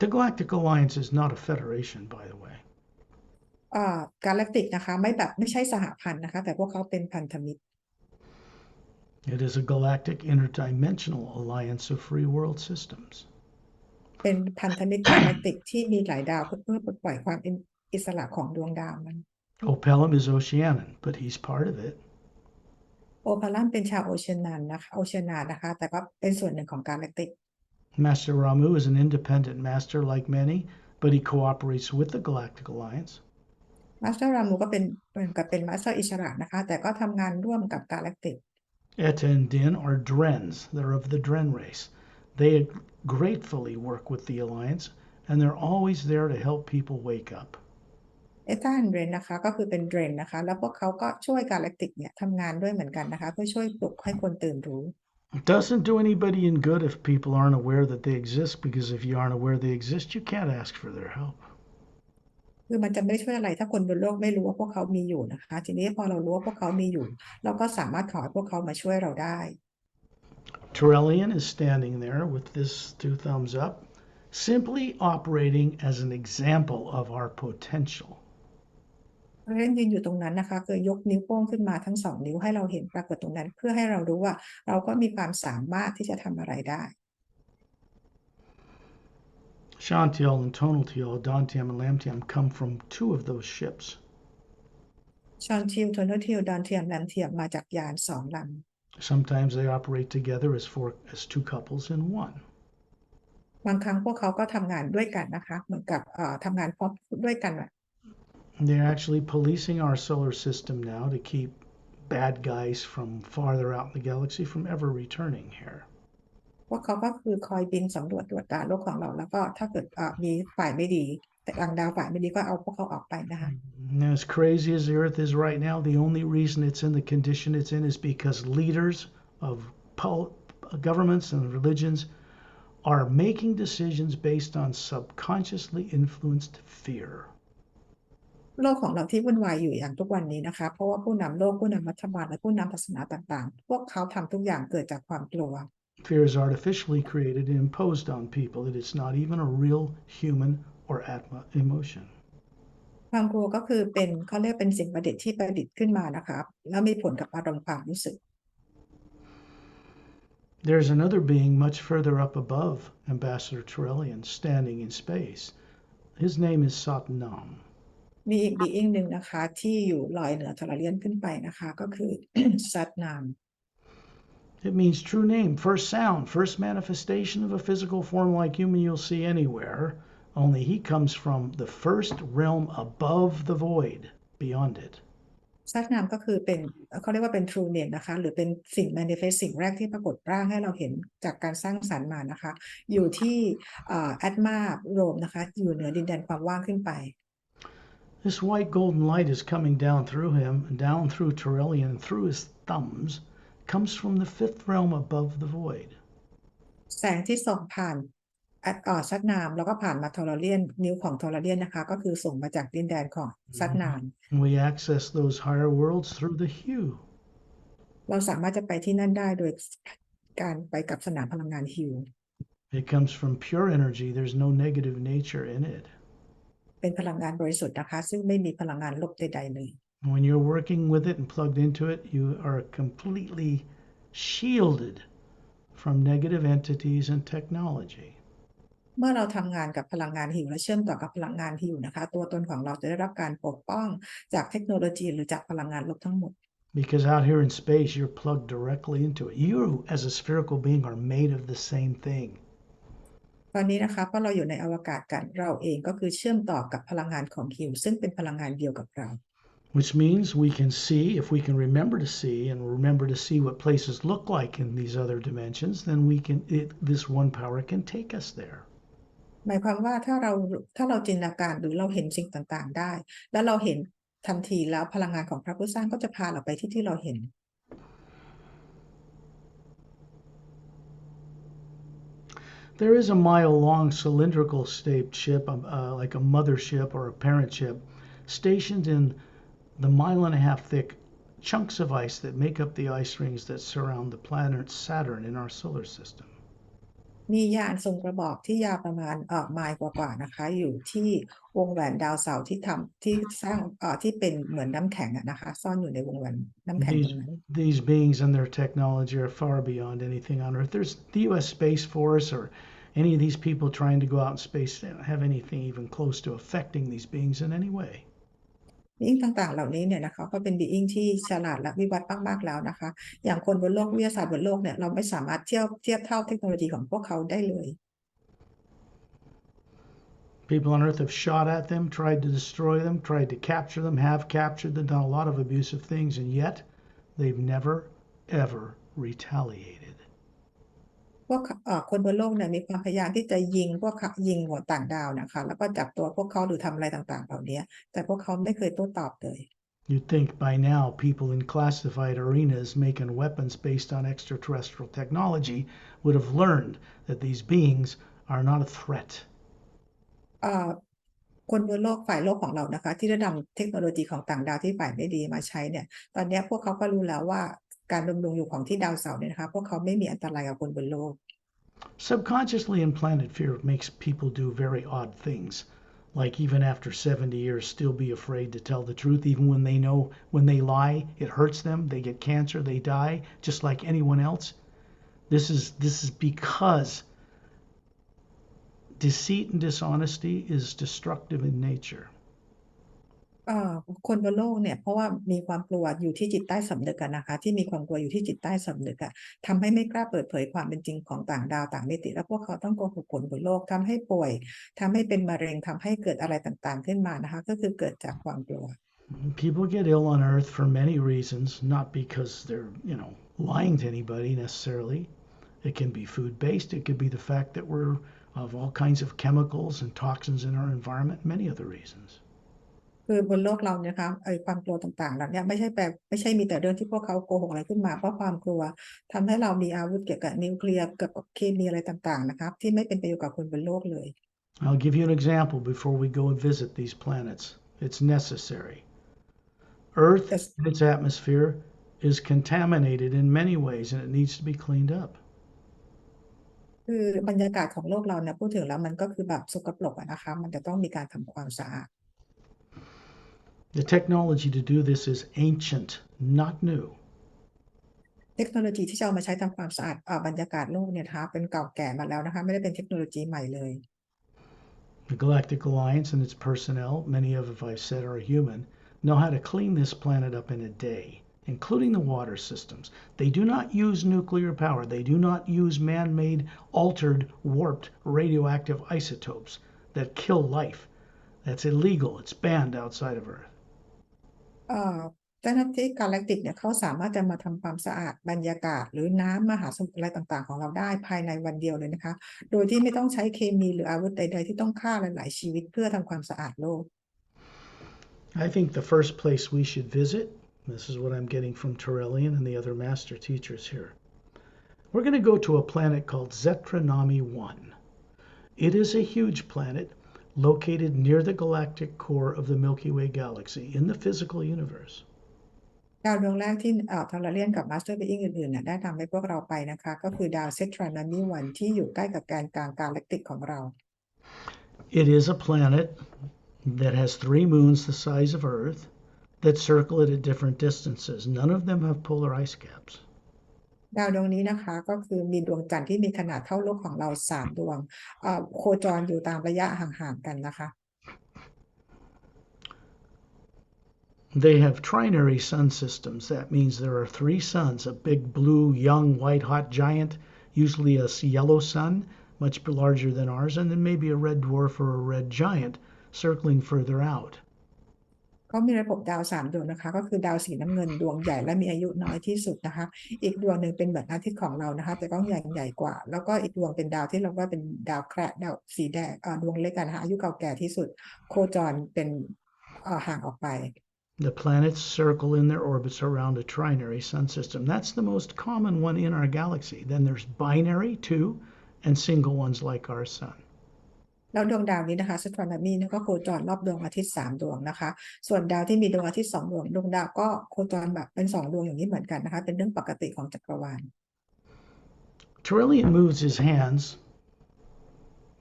The Galactic Alliance is not a federation, by the way. กาแล็กติกนะคะไม่ใช่สหพันธ์นะคะแต่พวกเขาเป็นพันธมิตร It is a galactic interdimensional alliance of free world systems. เป็นพันธมิตรกาแล็กติกที่มีหลายดาวเพื่อปลดปล่อยความอิสระของดวงดาวมัน Opelum is Oceanan, but he's part of it. โอพาลัมเป็นชาวโอเชียนานะคะแต่ก็เป็นส่วนหนึ่งของกาแล็กติก Master Ramu is an independent master like many, but he cooperates with the Galactic Alliance. มาสเตอร์รามูก็เป็นเหมือนกับเป็นมาสเตอร์อิสระนะคะแต่ก็ทำงานร่วมกับกาแล็กติก Etta and Din are Drens. They're of the Dren race. They gratefully work with the Alliance, and they're always there to help people wake up. เอตาแอนด์เดรนนะคะก็คือเป็นเดรนนะคะแล้วพวกเขาก็ช่วยกาแล็กติกเนี่ยทำงานด้วยเหมือนกันนะคะเพื่อช่วยปลุกให้คนตื่นรู้ It doesn't do anybody any good if people aren't aware that they exist, because if you aren't aware they exist, you can't ask for their help. คือมันจะไม่ช่วยอะไรถ้าคนบนโลกไม่รู้ว่าพวกเขามีอยู่นะคะทีนี้พอเรารู้ว่าพวกเขามีอยู่เราก็สามารถขอให้พวกเขามาช่วยเราได้ Turellian is standing there with this 2 thumbs up, simply operating as an example of our potential. เล่นยืนอยู่ตรงนั้นนะคะคือยกนิ้วโป้งขึ้นมาทั้งสองนิ้วให้เราเห็นปรากฏตรงนั้นเพื่อให้เรารู้ว่าเราก็มีความสามารถที่จะทำอะไรได้ Shantiel and Tonaltiel, Dantium and Lamtium come from 2 of those ships. ชอนทิลโทนทิลดอนเทียมแลมเทียมมาจากยานสองล Sometimes they operate together as 2 couples in one. ำบางครั้งพวกเขาก็ทำงานด้วยกันนะคะเหมือนกับทำงานพร้อมด้วยกัน They're actually policing our solar system now to keep bad guys from farther out in the galaxy from ever returning here. พวกเขาก็คือคอยบินสำรวจตรวจตาโลกของเราแล้วก็ถ้าเกิดมีฝ่ายไม่ดีแต่ต่างดาวฝ่ายไม่ดีก็เอาพวกเขาออกไปนะคะ Now, as crazy as the Earth is right now, the only reason it's in the condition it's in is because leaders of governments and religions are making decisions based on subconsciously influenced fear. โลกของเราที่วุ่นวายอยู่อย่างทุกวันนี้นะคะเพราะว่าผู้นำโลกผู้นำรัฐบาลและผู้นำศาสนาต่างๆพวกเขาทำทุกอย่างเกิดจากความกลัว Fear is artificially created and imposed on people. It is not even a real human or atma emotion. ความกลัวก็คือเขาเรียกเป็นสิ่งประดิษฐ์ที่ประดิษฐ์ขึ้นมานะคะแล้วมีผลกับอารมณ์ความรู้สึก There's another being much further up above Ambassador Turellian, standing in space. His name is Satnam. มีอีกบีอิงหนึ่งนะคะที่อยู่ลอยเหนือทอร์เรียนขึ้นไปนะคะก็คือ ซัตนาม It means true name, first sound, first manifestation of a physical form like human you'll see anywhere, only he comes from the first realm above the void, beyond it. ซัตนามก็คือเขาเรียกว่าเป็น true name นะคะหรือเป็นสิ่ง manifest สิ่งแรกที่ปรากฏร่างให้เราเห็นจากการสร้างสรรค์มานะคะอยู่ที่แอตมาโรมนะคะอยู่เหนือดินแดนความว่างขึ้นไป This white golden light is coming down through him, down through Turellian, and through his thumbs, comes from the 5th realm above the void. แสงที่ส่องผ่านซัตนามแล้วก็ผ่านมาทอร์เรียนนิ้วของทอร์เรียนนะคะก็คือส่งมาจากดินแดนของซัตนาม And we access those higher worlds through the hue. เราสามารถจะไปที่นั่นได้โดยการไปกับสนามพลังงานฮิว It comes from pure energy. There's no negative nature in it. เป็นพลังงานบริสุทธิ์นะคะซึ่งไม่มีพลังงานลบใดๆเลย When you're working with it and plugged into it, you are completely shielded from negative entities and technology. เมื่อเราทำงานกับพลังงานฮิวและเชื่อมต่อกับพลังงานฮิวนะคะตัวตนของเราจะได้รับการปกป้องจากเทคโนโลยีหรือจากพลังงานลบทั้งหมด Because out here in space, you're plugged directly into it. You, as a spherical being, are made of the same thing. ตอนนี้นะคะเพราะเราอยู่ในอวกาศกันเราเองก็คือเชื่อมต่อกับพลังงานของฮิวซึ่งเป็นพลังงานเดียวกับเรา Which means we can see, if we can remember to see, and remember to see what places look like in these other dimensions, then this one power can take us there. หมายความว่าถ้าเราจินตนาการหรือเราเห็นสิ่งต่างๆได้แล้วเราเห็นทันทีแล้วพลังงานของพระผู้สร้างก็จะพาเราไปที่เราเห็น There is a mile-long cylindrical shaped ship, like a mothership or a parent ship, stationed in the mile-and-a-half thick chunks of ice that make up the ice rings that surround the planet Saturn in our solar system. มียานทรงกระบอกที่ยาวประมาณไมล์กว่าๆนะคะอยู่ที่วงแหวนดาวเสาร์ที่สร้างที่เป็นเหมือนน้ำแข็งอะนะคะซ่อนอยู่ในวงแหวนน้ำแข็งตรงนั้น These beings and their technology are far beyond anything on Earth. There's the U.S. Space Force or any of these people trying to go out in space don't have anything even close to affecting these beings in any way. บีอิงต่างๆเหล่านี้เนี่ยนะคะก็เป็นบีอิงที่ฉลาดและวิวัฒน์มากๆแล้วนะคะอย่างคนบนโลกวิทยาศาสตร์บนโลกเนี่ยเราไม่สามารถเทียบเท่าเทคโนโลยีของพวกเขาได้เลย People on Earth have shot at them, tried to destroy them, tried to capture them, have captured them, done a lot of abusive things, and yet they've never, ever retaliated. พวกคนบนโลกเนี่ยมีความพยายามที่จะยิงหัวต่างดาวนะคะแล้วก็จับตัวพวกเขาหรือทำอะไรต่างๆเหล่านี้แต่พวกเขาไม่เคยโต้ตอบเลย You'd think by now people in classified arenas making weapons based on extraterrestrial technology would have learned that these beings are not a threat. คนบนโลกฝ่ายโลกของเรานะคะที่ได้นำเทคโนโลยีของต่างดาวที่ฝ่ายไม่ดีมาใช้เนี่ยตอนนี้พวกเขาก็รู้แล้วว่าการดำรงอยู่ของที่ดาวเสาร์เนี่ยนะคะพวกเขาไม่มีอันตรายกับคนบนโลก Subconsciously implanted fear makes people do very odd things, like even after 70 years still be afraid to tell the truth, even when they know when they lie it hurts them, they get cancer, they die just like anyone else. This is because deceit and dishonesty is destructive in nature. คนบนโลกเนี่ยเพราะว่ามีความกลัวอยู่ที่จิตใต้สำนึกกันนะคะที่มีความกลัวอยู่ที่จิตใต้สำนึกอะทำให้ไม่กล้าเปิดเผยความเป็นจริงของต่างดาวต่างมิติแล้วพวกเขาต้องโกหกคนบนโลกทำให้ป่วยทำให้เป็นมะเร็งทำให้เกิดอะไรต่างๆขึ้นมานะคะก็คือเกิดจากความกลัว People get ill on Earth for many reasons, not because they're, lying to anybody necessarily. It can be food-based. It could be the fact that we're of all kinds of chemicals and toxins in our environment, many other reasons. คือบนโลกเราเนี่ยนะคะความกลัวต่างๆเหล่านี้ไม่ใช่มีแต่เรื่องที่พวกเขาโกหกอะไรขึ้นมาเพราะความกลัวทำให้เรามีอาวุธเกี่ยวกับนิวเคลียร์เกี่ยวกับเคมีอะไรต่างๆนะครับที่ไม่เป็นประโยชน์กับคนบนโลกเลย I'll give you an example before we go and visit these planets. It's necessary. Earth and its atmosphere is contaminated in many ways and it needs to be cleaned up. คือบรรยากาศของโลกเราเนี่ยพูดถึงแล้วมันก็คือแบบสกปรกอะนะคะมันจะต้องมีการทำความสะอาด The technology to do this is ancient, not new. เทคโนโลยีที่จะเอามาใช้ทำความสะอาดบรรยากาศโลกเนี่ยนะคะเป็นเก่าแก่มาแล้วนะคะไม่ได้เป็นเทคโนโลยีใหม่เลย The Galactic Alliance and its personnel, many of, if I've said, are human, know how to clean this planet up in a day, including the water systems. They do not use nuclear power. They do not use man-made, altered, warped radioactive isotopes that kill life. That's illegal. It's banned outside of Earth. เจ้าหน้าที่กาแล็กติกเนี่ยเขาสามารถจะมาทำความสะอาดบรรยากาศหรือน้ำมหาสมุทรอะไรต่างๆของเราได้ภายในวันเดียวเลยนะคะโดยที่ไม่ต้องใช้เคมีหรืออาวุธใดๆที่ต้องฆ่าหลายๆชีวิตเพื่อทำความสะอาดโลก I think the first place we should visit, this is what I'm getting from Torellian and the other master teachers here. We're going to go to a planet called Zetranami 1. It is a huge planet located near the galactic core of the Milky Way galaxy in the physical universe. ดาวดวงแรกที่ทอร์เรียนกับมาสเตอร์บีอิงอื่นๆเนี่ยได้ทำให้พวกเราไปนะคะก็คือดาวเซตรานามิวันที่อยู่ใกล้กับแกนกลางกาแล็กติกของเรา It is a planet that has 3 moons the size of Earth that circle it at different distances. None of them have polar ice caps. ดาวดวงนี้นะคะก็คือมีดวงจันทร์ที่มีขนาดเท่าโลกของเรา3 ดวงโคจรอยู่ตามระยะห่างๆกันนะคะ They have trinary sun systems. That means there are 3 suns, a big blue, young, white, hot giant, usually a yellow sun, much larger than ours, and then maybe a red dwarf or a red giant circling further out. เขามีระบบดาว3 ดวงนะคะก็คือดาวสีน้ำเงินดวงใหญ่และมีอายุน้อยที่สุดนะคะอีกดวงหนึ่งเป็นเหมือนอาทิตย์ของเรานะคะแต่ก็ใหญ่กว่าแล้วก็อีกดวงเป็นดาวที่เราว่าเป็นดาวแคระดาวสีแดงดวงเล็กกันนะคะอายุเก่าแก่ที่สุดโคจรเป็นห่างออกไป The planets circle in their orbits around a trinary sun system. That's the most common one in our galaxy. Then there's binary 2 and single ones like our sun. แล้วดวงดาวนี้นะคะสตร o นมีเนี่ยก็โคจรรอบดวงอาทิตย์3 ดวงนะคะ ส่วนดาวที่มีดวงอาทิตย์2 ดวงดวงดาวก็โคจรแบบเป็น2 ดวงอย่างนี้เหมือนกันนะคะเป็นเรื่องปกติของจักรวาล Trillian moves his hands,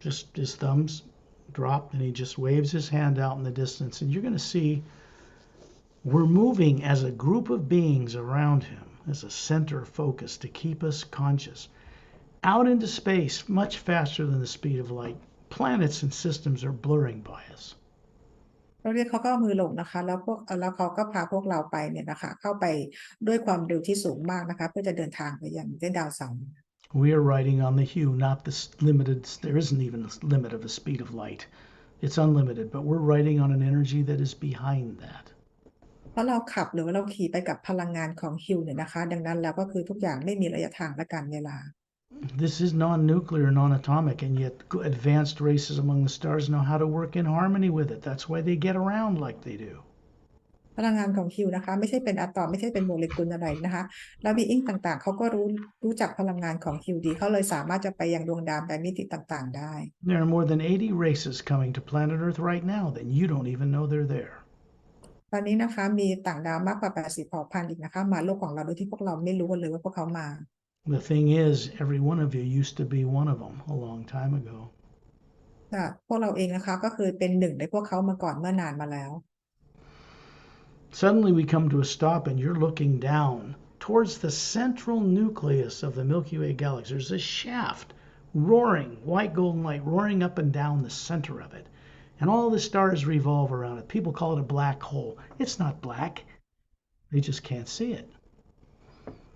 just his thumbs drop, and he just waves his hand out in the distance, and you're going to see we're moving as a group of beings around him, as a center of focus to keep us conscious, out into space much faster than the speed of light. Planets and systems are blurring by us. เราเรียกเขาก็เอามือลงนะคะแล้วเขาก็พาพวกเราไปเนี่ยนะคะเข้าไปด้วยความเร็วที่สูงมากนะคะเพื่อจะเดินทางไปยังดาวเสาร์ We are riding on the hue, not the limited, there isn't even a limit of the speed of light. It's unlimited, but we're riding on an energy that is behind that. เพราะเราขับหรือว่าเราขี่ไปกับพลังงานของฮิวเนี่ยนะคะดังนั้นแล้วก็คือทุกอย่างไม่มีระยะทางและการเวลา This is non-nuclear, non-atomic, and yet advanced races among the stars know how to work in harmony with it. That's why they get around like they do. พลังงานของฮิวนะคะไม่ใช่เป็นอะตอมไม่ใช่เป็นโมเลกุลอะไรนะคะแล้วบีอิงต่างๆเขาก็รู้จักพลังงานของฮิวดีเขาเลยสามารถจะไปยังดวงดาวในมิติต่างๆได้ There are more than 80 races coming to planet Earth right now that you don't even know they're there. ตอนนี้นะคะมีต่างดาวมากกว่า80 เผ่าพันธุ์อีกนะคะมาโลกของเราโดยที่พวกเราไม่รู้กันเลยว่าพวกเขามา The thing is, every one of you used to be one of them a long time ago. ค่ะพวกเราเองนะคะก็คือเป็นหนึ่งในพวกเขามาก่อนเมื่อนานมาแล้ว Suddenly we come to a stop and you're looking down towards the central nucleus of the Milky Way galaxy. There's a shaft roaring, white golden light roaring up and down the center of it. And all the stars revolve around it. People call it a black hole. It's not black. They just can't see it.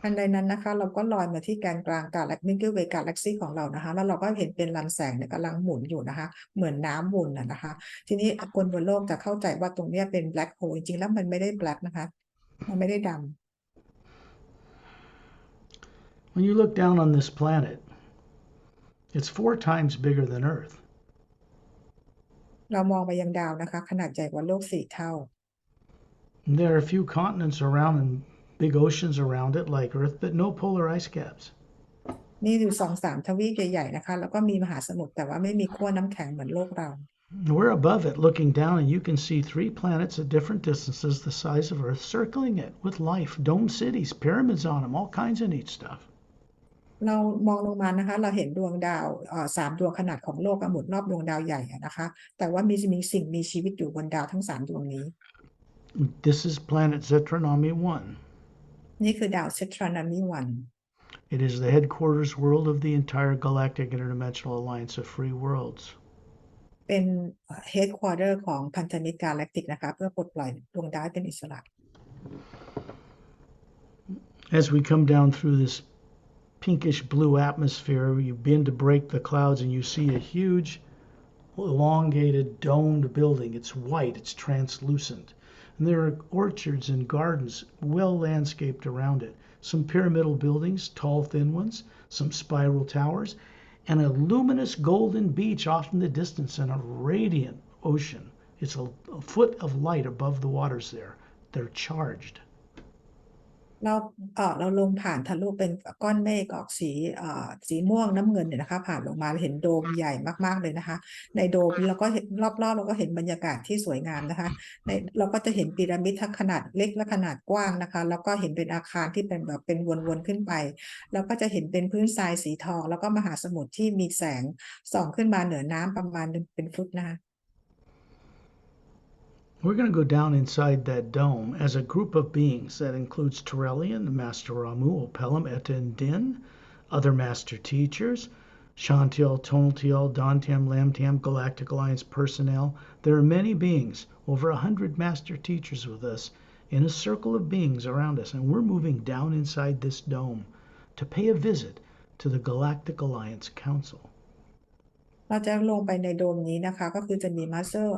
ทันใดนั้นนะคะเราก็ลอยมาที่แกนกลางกาแล็กมิลกี้เวย์กาแล็กซี่ของเรานะคะแล้วเราก็เห็นเป็นลำแสงเนี่ยกำลังหมุนอยู่นะคะเหมือนน้ำวนนะคะ ทีนี้คนบนโลกจะเข้าใจว่าตรงนี้เป็นแบล็คโฮลจริงๆแล้วมันไม่ได้แบล็คนะคะมันไม่ได้ดำ When you look down on this planet, it's 4 times bigger than Earth. เรามองไปยังดาวนะคะขนาดใหญ่กว่าโลก4 เท่า There are a few continents around and big oceans around it like Earth, but no polar ice caps. มีอยู่2-3 ทวีปใหญ่ๆนะคะแล้วก็มีมหาสมุทรแต่ว่าไม่มีขั้วน้ำแข็งเหมือนโลกเรา We're above it looking down, and you can see 3 planets at different distances the size of Earth circling it with life, dome cities, pyramids on them, all kinds of neat stuff. เรามองลงมานะคะเราเห็นดวงดาว3 ดวงขนาดของโลกหมุนรอบดวงดาวใหญ่นะคะแต่ว่ามีสิ่งมีชีวิตอยู่บนดาวทั้ง3 ดวงนี้ This is planet Zetronomy 1. นี่คือดาวเซตรานามีวัน It is the headquarters world of the entire galactic interdimensional alliance of free worlds. เป็นเฮดควอเตอร์ของพันธมิตรกาแล็กติกนะคะเพื่อปลดปล่อยดวงดาวให้เป็นอิสระ As we come down through this pinkish blue atmosphere, you begin to break the clouds and you see a huge elongated domed building. It's white, it's translucent. And there are orchards and gardens well landscaped around it. Some pyramidal buildings, tall, thin ones, some spiral towers, and a luminous golden beach off in the distance and a radiant ocean. It's a foot of light above the waters there. They're charged. เราลงผ่านทะลุเป็นก้อนเมฆออกสีม่วงน้ำเงินเนี่ยนะคะผ่านลงมาเห็นโดมใหญ่มากๆเลยนะคะในโดมเราก็เห็นรอบๆเราก็เห็นบรรยากาศที่สวยงามนะคะเราก็จะเห็นพีระมิดทั้งขนาดเล็กและขนาดกว้างนะคะแล้วก็เห็นเป็นอาคารที่เป็นแบบเป็นวนๆขึ้นไปแล้วก็จะเห็นเป็นพื้นทรายสีทองแล้วก็มหาสมุทรที่มีแสงส่องขึ้นมาเหนือน้ำประมาณเป็นฟุตนะคะ We're going to go down inside that dome as a group of beings that includes Turelian, Master Ramu, Opelum, Etta, and Din, other master teachers, Shantiel, Tonaltiel, Dantam, Lamtam, Galactic Alliance personnel. There are many beings, over 100 master teachers with us, in a circle of beings around us, and we're moving down inside this dome to pay a visit to the Galactic Alliance Council. เราจะลงไปในโดมนี้นะคะก็คือจะมีมาสเตอร์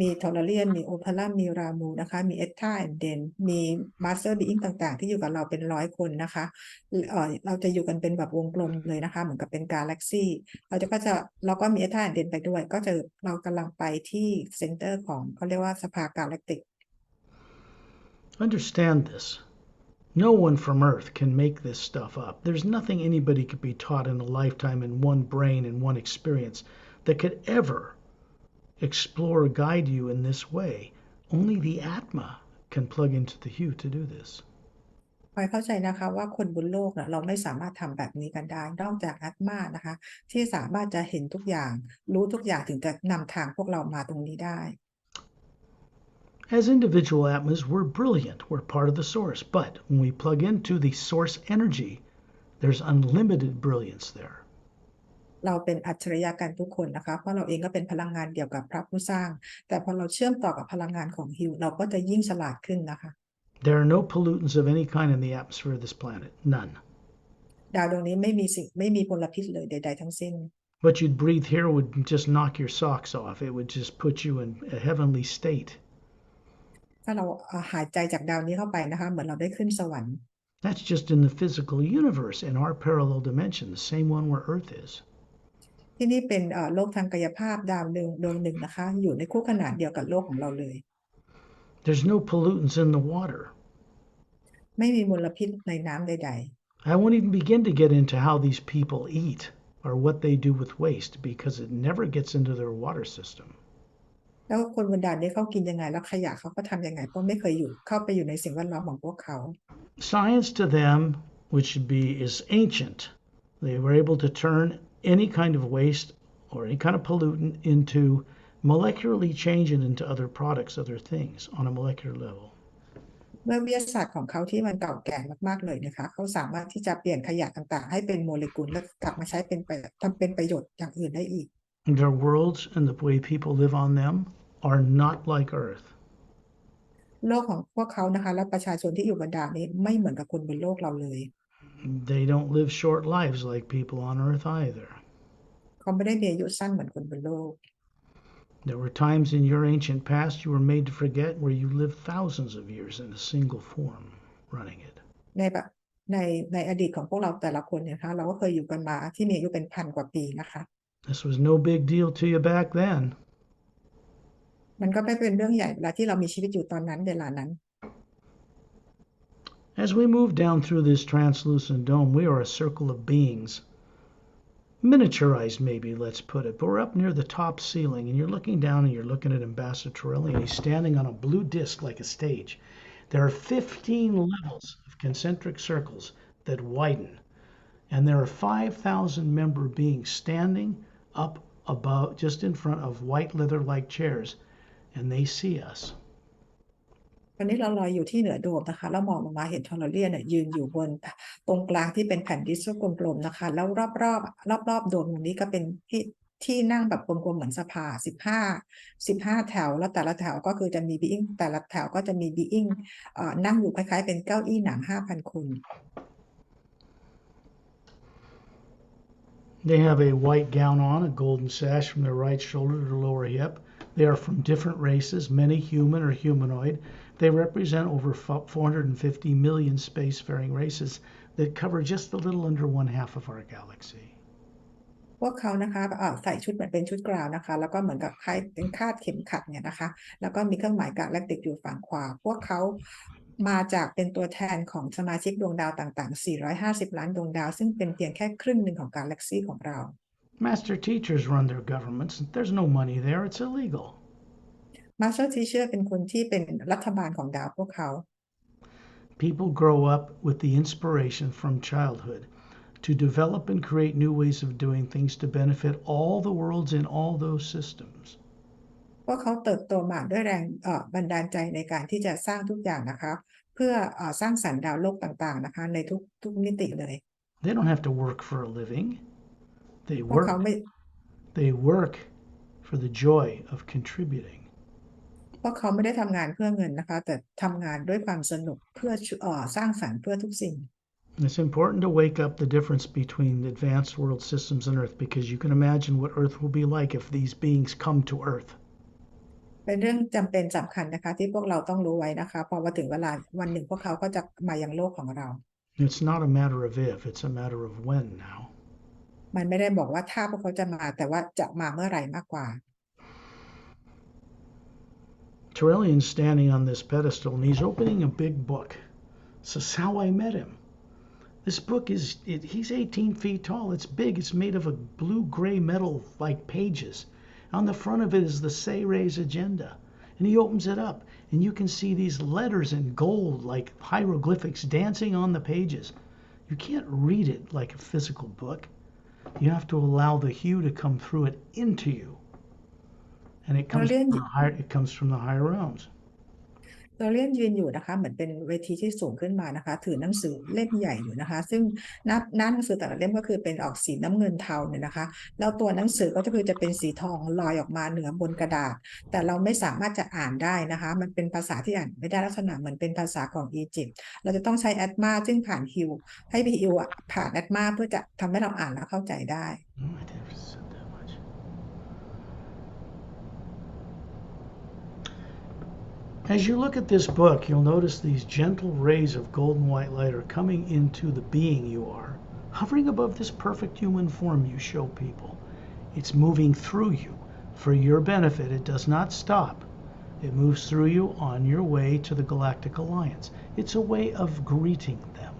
มีทอร์เรียนมีโอพารัมมีรามูนะคะมีเอตตาแอนเดนมีมาสเตอร์บีอิงต่างๆที่อยู่กับเราเป็น100 คนนะคะเราจะอยู่กันเป็นแบบวงกลมเลยนะคะเหมือนกับเป็นกาแล็กซี่เราก็มีเอตตาแอนเดนไปด้วยก็จะเรากำลังไปที่เซ็นเตอร์ของเขาเรียกว่าสภากาแล็กติก Understand this. No one from Earth can make this stuff up. There's nothing anybody could be taught in a lifetime in one brain and one experience that could ever explore or guide you in this way. Only the Atma can plug into the hue to do this. พลอยเข้าใจนะคะว่าคนบนโลกนะเราไม่สามารถทำแบบนี้กันได้นอกจากอาตมานะคะ ที่สามารถจะเห็นทุกอย่างรู้ทุกอย่างถึงจะนำทางพวกเรามาตรงนี้ได้ As individual Atmas, we're brilliant. We're part of the source. But when we plug into the source energy, there's unlimited brilliance there. เราเป็นอัจฉริยะกันทุกคนนะคะเพราะเราเองก็เป็นพลังงานเดียวกับพระผู้สร้าง แต่พอเราเชื่อมต่อกับพลังงานของฮิวเราก็จะยิ่งฉลาดขึ้นนะคะ There are no pollutants of any kind in the atmosphere of this planet. None. ดาวดวงนี้ไม่มีมลพิษเลยใดๆทั้งสิ้น What you'd breathe here would just knock your socks off. It would just put you in a heavenly state. ถ้าเราหายใจจากดาวนี้เข้าไปนะคะเหมือนเราได้ขึ้นสวรรค์ That's just in the physical universe, in our parallel dimension, the same one where Earth is. ที่นี่เป็นโลกทางกายภาพดาวดวงหนึ่งนะคะ อยู่ในคู่ขนานเดียวกับโลกของเราเลย There's no pollutants in the water. ไม่มีมลพิษในน้ำใด I won't even begin to get into how these people eat or what they do with waste because it never gets into their water system. ๆแล้วคนบนดาวนี้เขากินยังไงแล้วขยะเขาก็ทำยังไงเพราะไม่เคยเข้าไปอยู่ในสิ่งแวดล้อมของพวกเขา Science to them, which is ancient, they were able to turn any kind of waste or any kind of pollutant into molecularly change it into other products, other things on a molecular level. เมื่อวิทยาศาสตร์ของเขาที่มันเก่าแก่มากๆเลยนะคะเขาสามารถที่จะเปลี่ยนขยะต่างๆให้เป็นโมเลกุลแล้วกลับมาใช้ทำเป็นประโยชน์อย่างอื่นได้อีก Their worlds and the way people live on them are not like Earth. โลกของพวกเขานะคะและประชาชนที่อยู่บนดาวนี้ไม่เหมือนกับคนบนโลกเราเลย They don't live short lives like people on Earth either. เขาไม่ได้มีอายุสั้นเหมือนคนบนโลก There were times in your ancient past you were made to forget where you lived thousands of years in a single form running it. ในอดีตของพวกเราแต่ละคนเนี่ยนะคะเราก็เคยอยู่กันมาที่มีอายุเป็นพันกว่าปีนะคะ This was no big deal to you back then. มันก็ไม่เป็นเรื่องใหญ่เวลาที่เรามีชีวิตอยู่ตอนนั้นเวลานั้น As we move down through this translucent dome, we are a circle of beings. Miniaturized, maybe, let's put it, but we're up near the top ceiling, and you're looking down and you're looking at Ambassador Torelli, and he's standing on a blue disc like a stage. There are 15 levels of concentric circles that widen, and there are 5,000 member beings standing up above, just in front of white leather-like chairs, and they see us. ตอนนี้เราลอยอยู่ที่เหนือโดมนะคะแล้วมองลงมาเห็นทอร์เรียนเนี่ยยืนอยู่บนตรงกลางที่เป็นแผ่นดิสกลมๆนะคะแล้วรอบโดมตรงนี้ก็เป็นที่นั่งแบบกลมๆเหมือนสภา15แถวแล้วแต่ละแถวก็คือจะมีบีอิงแต่ละแถวก็จะมีบีอิงนั่งอยู่คล้ายๆเป็นเก้าอี้หนัง 5,000 คน They have a white gown on, a golden sash from their right shoulder to their lower hip. They are from different races, many human or humanoid. They represent over 450 million spacefaring races that cover just a little under 1/2 of our galaxy. พวกเขานะคะใส่ชุดเหมือนเป็นชุดกราวนะคะแล้วก็เหมือนกับคล้ายเป็นคาดเข็มขัดเนี่ยนะคะแล้วก็มีเครื่องหมายกาแล็กติกอยู่ฝั่งขวาพวกเขามาจากเป็นตัวแทนของสมาชิกดวงดาวต่างๆ450ล้านดวงดาวซึ่งเป็นเพียงแค่ครึ่งหนึ่งของกาแล็กซีของเรา Master teachers run their governments. There's no money there. It's illegal. Master Teacher เป็นคนที่เป็นรัฐบาลของดาวพวกเขา People grow up with the inspiration from childhood to develop and create new ways of doing things to benefit all the worlds in all those systems. พวกเขาเติบโตมาด้วยแรงบันดาลใจในการที่จะสร้างทุกอย่างนะคะเพื่อสร้างสรรค์ดาวโลกต่างๆนะคะในทุกมิติเลย They don't have to work for a living. พวกเขาไม่ They work for the joy of contributing. พวกเขาไม่ได้ทำงานเพื่อเงินนะคะแต่ทำงานด้วยความสนุกเพื่อสร้างสรรค์เพื่อทุกสิ่ง It's important to wake up the difference between advanced world systems and Earth because you can imagine what Earth will be like if these beings come to Earth. เป็นเรื่องจำเป็นสำคัญนะคะที่พวกเราต้องรู้ไว้นะคะพอมาถึงเวลาวันหนึ่งพวกเขาก็จะมายังโลกของเรา It's not a matter of if, it's a matter of when now. มันไม่ได้บอกว่าถ้าพวกเขาจะมาแต่ว่าจะมาเมื่อไหร่มากกว่า Torellian's standing on this pedestal and he's opening a big book. So that's how I met him. This book he's 18 feet tall. It's big. It's made of a blue-gray metal like pages. On the front of it is the Sayre's agenda. And he opens it up, and you can see these letters in gold like hieroglyphics dancing on the pages. You can't read it like a physical book. You have to allow the hue to come through it into you. And it เรา comes เรียน it comes from the higher realms. เราเรียนยืนอยู่นะคะเหมือนเป็นเวทีที่สูงขึ้นมานะคะถือหนังสือเล่มใหญ่อยู่นะคะซึ่งหน้าหนังสือแต่ละเล่มก็คือเป็นออกสีน้ำเงินเทาเนี่ยนะคะแล้วตัวหนังสือก็คือจะเป็นสีทองลอยออกมาเหนือบนกระดาษแต่เราไม่สามารถจะอ่านได้นะคะมันเป็นภาษาที่อ่านไม่ได้ลักษณะเหมือนเป็นภาษาของอียิปต์เราจะต้องใช้แอดมาซึ่งผ่านฮิวให้ฮิวผ่านแอดมาเพื่อจะทำให้เราอ่านและเข้าใจได้ Oh, I never said that much. As you look at this book, you'll notice these gentle rays of golden white light are coming into the being you are, hovering above this perfect human form you show people. It's moving through you. For your benefit, it does not stop. It moves through you on your way to the Galactic Alliance. It's a way of greeting them.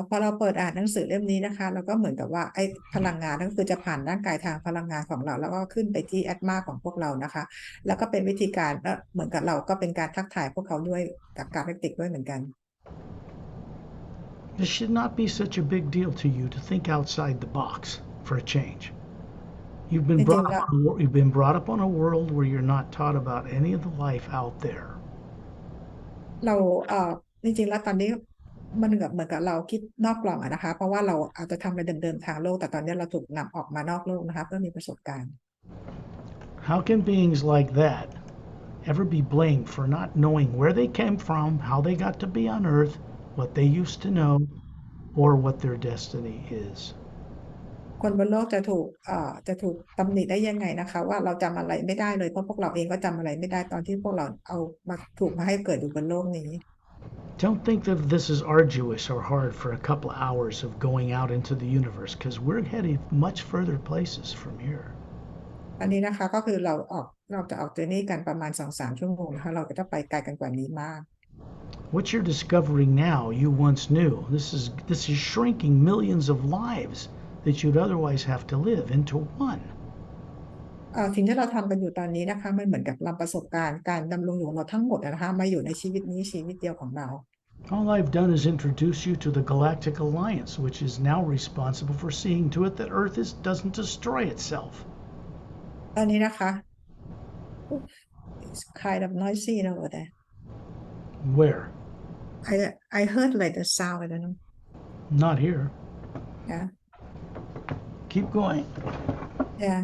พอเราเปิดอ่านหนังสือเล่มนี้นะคะเราก็เหมือนกับว่าไอ้พลังงานก็คือจะผ่านร่างกายทางพลังงานของเราแล้วก็ขึ้นไปที่แอดมาของพวกเรานะคะแล้วก็เป็นวิธีการเหมือนกับเราก็เป็นการทักทายพวกเขาด้วยกับการเทคนิคด้วยเหมือนกัน This should not be such a big deal to you to think outside the box for a change. You've been brought up on a world where you're not taught about any of the life out there. เราจริงๆแล้วตอนนี้มันเหมือนกับเราคิดนอกกล่องนะคะเพราะว่าเราอาจจะทำอะไรเดิมๆทางโลกแต่ตอนนี้เราถูกนำออกมานอกโลกนะคะเพื่อมีประสบการณ์ How can beings like that ever be blamed for not knowing where they came from, how they got to be on Earth, what they used to know, or what their destiny is? คนบนโลกจะถูกตำหนิได้ยังไงนะคะว่าเราจำอะไรไม่ได้เลยเพราะพวกเราเองก็จำอะไรไม่ได้ตอนที่พวกเราเอามาถูกมาให้เกิดอยู่บนโลกนี้ Don't think that this is arduous or hard for a couple of hours of going out into the universe, because we're heading much further places from here. อันนี้นะคะก็คือเราจะออกเจอร์นี่กันประมาณ 2-3 ชั่วโมงนะคะเราจะต้องไปไกลกันกว่านี้มาก What you're discovering now, you once knew. This is shrinking millions of lives that you'd otherwise have to live into one. สิ่งที่เราทำกันอยู่ตอนนี้นะคะมันเหมือนกับนำประสบการณ์การดำรงอยู่ของเราทั้งหมดนะคะมาอยู่ในชีวิตนี้ชีวิตเดียวของเรา All I've done is introduce you to the Galactic Alliance, which is now responsible for seeing to it that Earth doesn't destroy itself. ตอนนี้นะคะ It's kind of noisy over there. Where? I heard like the sound I don't know. Not here. Yeah. Keep going. Yeah.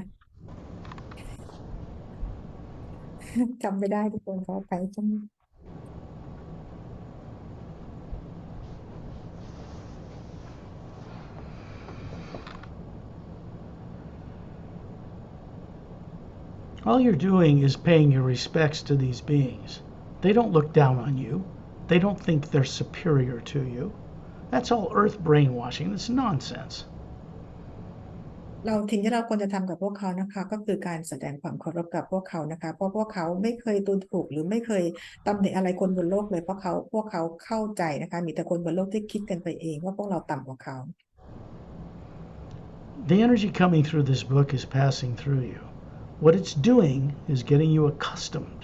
จำไม่ได้ทุกคนขอไปจัง All you're doing is paying your respects to these beings. They don't look down on you. They don't think they're superior to you. That's all Earth brainwashing. That's nonsense. สิ่งที่เราควรจะทำกับพวกเขานะคะก็คือการแสดงความเคารพกับพวกเขานะคะเพราะพวกเขาไม่เคยดูถูกหรือไม่เคยตำหนิอะไรคนบนโลกเลยเพราะพวกเขาเข้าใจนะคะมีแต่คนบนโลกที่คิดกันไปเองว่าพวกเราต่ำกว่าเขา The energy coming through this book is passing through you. What it's doing is getting you accustomed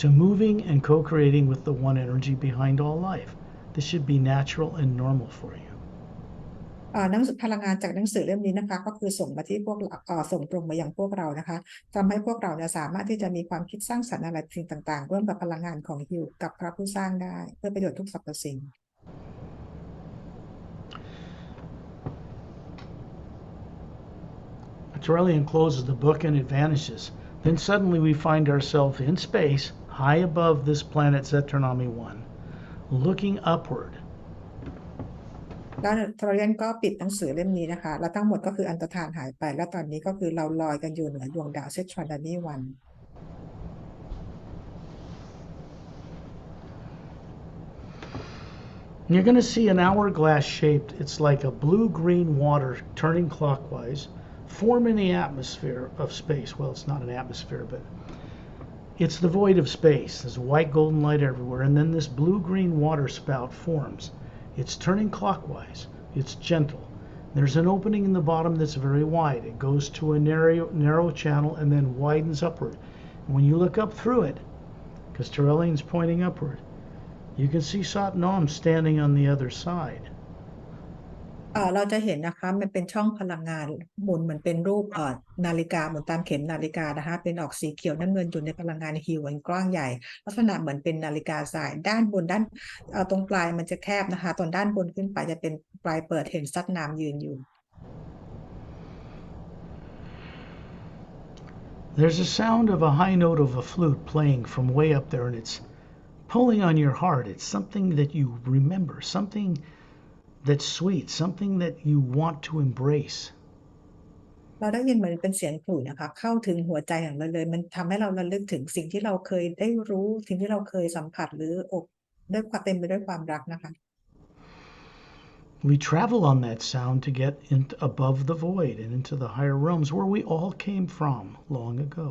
to moving and co-creating with the one energy behind all life. This should be natural and normal for you. พลังงานจากหนังสือเล่มนี้นะคะก็คือส่งมาที่พวกส่งตรงมายังพวกเรานะคะทำให้พวกเราเนี่ยสามารถที่จะมีความคิดสร้างสรรค์อะไรสิ่งต่างๆร่วมกับพลังงานของฮิวกับพระผู้สร้างได้เพื่อประโยชน์ทุกสรรพสิ่ง Terrellian closes the book and it vanishes. Then suddenly we find ourselves in space, high above this planet Zetronomy 1, looking upward. แล้วทรเรียนก็ปิดหนังสือเล่มนี้นะคะแล้วทั้งหมดก็คืออันตรธานหายไปแล้วตอนนี้ก็คือเราลอยกันอยู่เหนือดวงดาวเซตทรอนดานีวัน You're going to see an hourglass shaped, it's like a blue-green water turning clockwise, form in the atmosphere of space. Well, it's not an atmosphere, but It's the void of space. There's white golden light everywhere, and then this blue-green water spout forms. It's turning clockwise. It's gentle. There's an opening in the bottom that's very wide. It goes to a narrow channel and then widens upward. And when you look up through it, because Turelian's pointing upward, you can see Satnam standing on the other side. เราจะเห็นนะคะมันเป็นช่องพลังงานหมุนเหมือนเป็นรูปนาฬิกาหมุนตามเข็มนาฬิกานะคะเป็นออกสีเขียวน้ำเงินอยู่ในพลังงานฮิวอันกว้างใหญ่ลักษณะเหมือนเป็นนาฬิกาทรายด้านบนด้านตรงปลายมันจะแคบนะคะตรงด้านบนขึ้นไปจะเป็นปลายเปิดเห็นซัดน้ำยืนอยู่ There's a sound of a high note of a flute playing from way up there, and it's pulling on your heart. It's something that you remember, something that's sweet, something that you want to embrace. เราได้ยินเหมือนเป็นเสียงขลุ่ยนะคะเข้าถึงหัวใจของเราเลยมันทำให้เราระลึกถึงสิ่งที่เราเคยได้รู้สิ่งที่เราเคยสัมผัสหรืออกด้วยความเต็มไปด้วยความรักนะคะ We travel on that sound to get above the void and into the higher realms where we all came from long ago.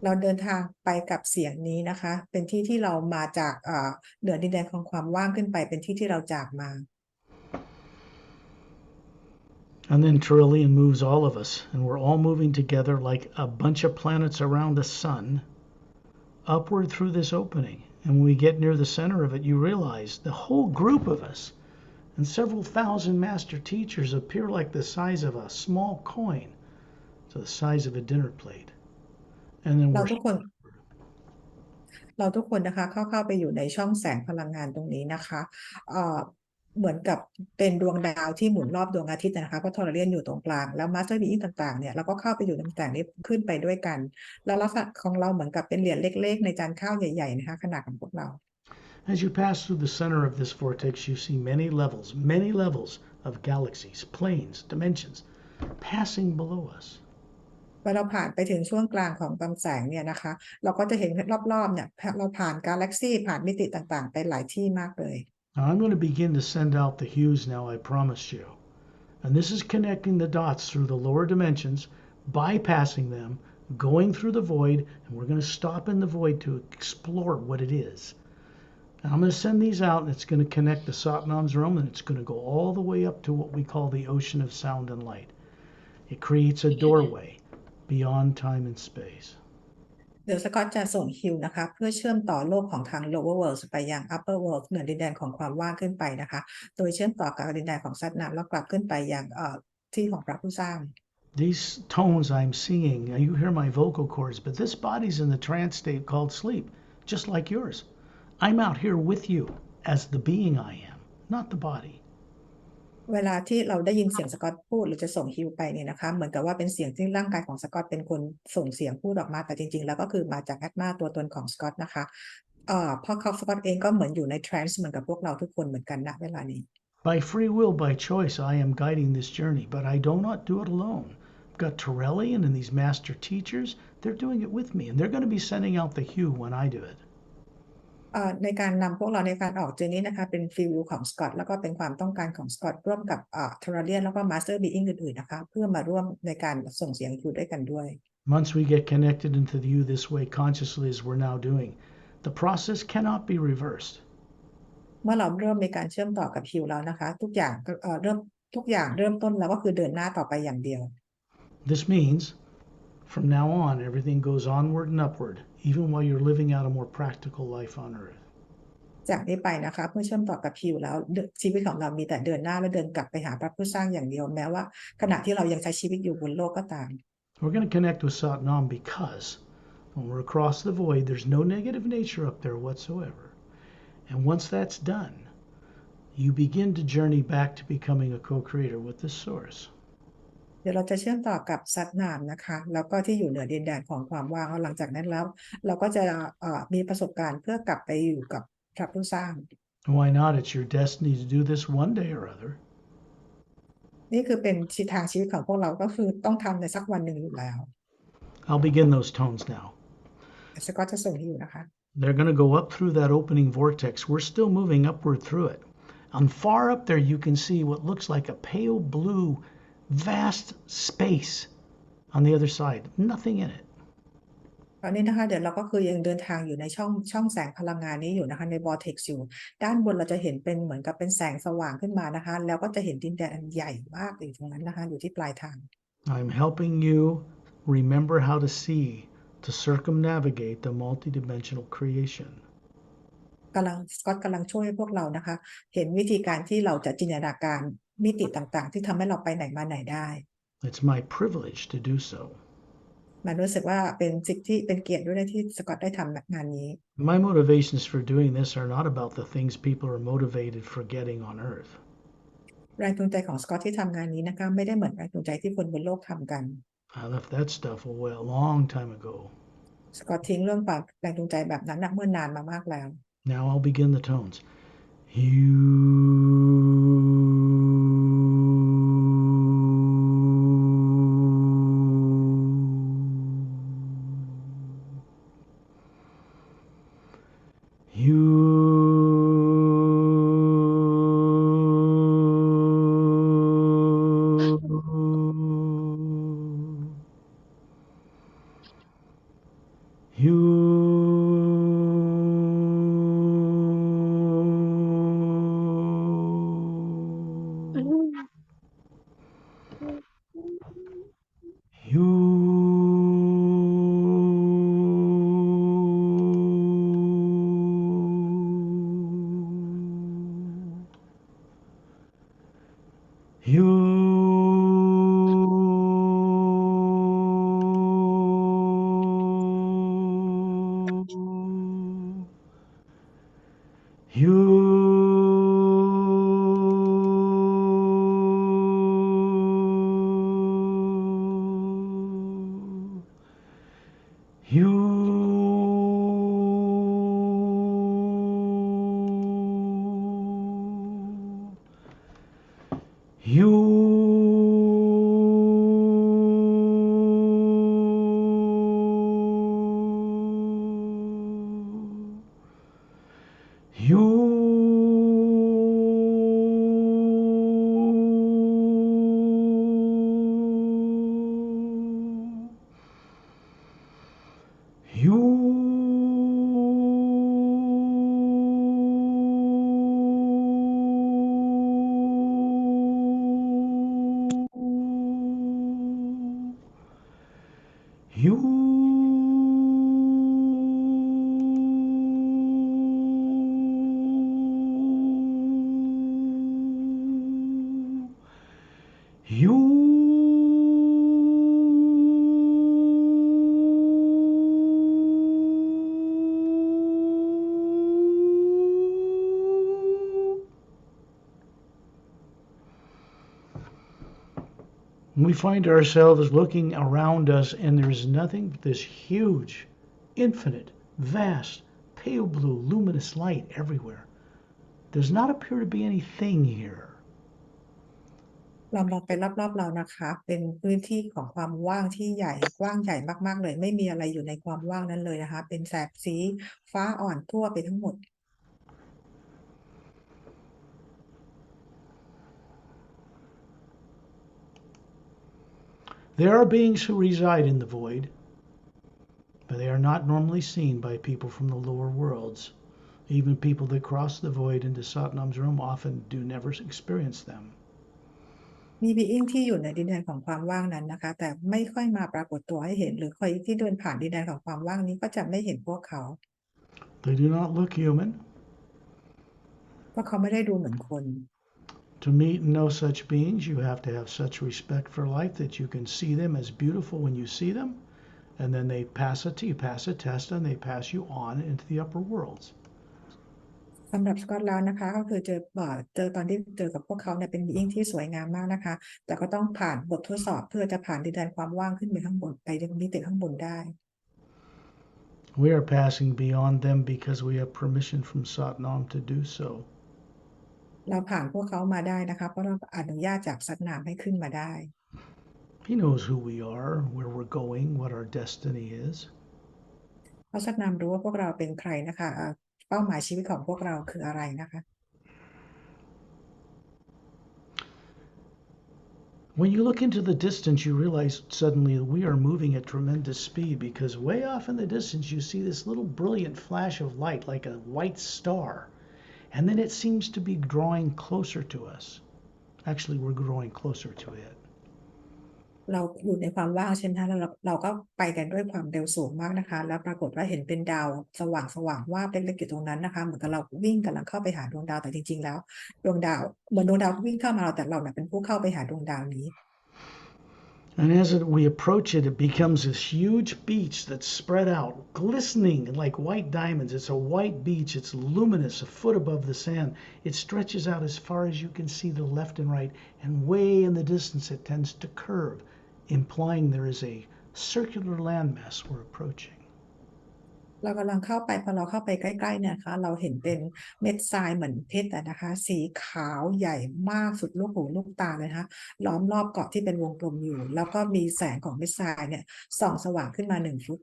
เราเดินทางไปกับเสียงนี้นะคะเป็นที่ที่เรามาจากเหนือดินแดนของความว่างขึ้นไปเป็นที่ที่เราจากมา And then Turelian moves all of us, and we're all moving together like a bunch of planets around the sun, upward through this opening. And when we get near the center of it, you realize the whole group of us and several thousand master teachers appear like the size of a small coin to the size of a dinner plate. And then เราทุกคนนะคะเข้าไปอยู่ในช่องแสงพลังงานตรงนี้นะคะเหมือนกับเป็นดวงดาวที่หมุนรอบดวงอาทิตย์นะคะเพราะทอร์เรียนอยู่ตรงกลางแล้วมาสเตอร์บีอิงต่างๆเนี่ยเราก็เข้าไปอยู่ในต่างๆนี้ขึ้นไปด้วยกันแล้วลักษณะของเราเหมือนกับเป็นเหรียญเล็กๆในจานข้าวใหญ่ๆนะคะขนาดของพวกเรา As you pass through the center of this vortex, you see many levels of galaxies, planes, dimensions passing below us. เมื่อเราผ่านไปถึงช่วงกลางของลำแสงเนี่ยนะคะเราก็จะเห็นรอบๆเนี่ยเราผ่านกาแล็กซี่ผ่านมิติต่างๆไปหลายที่มากเลย Now I'm going to begin to send out the hues now, I promised you. And this is connecting the dots through the lower dimensions, bypassing them, going through the void, and we're going to stop in the void to explore what it is. And I'm going to send these out, and it's going to connect the Satnam's realm, and it's going to go all the way up to what we call the ocean of sound and light. It creates a doorway beyond time and space. เดี๋ยวสกอตจะส่งฮิวนะคะเพื่อเชื่อมต่อโลกของทาง lower world ไปยัง upper world เหนือดินแดนของความว่างขึ้นไปนะคะโดยเชื่อมต่อกับดินแดนของซัดนะแล้วกลับขึ้นไปยังที่ของพระผู้สร้าง These tones I'm singing, you hear my vocal cords, but this body's in the trance state called sleep, just like yours. I'm out here with you as the being I am, not the body. เวลาที่เราได้ยินเสียงสกอตพูดหรือจะส่งฮิวไปเนี่ยนะคะเหมือนกับว่าเป็นเสียงที่ร่างกายของสกอตเป็นคนส่งเสียงพูดออกมาแต่จริงๆแล้วก็คือมาจากแอตมาตัวตนของสกอตนะคะเพราะเขาสกอตเองก็เหมือนอยู่ในทรานส์เหมือนกับพวกเราทุกคนเหมือนกันณเวลานี้ By free will, by choice, I am guiding this journey, but I do not do it alone. I've got Turelian and these master teachers. They're doing it with me, and they're going to be sending out the hue when I do it. ในการนำพวกเราในการออกเจอนี้นะคะเป็นฟิลของสกอตแล้วก็เป็นความต้องการของสกอตร่วมกับเทราเลียนแล้วก็มาสเตอร์บีอิงอื่นๆนะคะเพื่อมาร่วมในการส่งเสียงฮิวด้วยกันด้วย Once we get connected into the hue this way consciously as we're now doing, the process cannot be reversed. เมื่อเราเริ่มในการเชื่อมต่อกับฮิวแล้วนะคะทุกอย่างเริ่มต้นแล้วก็คือเดินหน้าต่อไปอย่างเดียว This means from now on everything goes onward and upward, even while you're living out a more practical life on earth. จากนี้ไปนะคะเมื่อเชื่อมต่อกับฮิวแล้วชีวิตของเรามีแต่เดินหน้าและเดินกลับไปหาพระผู้สร้างอย่างเดียวแม้ว่าขณะที่เรายังใช้ชีวิตอยู่บนโลกก็ตาม We're going to connect with Satnam because when we're across the void, there's no negative nature up there whatsoever. And once that's done, you begin to journey back to becoming a co-creator with the source. เดี๋ยวเราจะเชื่อมต่อกับซัดนามนะคะแล้วก็ที่อยู่เหนือดินแดนของความว่างหลังจากนั้นแล้วเราก็จะมีประสบการณ์เพื่อกลับไปอยู่กับพระผู้สร้าง Why not? It's your destiny to do this one day or other. นี่คือเป็นทางชีวิตของพวกเราก็คือต้องทำในสักวันหนึ่งอยู่แล้ว I'll begin those tones now. สกอตจะส่งให้อยู่นะคะ They're going to go up through that opening vortex. We're still moving upward through it. And far up there, you can see what looks like a pale blue, vast space on the other side. Nothing in it. ตอนนี้นะคะเดี๋ยวเราก็คือยังเดินทางอยู่ในช่องแสงพลังงานนี้อยู่นะคะใน vortex อยู่ด้านบนเราจะเห็นเป็นเหมือนกับเป็นแสงสว่างขึ้นมานะคะแล้วก็จะเห็นดินแดนอันใหญ่มากอยู่ตรงนั้นนะคะอยู่ที่ปลายทาง I'm helping you remember how to see, to circumnavigate the multidimensional creation. สกอตกำลังช่วยพวกเรานะคะเห็นวิธีการที่เราจะจินตนาการมิติต่างๆที่ทำให้เราไปไหนมาไหนได้ It's my privilege to do so. มันรู้สึกว่าเป็นสิทธิเป็นเกียรติด้วยนะที่สกอตได้ทำงานนี้ My motivations for doing this are not about the things people are motivated for getting on earth. แรงจูงใจของสกอตที่ทำงานนี้นะคะไม่ได้เหมือนแรงจูงใจที่คนบนโลกทำกัน I left that stuff away a long time ago. สกอตทิ้งเรื่องความแรงจูงใจแบบนั้นเมื่อนานมามากแล้ว Now I'll begin the tones. We find ourselves looking around us, and there's nothing but this huge, infinite, vast, pale blue, luminous light everywhere. Does not appear to be anything here. เรามองไปรอบๆเรานะคะเป็นพื้นที่ของความว่างที่ใหญ่กว้างใหญ่มากๆเลยไม่มีอะไรอยู่ในความว่างนั้นเลยนะคะเป็นแสงสีฟ้าอ่อนทั่วไปทั้งหมด There are beings who reside in the void, but they are not normally seen by people from the lower worlds. Even people that cross the void into Satnam's room often do never experience them. มีบีอิงที่อยู่ในดินแดนของความว่างนั้นนะคะแต่ไม่ค่อยมาปรากฏตัวให้เห็นหรือใครที่เดินผ่านดินแดนของความว่างนี้ก็จะไม่เห็นพวกเขา They do not look human. เพราะเขาไม่ได้ดูเหมือนคน To meet and know such beings, you have to have such respect for life that you can see them as beautiful when you see them, and then you pass a test, and they pass you on into the upper worlds. สำหรับสกอตแล้วนะคะก็คือเจอตอนที่เจอกับพวกเขาเนี่ยเป็นบีอิงที่สวยงามมากนะคะแต่ก็ต้องผ่านบททดสอบเพื่อจะผ่านดินแดนความว่างขึ้นไปข้างบนไปยังมิติข้างบนได้ We are passing beyond them because we have permission from Satnam to do so. เราผ่านพวกเขามาได้นะคะเพราะเราอนุญาตจากสัตนามให้ขึ้นมาได้ He knows who we are, where we're going, what our destiny is. เพราะสัตนามรู้ว่าพวกเราเป็นใครนะคะเป้าหมายชีวิตของพวกเราคืออะไรนะคะ When you look into the distance, you realize suddenly that we are moving at tremendous speed because way off in the distance, you see this little brilliant flash of light like a white star. And then it seems to be drawing closer to us. Actually, we're growing closer to it. เราอยู่ในความว่างใช่ไหมคะแล้วเราก็ไปกันด้วยความเร็วสูงมากนะคะแล้วปรากฏว่าเห็นเป็นดาวสว่างๆวาบเล็กๆอยู่ตรงนั้นนะคะเหมือนกับเราวิ่งกำลังเข้าไปหาดวงดาวแต่จริงๆแล้วดวงดาวเหมือนดวงดาววิ่งเข้ามาเราแต่เราน่ะเป็นผู้เข้าไปหาดวงดาวนี้ And as we approach it, it becomes this huge beach that's spread out, glistening like white diamonds. It's a white beach. It's luminous, a foot above the sand. It stretches out as far as you can see the left and right, and way in the distance it tends to curve, implying there is a circular landmass we're approaching. เรากำลังเข้าไปพอเราเข้าไปใกล้ๆเนี่ยนะคะเราเห็นเป็นเม็ดทรายเหมือนเพชรอะนะคะสีขาวใหญ่มากสุดลูกหูลูกตาเลยนะคะล้อมรอบเกาะที่เป็นวงกลมอยู่แล้วก็มีแสงของเม็ดทรายเนี่ยส่องสว่างขึ้นมา1 ฟุต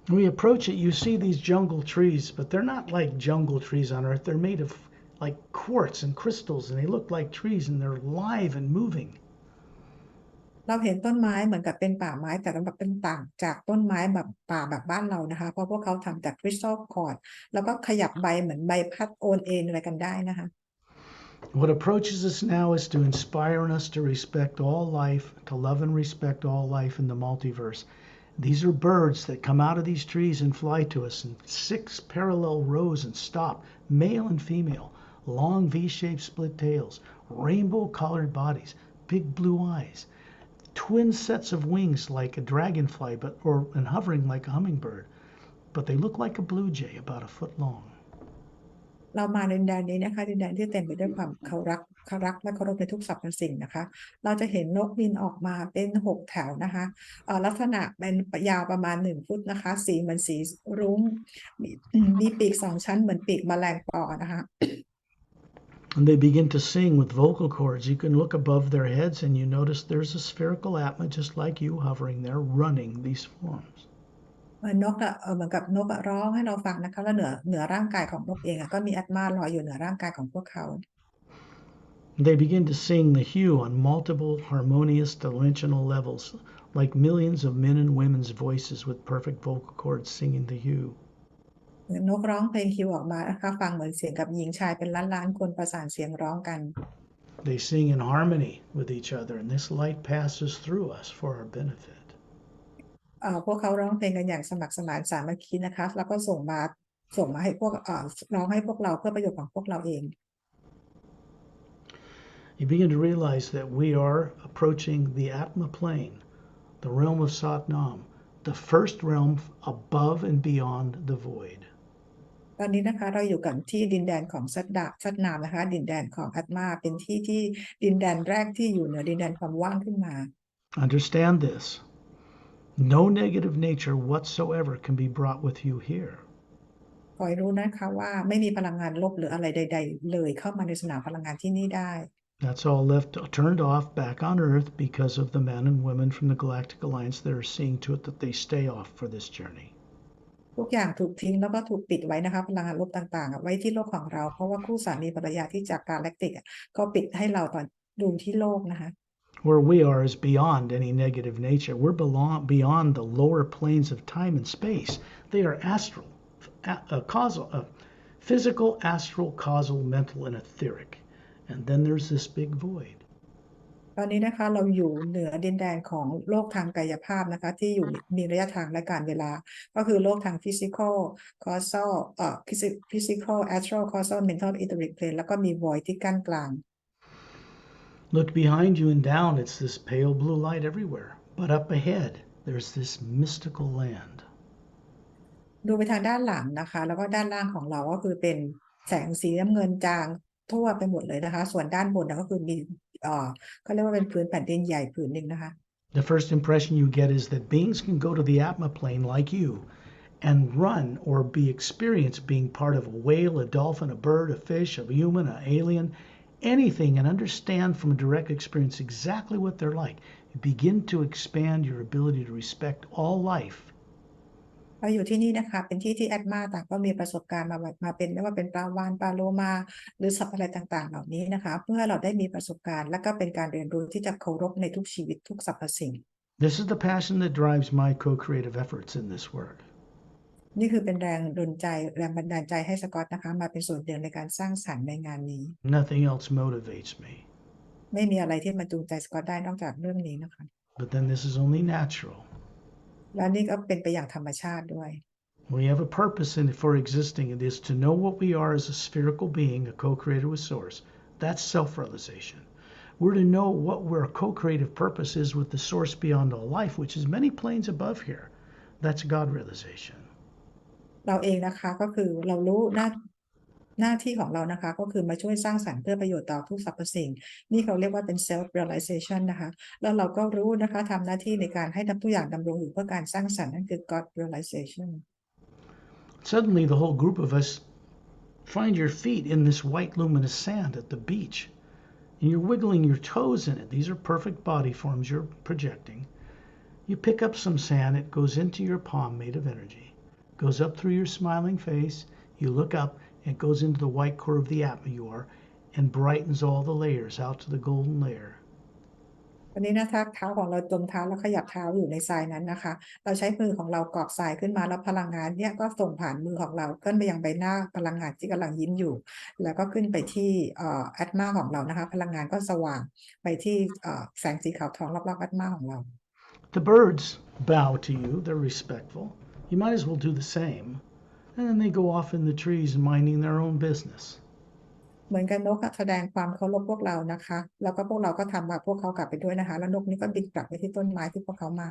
When we approach it, you see these jungle trees, but they're not like jungle trees on Earth. They're made of like quartz and crystals, and they look like trees, and they're live and moving. เราเห็นต้นไม้เหมือนกับเป็นป่าไม้แต่แบบเป็นต่างจากต้นไม้แบบป่าแบบบ้านเรานะคะเพราะพวกเขาทำจากคริสตัลคอร์ดแล้วก็ขยับใบเหมือนใบพัดโอนเอ็นอะไรกันได้นะคะ What approaches us now is to inspire us to respect all life, to love and respect all life in the multiverse. These are birds that come out of these trees and fly to us in 6 parallel rows and stop, male and female, long V-shaped split tails, rainbow-colored bodies, big blue eyes, twin sets of wings like a dragonfly, and hovering like a hummingbird, but they look like a blue jay about a foot long. เรามาดินแดนนี้นะคะดินแดนที่เต็มไปด้วยความเคารพและเคารพในทุกสรรพสิ่งนะคะเราจะเห็นนกบินออกมาเป็น6 แถวนะคะลักษณะเป็นยาวประมาณ1 ฟุตนะคะสีเหมือนสีรุ้งมีปีก2 ชั้นเหมือนปีกแมลงปอนะคะ And they begin to sing with vocal cords. You can look above their heads and you notice there's a spherical atma just like you hovering there running these forms. นกเหมือนกับนกร้องให้เราฟังนะคะแล้วเหนือร่างกายของนกเองก็มีอัตมาลอยอยู่เหนือร่างกายของพวกเขา They begin to sing the hue on multiple harmonious dimensional levels, like millions of men and women's voices with perfect vocal cords singing the hue. นกร้องเพลงคิวออกมานะคะฟังเหมือนเสียงกับหญิงชายเป็นล้านๆคนประสานเสียงร้องกัน They sing in harmony with each other, and this light passes through us for our benefit. พวกเขาร้องเพลงกันอย่างสมัครสมานสามัคคีนะคะแล้วก็ส่งมาให้พวกร้องให้พวกเราเพื่อประโยชน์ของพวกเราเอง You begin to realize that we are approaching the Atma plane, the realm of Satnam, the first realm above and beyond the void. ตอนนี้นะคะเราอยู่กันที่ดินแดนของสัตนามนะคะดินแดนของอัตมาเป็นที่ดินแดนแรกที่อยู่เหนือดินแดนความว่างขึ้นมา Understand this. No negative nature whatsoever can be brought with you here. ขอให้รู้นะคะว่าไม่มีพลังงานลบหรืออะไรใดๆเลยเข้ามาในสนามพลังงานที่นี่ได้ That's all turned off back on Earth because of the men and women from the Galactic Alliance that are seeing to it that they stay off for this journey. ทุกอย่างถูกทิ้งแล้วก็ถูกปิดไว้นะคะพลังงานลบต่างๆไว้ที่โลกของเราเพราะว่าคู่สามีภรรยาที่จากกาแล็กติกก็ปิดให้เราตอนดูที่โลกนะคะ Where we are is beyond any negative nature. We're beyond the lower planes of time and space. They are astral, physical, astral, causal, mental, and etheric. And then there's this big void. ตอนนี้นะคะเราอยู่เหนือดินแดนของโลกทางกายภาพนะคะที่อยู่มีระยะทางและการเวลาก็คือโลกทาง physical causal physical astral causal mental etheric plane แล้วก็มี void ที่กั้นกลาง Look behind you and down, it's this pale blue light everywhere. But up ahead, there's this mystical land. ดูไปทางด้านหลังนะคะแล้วก็ด้านล่างของเราก็คือเป็นแสงสีน้ำเงินจางทั่วไปหมดเลยนะคะส่วนด้านบนก็คือมีเขาเรียกว่าเป็นพื้นแผ่นดินใหญ่ผืนหนึ่งนะคะ The first impression you get is that beings can go to the Atma plane like you and run or be experienced being part of a whale, a dolphin, a bird, a fish, a human, an alien, anything, and understand from a direct experience exactly what they're like. You begin to expand your ability to respect all life. เราอยู่ที่นี่นะคะเป็นที่ที่แอดมาต่างก็มีประสบการณ์มาเป็นไม่ว่าเป็นปลาวาฬปลาโลมาหรือสัตว์อะไรต่างๆเหล่านี้นะคะเพื่อเราได้มีประสบการณ์และก็เป็นการเรียนรู้ที่จะเคารพในทุกชีวิตทุกสรรพสิ่ง This is the passion that drives my co-creative efforts in this work. นี่คือเป็นแรงดลใจแรงบันดาลใจให้สกอตนะคะมาเป็นส่วนหนึ่งในการสร้างสรรค์ในงานนี้ Nothing else motivates me. ไม่มีอะไรที่มาจูงใจสกอตได้นอกจากเรื่องนี้นะคะ But then this is only natural. และนี่ก็เป็นไปอย่างธรรมชาติด้วย We have a purpose for existing. It is to know what we are as a spherical being, a co-creator with Source. That's self-realization. We're to know what our co-creative purpose is with the Source beyond all life, which is many planes above here. That's God realization. เราเองนะคะก็คือเรารู้หน้าที่ของเรานะคะก็คือมาช่วยสร้างสรรค์เพื่อประโยชน์ต่อทุกสรรพสิ่งนี่เขาเรียกว่าเป็น self realization นะคะแล้วเราก็รู้นะคะทำหน้าที่ในการให้ทุกอย่างดำรงอยู่เพื่อการสร้างสรรค์นั่นคือ God realization Suddenly, the whole group of us find your feet in this white luminous sand at the beach. And you're wiggling your toes in it. These are perfect body forms you're projecting. You pick up some sand, it goes into your palm made of energy, goes up through your smiling face. You look up, it goes into the white core of the Atma you are and brightens all the layers out to the golden layer. วันนี้นะคะเท้าของเราจมเท้าแล้วขยับเท้าอยู่ในทรายนั้นนะคะเราใช้มือของเรากรอกทรายขึ้นมาแล้วพลังงานเนี่ยก็ส่งผ่านมือของเราขึ้นไปยังใบหน้าพลังงานที่กำลังยิ้มอยู่แล้วก็ขึ้นไปที่แอตมาของเรานะคะพลังงานก็สว่างไปที่แสงสีขาวทองรอบๆแอตมาของเรา The birds bow to you, they're respectful. You might as well do the same. And then they go off in the trees minding their own business. เหมือนกันนกแสดงความเคารพพวกเรานะคะแล้วก็พวกเราก็ทำกับพวกเขากลับไปด้วยนะคะแล้วนกนี้ก็บินกลับไปที่ต้นไม้ที่พวกเขามา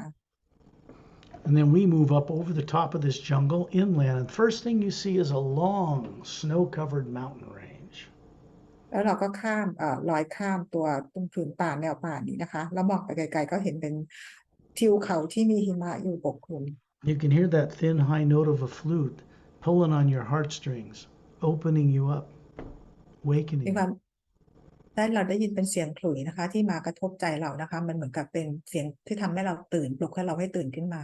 And then we move up over the top of this jungle inland. And the first thing you see is a long snow-covered mountain range. แล้วเราก็ลอยข้ามตัวตรงผืนป่าแนวป่านี้นะคะแล้วมองไปไกลๆก็เห็นเป็นทิวเขาที่มีหิมะอยู่ปกคลุม You can hear that thin high note of a flute pulling on your heartstrings, opening you up, มี awakening ควา you. มเราได้ยินเป็นเสียงขลุ่ยนะคะที่มากระทบใจเรานะคะมันเหมือนกับเป็นเสียงที่ทำให้เราตื่นปลุกให้เราให้ตื่นขึ้นมา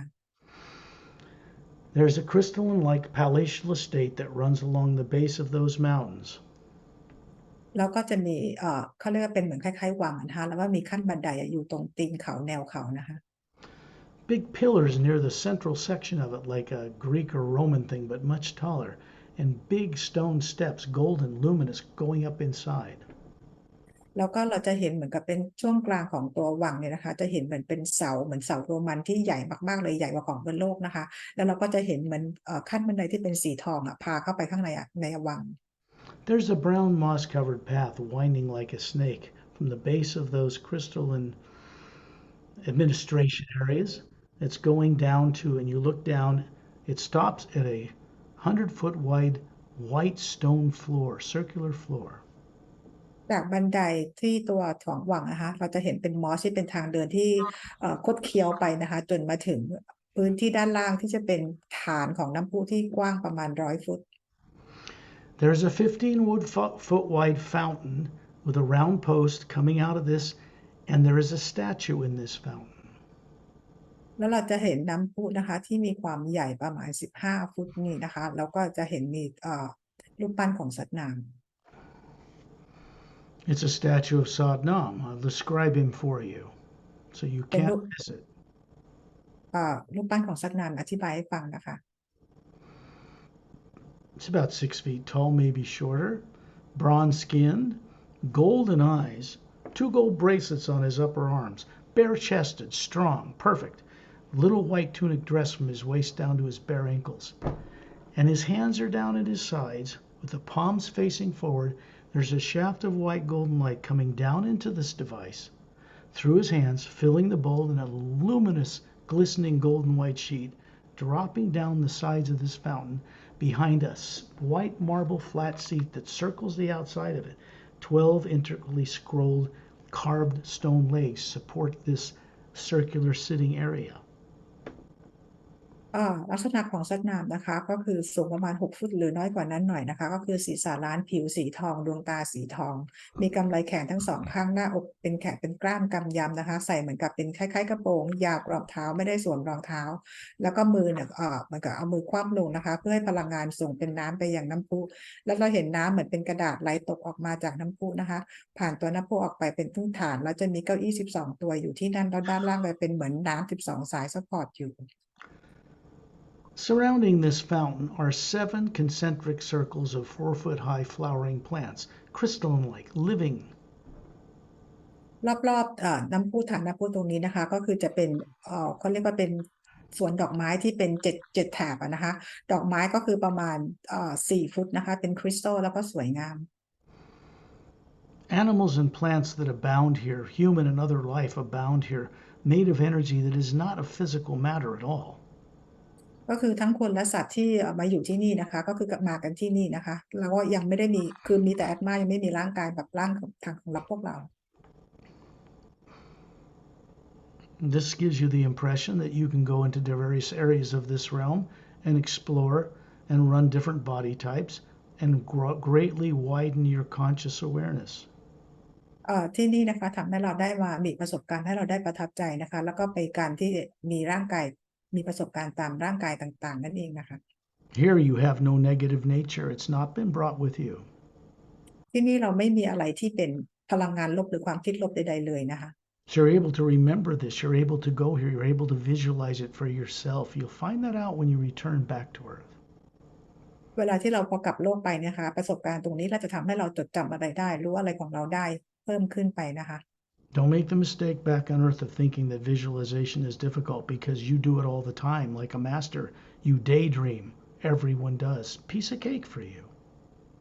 There's a crystalline-like palatial estate that runs along the base of those mountains. แล้วก็จะมีเขาเรียกว่าเป็นเหมือนคล้ายๆวังนะคะแล้วก็มีขั้นบันไดอยู่ตรงตีนเขาแนวเขานะคะ Big pillars near the central section of it, like a Greek or Roman thing, but much taller, and big stone steps, golden, luminous, going up inside. แล้วก็เราจะเห็นเหมือนกับเป็นช่วงกลางของตัววังเนี่ยนะคะจะเห็นเหมือนเป็นเสาเหมือนเสาโรมันที่ใหญ่มากๆเลยใหญ่กว่าของบนโลกนะคะแล้วเราก็จะเห็นเหมือนขั้นบันไดที่เป็นสีทองพาเข้าไปข้างในในวัง There's a brown moss-covered path winding like a snake from the base of those crystalline administration areas. It's going down to, and you look down, it stops at a 100-foot wide white stone floor, circular floor. จากบันไดที่ตัวของวังนะคะเราจะเห็นเป็นมอสที่เป็นทางเดินที่คดเคี้ยวไปนะคะจนมาถึงพื้นที่ด้านล่างที่จะเป็นฐานของน้ำพุที่กว้างประมาณ100 ฟุต There's a 15-foot wide fountain with a round post coming out of this, and there is a statue in this fountain. แล้วเราจะเห็นน้ำพุนะคะที่มีความใหญ่ประมาณ15 ฟุตนี่นะคะแล้วก็จะเห็นมีรูปปั้นของสัตว์น้ำ It's a statue of Sadnam. I'll describe him for you, so you can't miss it. รูปปั้นของสัตว์น้ำอธิบายให้ฟังนะคะ It's about 6 feet tall, maybe shorter, bronze skinned, golden eyes, 2 gold bracelets on his upper arms, bare chested, strong, perfect, little white tunic dress from his waist down to his bare ankles. And his hands are down at his sides with the palms facing forward. There's a shaft of white golden light coming down into this device through his hands, filling the bowl in a luminous, glistening golden white sheet, dropping down the sides of this fountain behind a white marble flat seat that circles the outside of it. 12 intricately scrolled, carved stone legs support this circular sitting area. ลักษณะของสัตว์น้ำนะคะก็คือสูงประมาณ6ฟุตหรือน้อยกว่านั้นหน่อยนะคะก็คือศีรษะล้านผิวสีทองดวงตาสีทอง มีกำไลแขนทั้งสองข้างหน้าอกเป็นแขนเป็นกล้ามกำยำนะคะใส่เหมือนกับเป็นคล้ายๆกระโปรงยาวรองเท้าไม่ได้สวมรองเท้า แล้วก็มือเนี่ยเหมือนกับเอามือคว่ำลงนะคะเพื่อให้พลังงานส่งเป็นน้ำไปยังน้ำพุแล้วเราเห็นน้ำเหมือนเป็นกระดาษไหลตกออกมาจากน้ำพุนะคะผ่านตัวน้ำพุออกไปเป็นทุ่งฐานแล้วจะมีเก้าอี้12ตัวอยู่ที่นั่นแล้วด้านล่างเลยเป็นเหมือนน้ำ12สายซัพพอร์ตอยู่ Surrounding this fountain are 7 concentric circles of 4-foot high flowering plants, crystalline like, living. รอบๆน้ำพุฐานน้ำพุตรงนี้นะคะก็คือจะเป็นเขาเรียกว่าเป็นสวนดอกไม้ที่เป็น7แถบอะนะคะดอกไม้ก็คือประมาณ4ฟุตนะคะเป็นคริสตัลแล้วก็สวยงาม Animals and plants that abound here, human and other life abound here, made of energy that is not of physical matter at all. ก็คือทั้งคนและสัตว์ที่มาอยู่ที่นี่นะคะก็คือมากันที่นี่นะคะแล้วก็ยังไม่ได้มีคือมีแต่แอตมายังไม่มีร่างกายแบบร่างของทางของเราพวกเรา This gives you the impression that you can go into the various areas of this realm and explore and run different body types and greatly widen your conscious awareness. ที่นี่นะคะทำให้เราได้มามีประสบการณ์ให้เราได้ประทับใจนะคะแล้วก็ไปการที่มีร่างกายมีประสบการณ์ตามร่างกายต่างๆนั่นเองนะคะ Here you have no negative nature. It's not been brought with you. ที่นี่เราไม่มีอะไรที่เป็นพลังงานลบหรือความคิดลบใดๆเลยนะคะ So you're able to remember this. You're able to go here. You're able to visualize it for yourself. You'll find that out when you return back to Earth. เวลาที่เราพอกลับโลกไปนะคะประสบการณ์ตรงนี้เราจะทำให้เราจดจำอะไรได้รู้อะไรของเราได้เพิ่มขึ้นไปนะคะ Don't make the mistake back on Earth of thinking that visualization is difficult because you do it all the time like a master. You daydream. Everyone does. Piece of cake for you.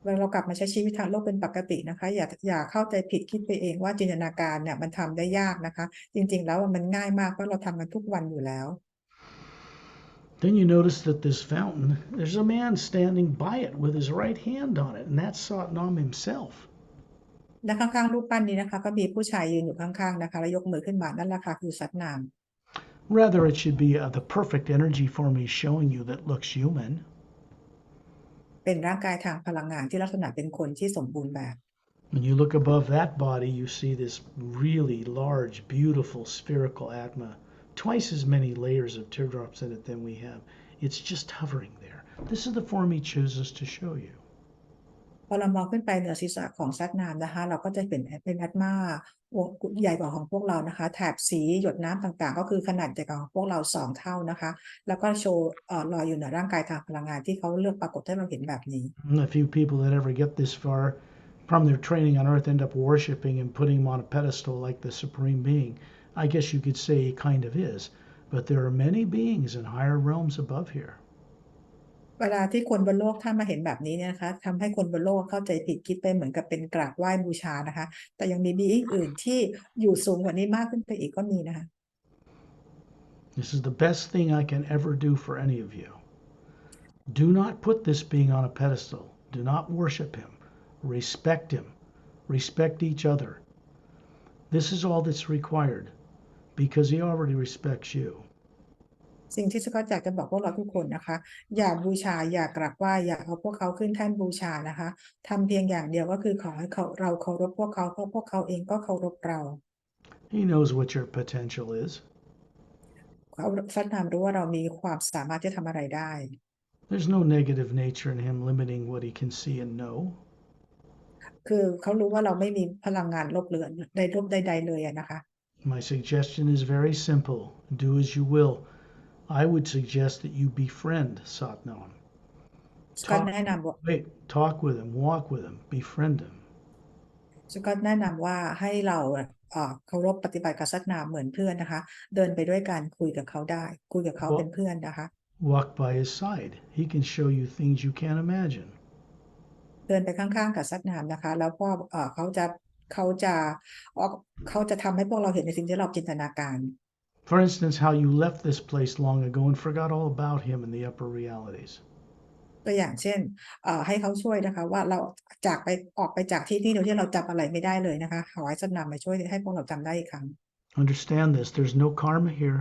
เวลาเรากลับมาใช้ชีวิตทางโลกเป็นปกตินะคะอย่าเข้าใจผิดคิดไปเองว่าจินตนาการเนี่ยมันทำได้ยากนะคะจริงๆแล้วมันง่ายมากเพราะเราทำกันทุกวันอยู่แล้ว Then you notice that this fountain, there's a man standing by it with his right hand on it, and that's Satnam himself. และข้างๆรูปปั้นนี้นะคะก็มีผู้ชายยืนอยู่ข้างๆนะคะแล้วยกมือขึ้นมานั่นแหละค่ะคือสัตนาม Rather, it should be the perfect energy form he's showing you that looks human. เป็นร่างกายทางพลังงานที่ลักษณะเป็นคนที่สมบูรณ์แบบ When you look above that body, you see this really large, beautiful spherical atma, twice as many layers of teardrops in it than we have. It's just hovering there. This is the form he chooses to show you. พอเรามองขึ้นไปเหนือศีรษะของสัตนามนะคะเราก็จะเป็นแอตมาวงใหญ่กว่าของพวกเรานะคะแถบสีหยดน้ำต่างๆ ก็คือขนาดใหญ่กว่าของพวกเรา2 เท่านะคะแล้วก็โชว์ลอยอยู่เหนือร่างกายทางพลังงานที่เขาเลือกปรากฏให้เราเห็นแบบนี้ And the few people that ever get this far from their training on Earth end up worshiping and putting him on a pedestal like the Supreme Being. I guess you could say he kind of is. But there are many beings in higher realms above here. เวลาที่คนบนโลกถ้ามาเห็นแบบนี้เนี่ยนะคะทำให้คนบนโลกเข้าใจผิดคิดไปเหมือนกับเป็นกราบไหว้บูชานะคะแต่ยังมีบีอิงอื่นที่อยู่สูงกว่านี้มากขึ้นไปอีกก็มีนะคะ This is the best thing I can ever do for any of you. Do not put this being on a pedestal. Do not worship him. Respect him. Respect each other. This is all that's required because he already respects you. สิ่งที่สกอตอยากจะบอกพวกเราทุกคนนะคะอย่าบูชาอย่ากราบไหว้อย่าเอาพวกเขาขึ้นแท่นบูชานะคะทำเพียงอย่างเดียวก็คือขอให้เราเคารพพวกเขาเพราะพวกเขาเองก็เคารพเรา He knows what your potential is. เขาสัตนามรู้ว่าเรามีความสามารถที่จะทำอะไรได้ There's no negative nature in him limiting what he can see and know. คือเขารู้ว่าเราไม่มีพลังงานลบเหลือลบใดๆเลยอะนะคะ My suggestion is very simple. Do as you will. I would suggest that you befriend Satnam. สกอตแนะนำว่า Talk with him, walk with him, befriend him. สกอตแนะนำว่าให้เราเคารพปฏิบัติกับสัตนามเหมือนเพื่อนนะคะเดินไปด้วยกันคุยกับเขาได้คุยกับเขาเป็นเพื่อนนะคะ Walk by his side. He can show you things you can't imagine. เดินไปข้างๆกับสัตนามนะคะแล้วก็เขาจะทำให้พวกเราเห็นในสิ่งที่เราจินตนาการ For instance, how you left this place long ago and forgot all about him in the upper realities. ตัวอย่างเช่นให้เขาช่วยนะคะว่าเราออกไปจากที่นี่โดยที่เราจำอะไรไม่ได้เลยนะคะขอให้สัตนามมาช่วยให้พวกเราจำได้อีกครั้ง Understand this. There's no karma here.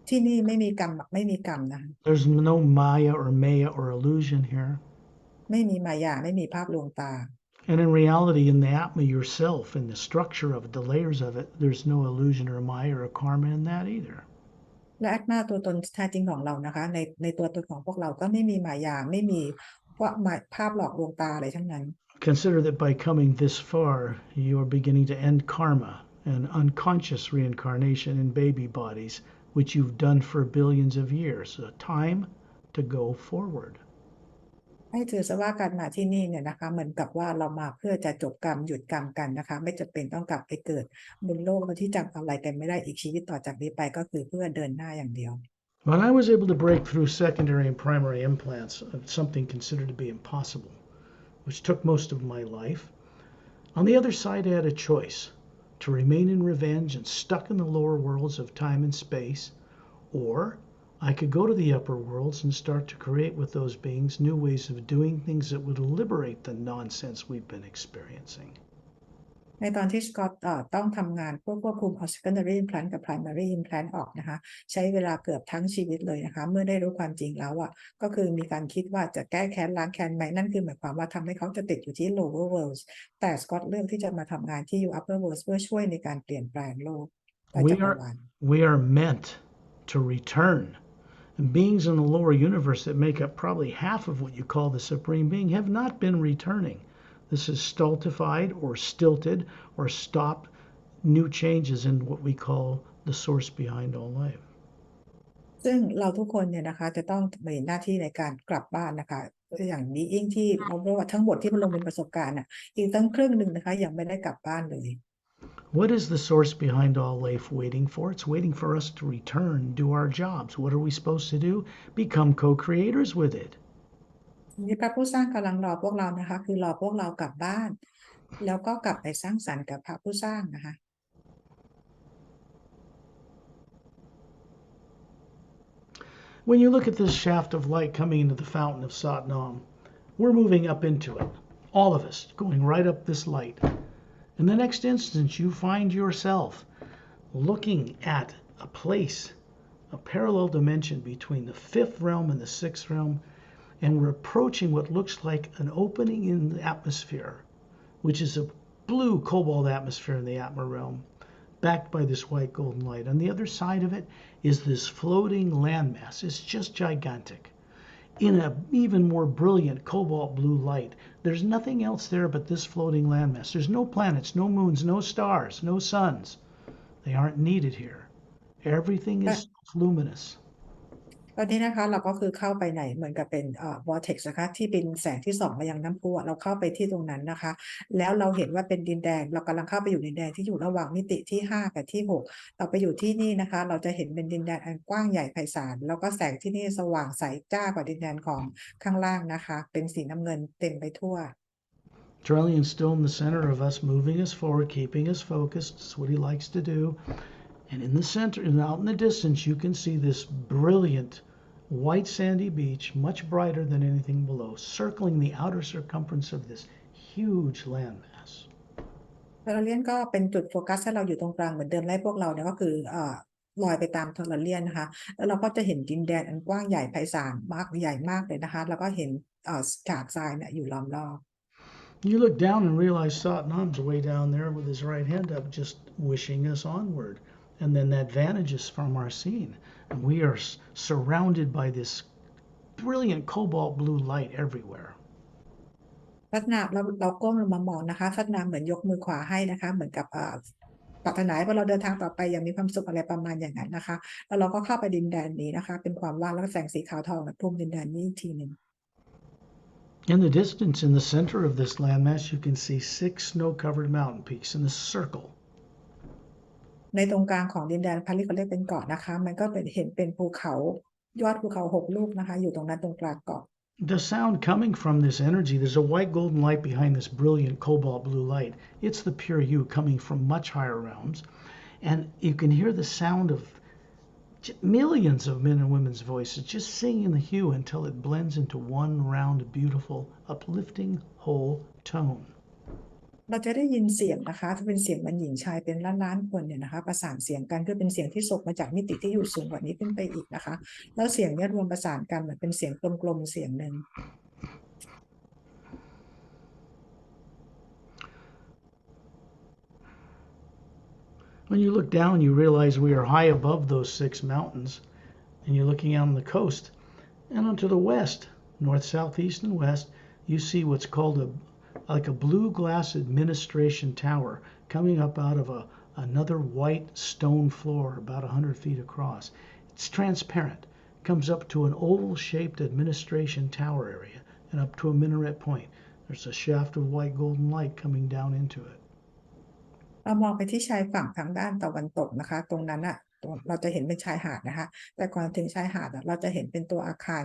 ที่นี่ไม่มีกรรมไม่มีกรรมนะคะ There's no Maya or Maya or illusion here. ไม่มีมายาไม่มีภาพลวงตา And in reality, in the Atma yourself, in the structure of it, the layers of it, there's no illusion or Maya or karma in that either. และอัตมาตัวตนแท้จริงของเรานะคะในตัวตนของพวกเราก็ไม่มีมายาไม่มีภาพหลอกลวงตาอะไรทั้งนั้น Consider that by coming this far, you are beginning to end karma and unconscious reincarnation in baby bodies, which you've done for billions of years. A time to go forward. ให้ถือซะว่าการมาที่นี่เนี่ยนะคะเหมือนกับว่าเรามาเพื่อจะจบกรรมหยุดกรรมกันนะคะไม่จำเป็นต้องกลับไปเกิดบนโลกที่จำอะไรกันไม่ได้อีกชีวิตต่อจากนี้ไปก็คือเพื่อเดินหน้าอย่างเดียว When I was able to break through secondary and primary implants of something considered to be impossible, which took most of my life, on the other side I had a choice to remain in revenge and stuck in the lower worlds of time and space, or I could go to the upper worlds and start to create with those beings new ways of doing things that would liberate the nonsense we've been experiencing. ในตอนที่สกอตต้องทำงานควบคุมเอา secondary implant กับ primary implant ออกนะคะใช้เวลาเกือบทั้งชีวิตเลยนะคะเมื่อได้รู้ความจริงแล้วก็คือมีการคิดว่าจะแก้แค้นล้างแค้นไหมนั่นคือหมายความว่าทำให้เขาจะติดอยู่ที่ lower worlds แต่สกอตเลือกที่จะมาทำงานที่อยู่ upper worlds เพื่อช่วยในการเปลี่ยนแปลงโลกและจักรวาล We are meant to return. And beings in the lower universe that make up probably half of what you call the Supreme Being have not been returning. This has stultified or stilted or stopped new changes in what we call the source behind all life. ซึ่งเราทุกคนเนี่ยนะคะจะต้องมีหน้าที่ในการกลับบ้านนะคะอย่างนี้ยิ่งที่เราเรียกว่าทั้งหมดที่มันลงเป็นประสบการณ์อีกตั้งครึ่งหนึ่งนะคะยังไม่ได้กลับบ้านเลย What is the source behind all life waiting for? It's waiting for us to return, do our jobs. What are we supposed to do? Become co-creators with it. นี่พระผู้สร้างกำลังรอพวกเรานะคะคือรอพวกเรากลับบ้านแล้วก็กลับไปสร้างสรรค์กับพระผู้สร้างนะคะ When you look at this shaft of light coming into the fountain of Satnam, we're moving up into it. All of us going right up this light. In the next instant, you find yourself looking at a place, a parallel dimension between the fifth realm and the sixth realm, and we're approaching what looks like an opening in the atmosphere, which is a blue cobalt atmosphere in the Atma realm, backed by this white golden light. On the other side of it is this floating landmass. It's just gigantic. In an even more brilliant cobalt blue light. There's nothing else there but this floating landmass. There's no planets, no moons, no stars, no suns. They aren't needed here. Everything is luminous. ตอนนี้นะคะเราก็คือเข้าไปในเหมือนกับเป็นvortex นะคะที่เป็นแสงที่ส่องมายังน้ำพุเราเข้าไปที่ตรงนั้นนะคะแล้วเราเห็นว่าเป็นดินแดนเรากำลังเข้าไปอยู่ในดินแดนที่อยู่ระหว่างมิติที่5กับที่6เราไปอยู่ที่นี่นะคะเราจะเห็นเป็นดินแดนอันกว้างใหญ่ไพศาลแล้วก็แสงที่นี่สว่างใสจ้ากว่าดินแดนของข้างล่างนะคะเป็นสีน้ำเงินเต็มไปทั่ว Trillian's still in the center of us, moving us forward, keeping us focused. It's what he likes to do. And in the center and out in the distance, you can see this brilliant white sandy beach, much brighter than anything below, circling the outer circumference of this huge landmass. เทอร์เรียนก็เป็นจุดโฟกัสให้เราอยู่ตรงกลางเหมือนเดิมและพวกเราเนี่ยก็คือลอยไปตามเทอร์เรียนนะคะแล้วเราก็จะเห็นดินแดนอันกว้างใหญ่ไพศาลมากใหญ่มากเลยนะคะแล้วก็เห็นฉากทรายเนี่ยอยู่ล้อมรอบ You look down and realize Satnam's way down there with his right hand up, just wishing us onward. And then that vanishes from our scene. And we are surrounded by this brilliant cobalt blue light everywhere. พัฒนาเราก้มลงมามองนะคะพัฒนาเหมือนยกมือขวาให้นะคะเหมือนกับปรารถนาว่าเราเดินทางต่อไปอย่างมีความสุขอะไรประมาณอย่างนั้นนะคะแล้วเราก็เข้าไปดินแดนนี้นะคะเป็นความว่างแล้วก็แสงสีขาวทองคลุมดินแดนนี้อีกทีหนึ่ง In the distance, in the center of this landmass, you can see 6 snow-covered mountain peaks in a circle. ในตรงกลางของดินแดนพาริเขาเรียกเป็นเกาะนะคะมันก็เห็นเป็นภูเขายอดภูเขา6 ลูกนะคะอยู่ตรงนั้นตรงกลางเกาะ The sound coming from this energy, there's a white golden light behind this brilliant cobalt blue light. It's the pure you coming from much higher realms. And you can hear the sound of millions of men and women's voices just singing the hue until it blends into one round, beautiful, uplifting, whole tone. เราจะได้ยินเสียงนะคะถ้าเป็นเสียงเหมันหญิงชายเป็นล้านๆคนเนี่ยนะคะประสานเสียงกันคือเป็นเสียงที่ส่งมาจากมิติที่อยู่สูงกว่านี้ขึ้นไปอีกนะคะแล้วเสียงเนี้ยรวมประสานกันเหมือนเป็นเสียงกลมๆเสียงหนึ่ง When you look down, you realize we are high above those 6 mountains, and you're looking out on the coast. And onto the west, north, south, east, and west, you see what's called like a blue glass administration tower coming up out of another white stone floor about 100 feet across. It's transparent, comes up to an oval shaped administration tower area and up to a minaret point. There's a shaft of white golden light coming down into it. เรามองไปที่ชายฝั่งทางด้านตะวันตกนะคะตรงนั้นอ่ะเราจะเห็นเป็นชายหาดนะคะแต่ก่อนถึงชายหาดเราจะเห็นเป็นตัวอาคาร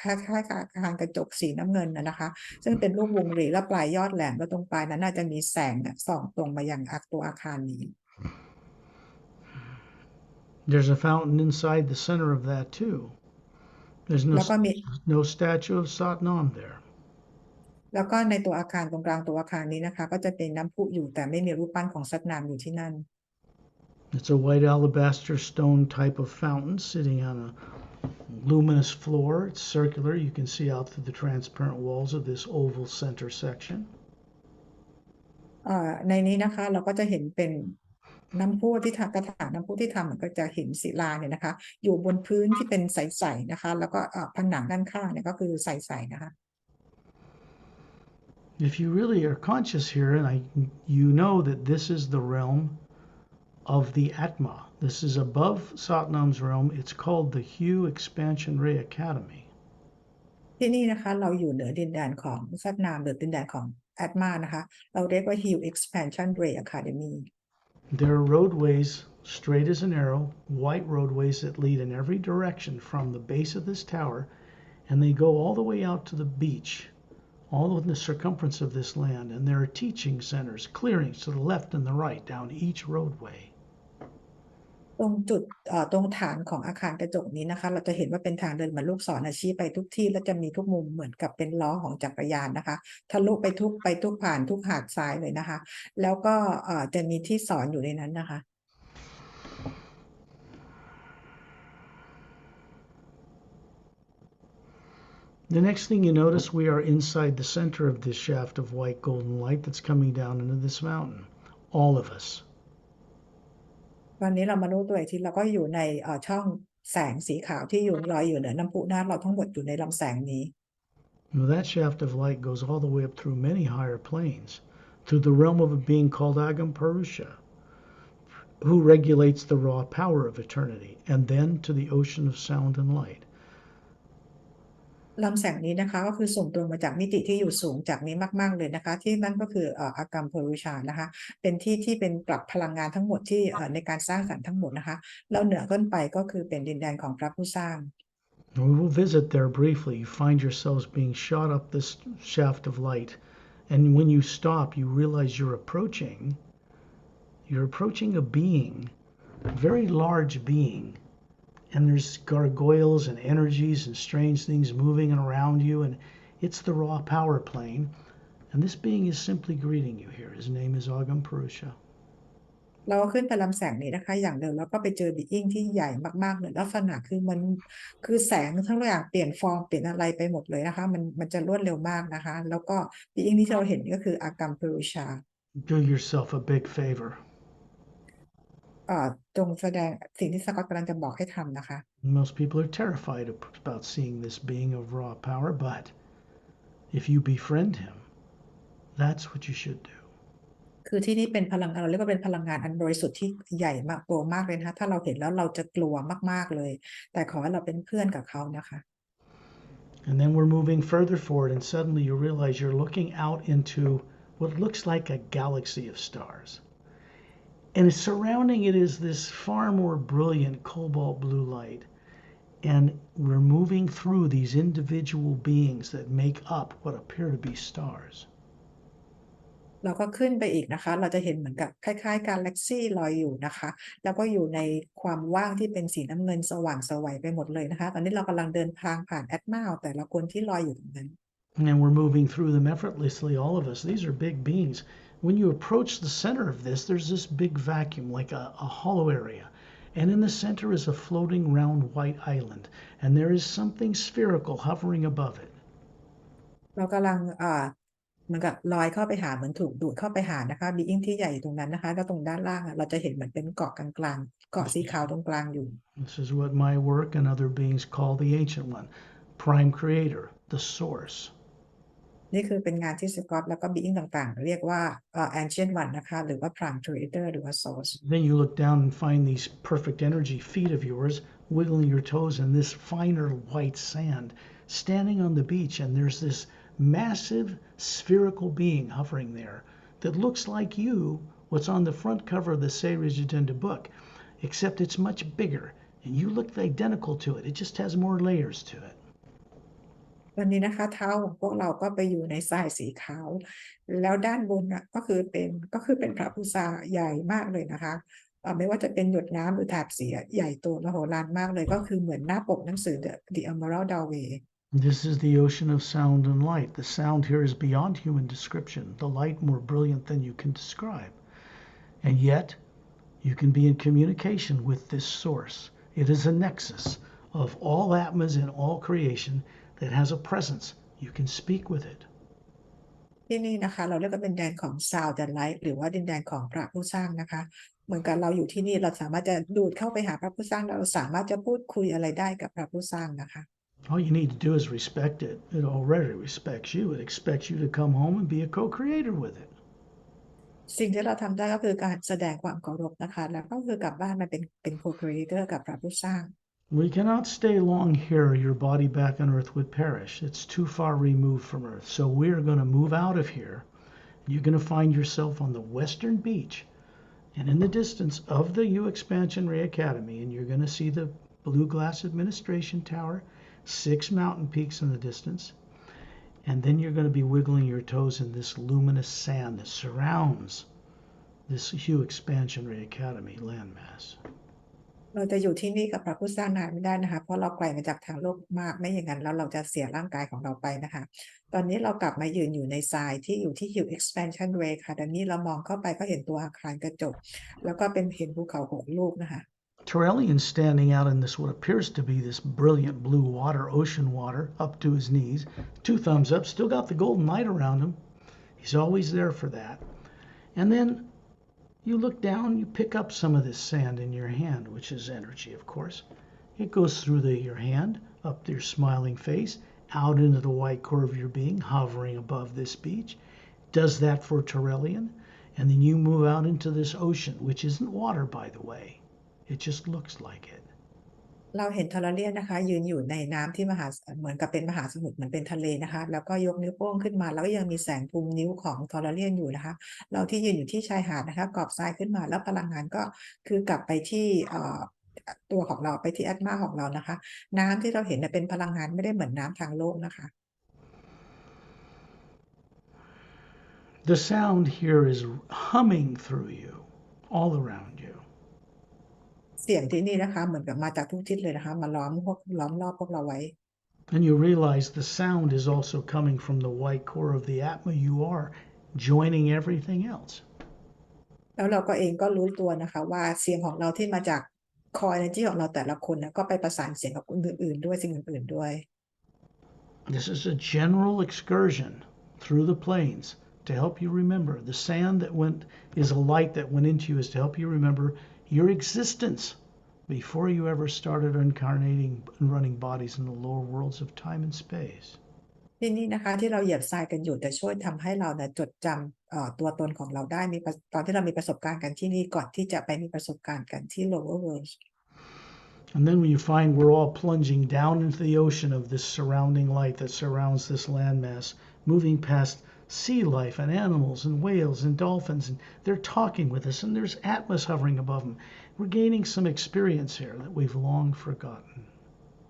คล้ายๆกับอาคารกระจกสีน้ำเงินนะคะซึ่งเป็นรูปวงรีและปลายยอดแหลมแล้วตรงปลายนั้นน่าจะมีแสงส่องตรงมายังตัวอาคารนี้ There's a fountain inside the center of that too. There's แล้วก็มี no statue of Satnam there. แล้วก็ในตัวอาคารตรงกลางตัวอาคารนี้นะคะก็จะเป็นน้ำพุอยู่แต่ไม่มีรูปปั้นของซัตนามอยู่ที่นั่น It's a white alabaster stone type of fountain sitting on a luminous floor. It's circular. You can see out through the transparent walls of this oval center section. ในนี้นะคะเราก็จะเห็นเป็นน้ำพุที่ทำกระถางน้ำพุที่ทำมันก็จะเห็นศิลาเนี่ยนะคะอยู่บนพื้นที่เป็นใสๆนะคะแล้วก็ผนังด้านข้างเนี่ยก็คือใสๆนะคะ If you really are conscious here, and you know that this is the realm of the Atma. This is above Satnam's realm. It's called the Hugh Expansion Ray Academy. ที่นี่นะคะเราอยู่เหนือดินแดนของซัตนามหรือดินแดนของแอดมานะคะเราเรียกว่า Hill Expansion Ray Academy. There are roadways straight as an arrow, white roadways that lead in every direction from the base of this tower, and they go all the way out to the beach, all in the circumference of this land. And there are teaching centers, clearings to the left and the right down each roadway. ตรงจุดตรงฐานของอาคารกระจกนี้นะคะเราจะเห็นว่าเป็นทางเดินเหมือนลูกศรชี้ไปทุกที่และจะมีทุกมุมเหมือนกับเป็นล้อของจักรยานนะคะทะลุไปทุกผ่านทุกหาดทรายเลยนะคะแล้วก็จะมีที่สอนอยู่ในนั้นนะคะ The next thing you notice, we are inside the center of this shaft of white golden light that's coming down into this mountain. All of us. วันนี้เรามารู้ตัวอีกทีเราก็อยู่ในช่องแสงสีขาวที่ลอยอยู่เหนือน้ำพุน้ำเราทั้งหมดอยู่ในลำแสงนี้ Now that shaft of light goes all the way up through many higher planes, through the realm of a being called Agam Purusha, who regulates the raw power of eternity, and then to the ocean of sound and light. ลำแสงนี้นะคะก็คือส่งตรงมาจากมิติที่อยู่สูงจากนี้มากๆเลยนะคะที่นั่นก็คืออากรรมพรุชานะคะเป็นที่เป็นปรับพลังงานทั้งหมดที่ในการสร้างสรรค์ทั้งหมดนะคะแล้วเหนือขึ้นไปก็คือเป็นดินแดนของพระผู้สร้าง We will visit there briefly. You find yourselves being shot up this shaft of light, and when you stop, you realize you're approaching a being, a very large being. And there's gargoyles and energies and strange things moving around you, and it's the raw power plane. And this being is simply greeting you here. His name is Agam Purusha. เราขึ้นไปลำแสงนี้นะคะอย่างเดิมแล้วก็ไปเจอบีอิงที่ใหญ่มากๆเลยลักษณะคือมันคือแสงทั้งอย่างเปลี่ยนฟอร์มเปลี่ยนอะไรไปหมดเลยนะคะมันจะรวดเร็วมากนะคะแล้วก็บีอิงที่เราเห็นก็คืออากรรมพรุชา Do yourself a big favor. จงแสดงสิ่งที่สกอตกำลังจะบอกให้ทำนะคะ Most people are terrified about seeing this being of raw power, but if you befriend him, that's what you should do. คือที่นี่เป็นพลังงานเราเรียกว่าเป็นพลังงานอันบริสุทธิ์ที่ใหญ่มากโตมากเลยนะคะถ้าเราเห็นแล้วเราจะกลัวมากๆเลยแต่ขอให้เราเป็นเพื่อนกับเขานะคะ And then we're moving further forward, and suddenly you realize you're looking out into what looks like a galaxy of stars. And surrounding it is this far more brilliant cobalt blue light. And we're moving through these individual beings that make up what appear to be stars. เราก็ขึ้นไปอีกนะคะเราจะเห็นเหมือนกับคล้ายๆกาแล็กซี่ลอยอยู่นะคะแล้วก็อยู่ในความว่างที่เป็นสีน้ำเงินสว่างไสวไปหมดเลยนะคะตอนนี้เรากำลังเดินทางผ่านแอตมาแต่ละคนที่ลอยอยู่ตรงนั้น And we're moving through them effortlessly, all of us. These are big beings. when you approach the center of this, there's this big vacuum, like a hollow area. And in the center is a floating round white island. And there is something spherical hovering above it. เรากำลังเหมือนกับลอยเข้าไปหาเหมือนถูกดูดเข้าไปหานะคะบีอิงที่ใหญ่อยู่ตรงนั้นนะคะแล้วตรงด้านล่างเราจะเห็นเหมือนเป็นเกาะกลางๆเกาะสีขาวตรงกลางอยู่ This is what my work and other beings call the Ancient One, Prime Creator, the Source. นี่คือเป็นงานที่สกอตแล้วก็บีอิงต่างๆ เรียกว่าancient one นะคะหรือว่า prime creator หรือว่า source Then you look down and find these perfect energy feet of yours wiggling your toes in this finer white sand, standing on the beach, and there's this massive spherical being hovering there that looks like you, what's on the front cover of the Series Agenda book, except it's much bigger, and you look identical to it. It just has more layers to it. วันนี้นะคะเท้าของพวกเราก็ไปอยู่ในทรายสีขาวแล้วด้านบนก็คือเป็นพระพุทธาใหญ่มากเลยนะคะไม่ว่าจะเป็นหยดน้ำหรือถาดสีใหญ่โตมโหฬารมากเลยก็คือเหมือนหน้าปกหนังสือ The Emerald Doorway This is the ocean of sound and light. The sound here is beyond human description, the light more brilliant than you can describe. And yet, you can be in communication with this source. It is a nexus of all atmas and all creation that has a presence. You can speak with it. ที่นี่นะคะเราเรียกว่าเป็นแดนของ Sound and Light หรือว่าดินแดนของพระผู้สร้างนะคะเหมือนกับเราอยู่ที่นี่เราสามารถจะดูดเข้าไปหาพระผู้สร้างเราสามารถจะพูดคุยอะไรได้กับพระผู้สร้างนะคะ All you need to do is respect it. It already respects you. It expects you to come home and be a co-creator with it. สิ่งที่เราทำได้ก็คือการแสดงความเคารพนะคะแล้วก็คือกลับบ้านมาเป็น co-creator กับพระผู้สร้าง We cannot stay long here. Your body back on Earth would perish. It's too far removed from Earth. So we're going to move out of here. You're going to find yourself on the western beach and in the distance of the U Expansion Ray Academy, and you're going to see the Blue Glass Administration Tower, 6 mountain peaks in the distance, and then you're going to be wiggling your toes in this luminous sand that surrounds this Hugh Expansion Ray Academy landmass. เราจะอยู่ที่นี่กับพระผู้สร้างนานไม่ได้นะคะเพราะเราไกลมาจากทางโลกมากไม่อย่างนั้นแล้วเราจะเสียร่างกายของเราไปนะคะตอนนี้เรากลับมายืนอยู่ในทรายที่อยู่ที่ Hill Expansion Way ค่ะดังนี้เรามองเข้าไปก็เห็นตัวอาคารกระจกแล้วก็เห็นภูเขา6 ลูกนะคะ Torellian standing out in this what appears to be this brilliant blue water, ocean water, up to his knees, 2 thumbs up, still got the golden light around him. He's always there for that. And then you look down, you pick up some of this sand in your hand, which is energy, of course. It goes through your hand, up to your smiling face, out into the white core of your being, hovering above this beach. Does that for Torellian. And then you move out into this ocean, which isn't water, by the way. It just looks like it. เราเห็นทอร์เรียนนะคะยืนอยู่ในน้ำที่เหมือนกับเป็นมหาสมุทรเหมือนเป็นทะเลนะคะแล้วก็ยกนิ้วโป้งขึ้นมาแล้วก็ยังมีแสงภูมินิ้วของทอร์เรียนอยู่นะคะเราที่ยืนอยู่ที่ชายหาดนะคะกรอบทรายขึ้นมาแล้วพลังงานก็คือกลับไปที่ตัวของเราไปที่แอตมาของเรานะคะน้ำที่เราเห็นเป็นพลังงานไม่ได้เหมือนน้ำทางโลกนะคะ The sound here is humming through you, all around you. เสียงที่นี่นะคะเหมือนกับมาจากทุกทิศเลยนะคะมาล้อมรอบพวกเราไว้ And you realize the sound is also coming from the white core of the Atma you are, joining everything else. แล้วเราก็เองก็รู้ตัวนะคะว่าเสียงของเราที่มาจากคอ energy ของเราแต่ละคนนะก็ไปประสานเสียงกับคนอื่นๆด้วยสิ่งอื่นๆด้วย This is a general excursion through the planes to help you remember. The sand that is a light that went into you is to help you remember your existence before you ever started incarnating and running bodies in the lower worlds of time and space. ที่นี่นะคะที่เราเหยียบทรายกันอยู่จะช่วยทำให้เราจดจำตัวตนของเราได้ตอนที่เรามีประสบการณ์กันที่นี่ก่อนที่จะไปมีประสบการณ์กันที่ lower worlds And then when you find we're all plunging down into the ocean of this surrounding light that surrounds this landmass, moving past sea life and animals and whales and dolphins, and they're talking with us, and there's atmas hovering above them. We're gaining some experience here that we've long forgotten.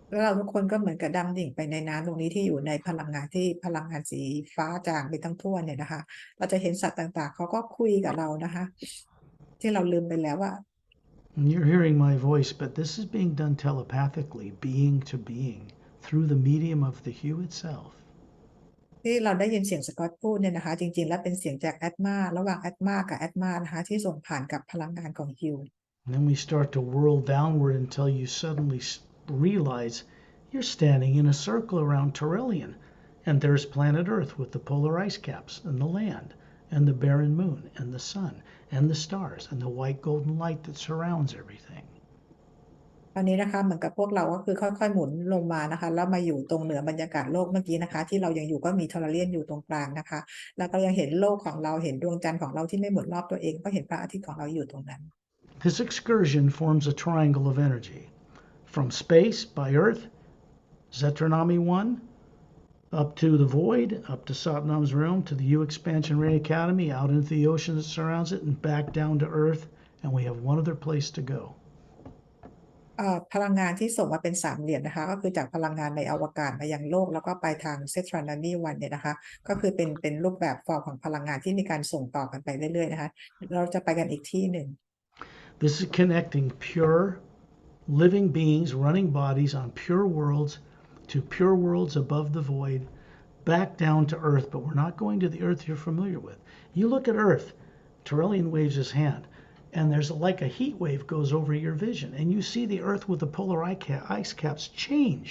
แล้วเราทุกคนก็เหมือนกับดำดิ่งไปในน้ำตรงนี้ที่อยู่ในพลังงานสีฟ้าจางไปทั้งทั่วเนี่ยนะคะเราจะเห็นสัตว์ต่างๆเขาก็คุยกับเรานะคะที่เราลืมไปแล้วว่า And you're hearing my voice, but this is being done telepathically, being to being, through the medium of the hue itself. ที่เราได้ยินเสียงสกอตพูดเนี่ยนะคะจริงๆแล้วเป็นเสียงจากแอดมาระหว่างแอดมากับแอดมานะคะที่ส่งผ่านกับพลังงานของฮิว And then we start to whirl downward until you suddenly realize you're standing in a circle around Turelian. And there's planet Earth with the polar ice caps and the land and the barren moon and the sun and the stars and the white golden light that surrounds everything. ตอนนี้นะคะเหมือนกับพวกเราก็คือค่อยๆหมุนลงมานะคะแล้วมาอยู่ตรงเหนือบรรยากาศโลกเมื่อกี้นะคะที่เรายังอยู่ก็มีทอร์เรียนอยู่ตรงกลางนะคะแล้วก็ยังเห็นโลกของเราเห็นดวงจันทร์ของเราที่ไม่หมุนรอบตัวเองก็เห็นพระอาทิตย์ของเราอยู่ตรงนั้น This excursion forms a triangle of energy from space by Earth, Zetranami 1, up to the void, up to Satnam's realm, to the U Expansion Ray Academy, out into the ocean that surrounds it, and back down to Earth. And we have one other place to go. พลังงานที่ส่งมาเป็นสามเหลี่ยมนะคะก็คือจากพลังงานในอวกาศมายังโลกแล้วก็ไปทางเซตรานานีวันเนี่ยนะคะก็คือเป็นรูปแบบฟอร์มของพลังงานที่มีการส่งต่อกันไปเรื่อยๆนะคะเราจะไปกันอีกที่หนึ่ง This is connecting pure living beings running bodies on pure worlds to pure worlds above the void, back down to Earth. But we're not going to the Earth you're familiar with. You look at Earth, Turelian waves his hand, and there's like a heat wave goes over your vision, and you see the Earth with the polar ice caps change.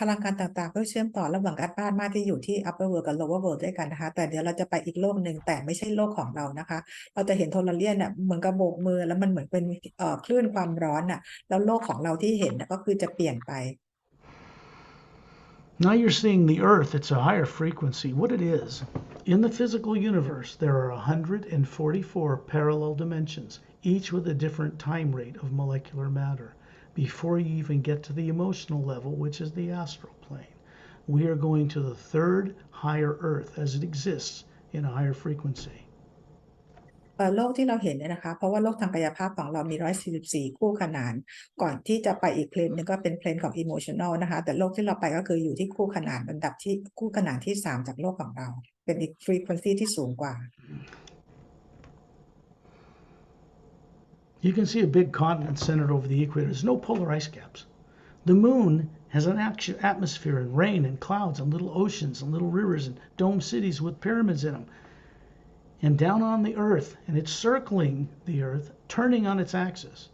พลังงานต่างๆก็เชื่อมต่อระหว่างแอดมาที่อยู่ที่ upper world กับ lower world ด้วยกันนะคะแต่เดี๋ยวเราจะไปอีกโลกหนึ่งแต่ไม่ใช่โลกของเรานะคะเราจะเห็นโทรเลียนเหมือนกับโบกมือแล้วมันเหมือนเป็นคลื่นความร้อนแล้วโลกของเราที่เห็นก็คือจะเปลี่ยนไป Now you're seeing the Earth, it's a higher frequency. What it is, in the physical universe, there are 144 parallel dimensions, each with a different time rate of molecular matter, before you even get to the emotional level, which is the astral plane. We are going to the third higher Earth as it exists in a higher frequency. โลกที่เราเห็นเนี่ยนะคะเพราะว่าโลกทางกายภาพของเรามี144คู่ขนานก่อนที่จะไปอีกเพลนหนึงก็เป็นเพลนของ emotional นะคะแต่โลกที่เราไปก็คืออยู่ที่คู่ขนานอันดับที่คู่ขนานที่3จากโลกของเราเป็นอีก frequency ที่สูงกว่า You can see a big continent centered over the equator. There's no polar ice caps. The moon has an atmosphere and rain and clouds and little oceans and little rivers and dome cities with pyramids in them. And down on the Earth, and it's circling the Earth, turning on its axis,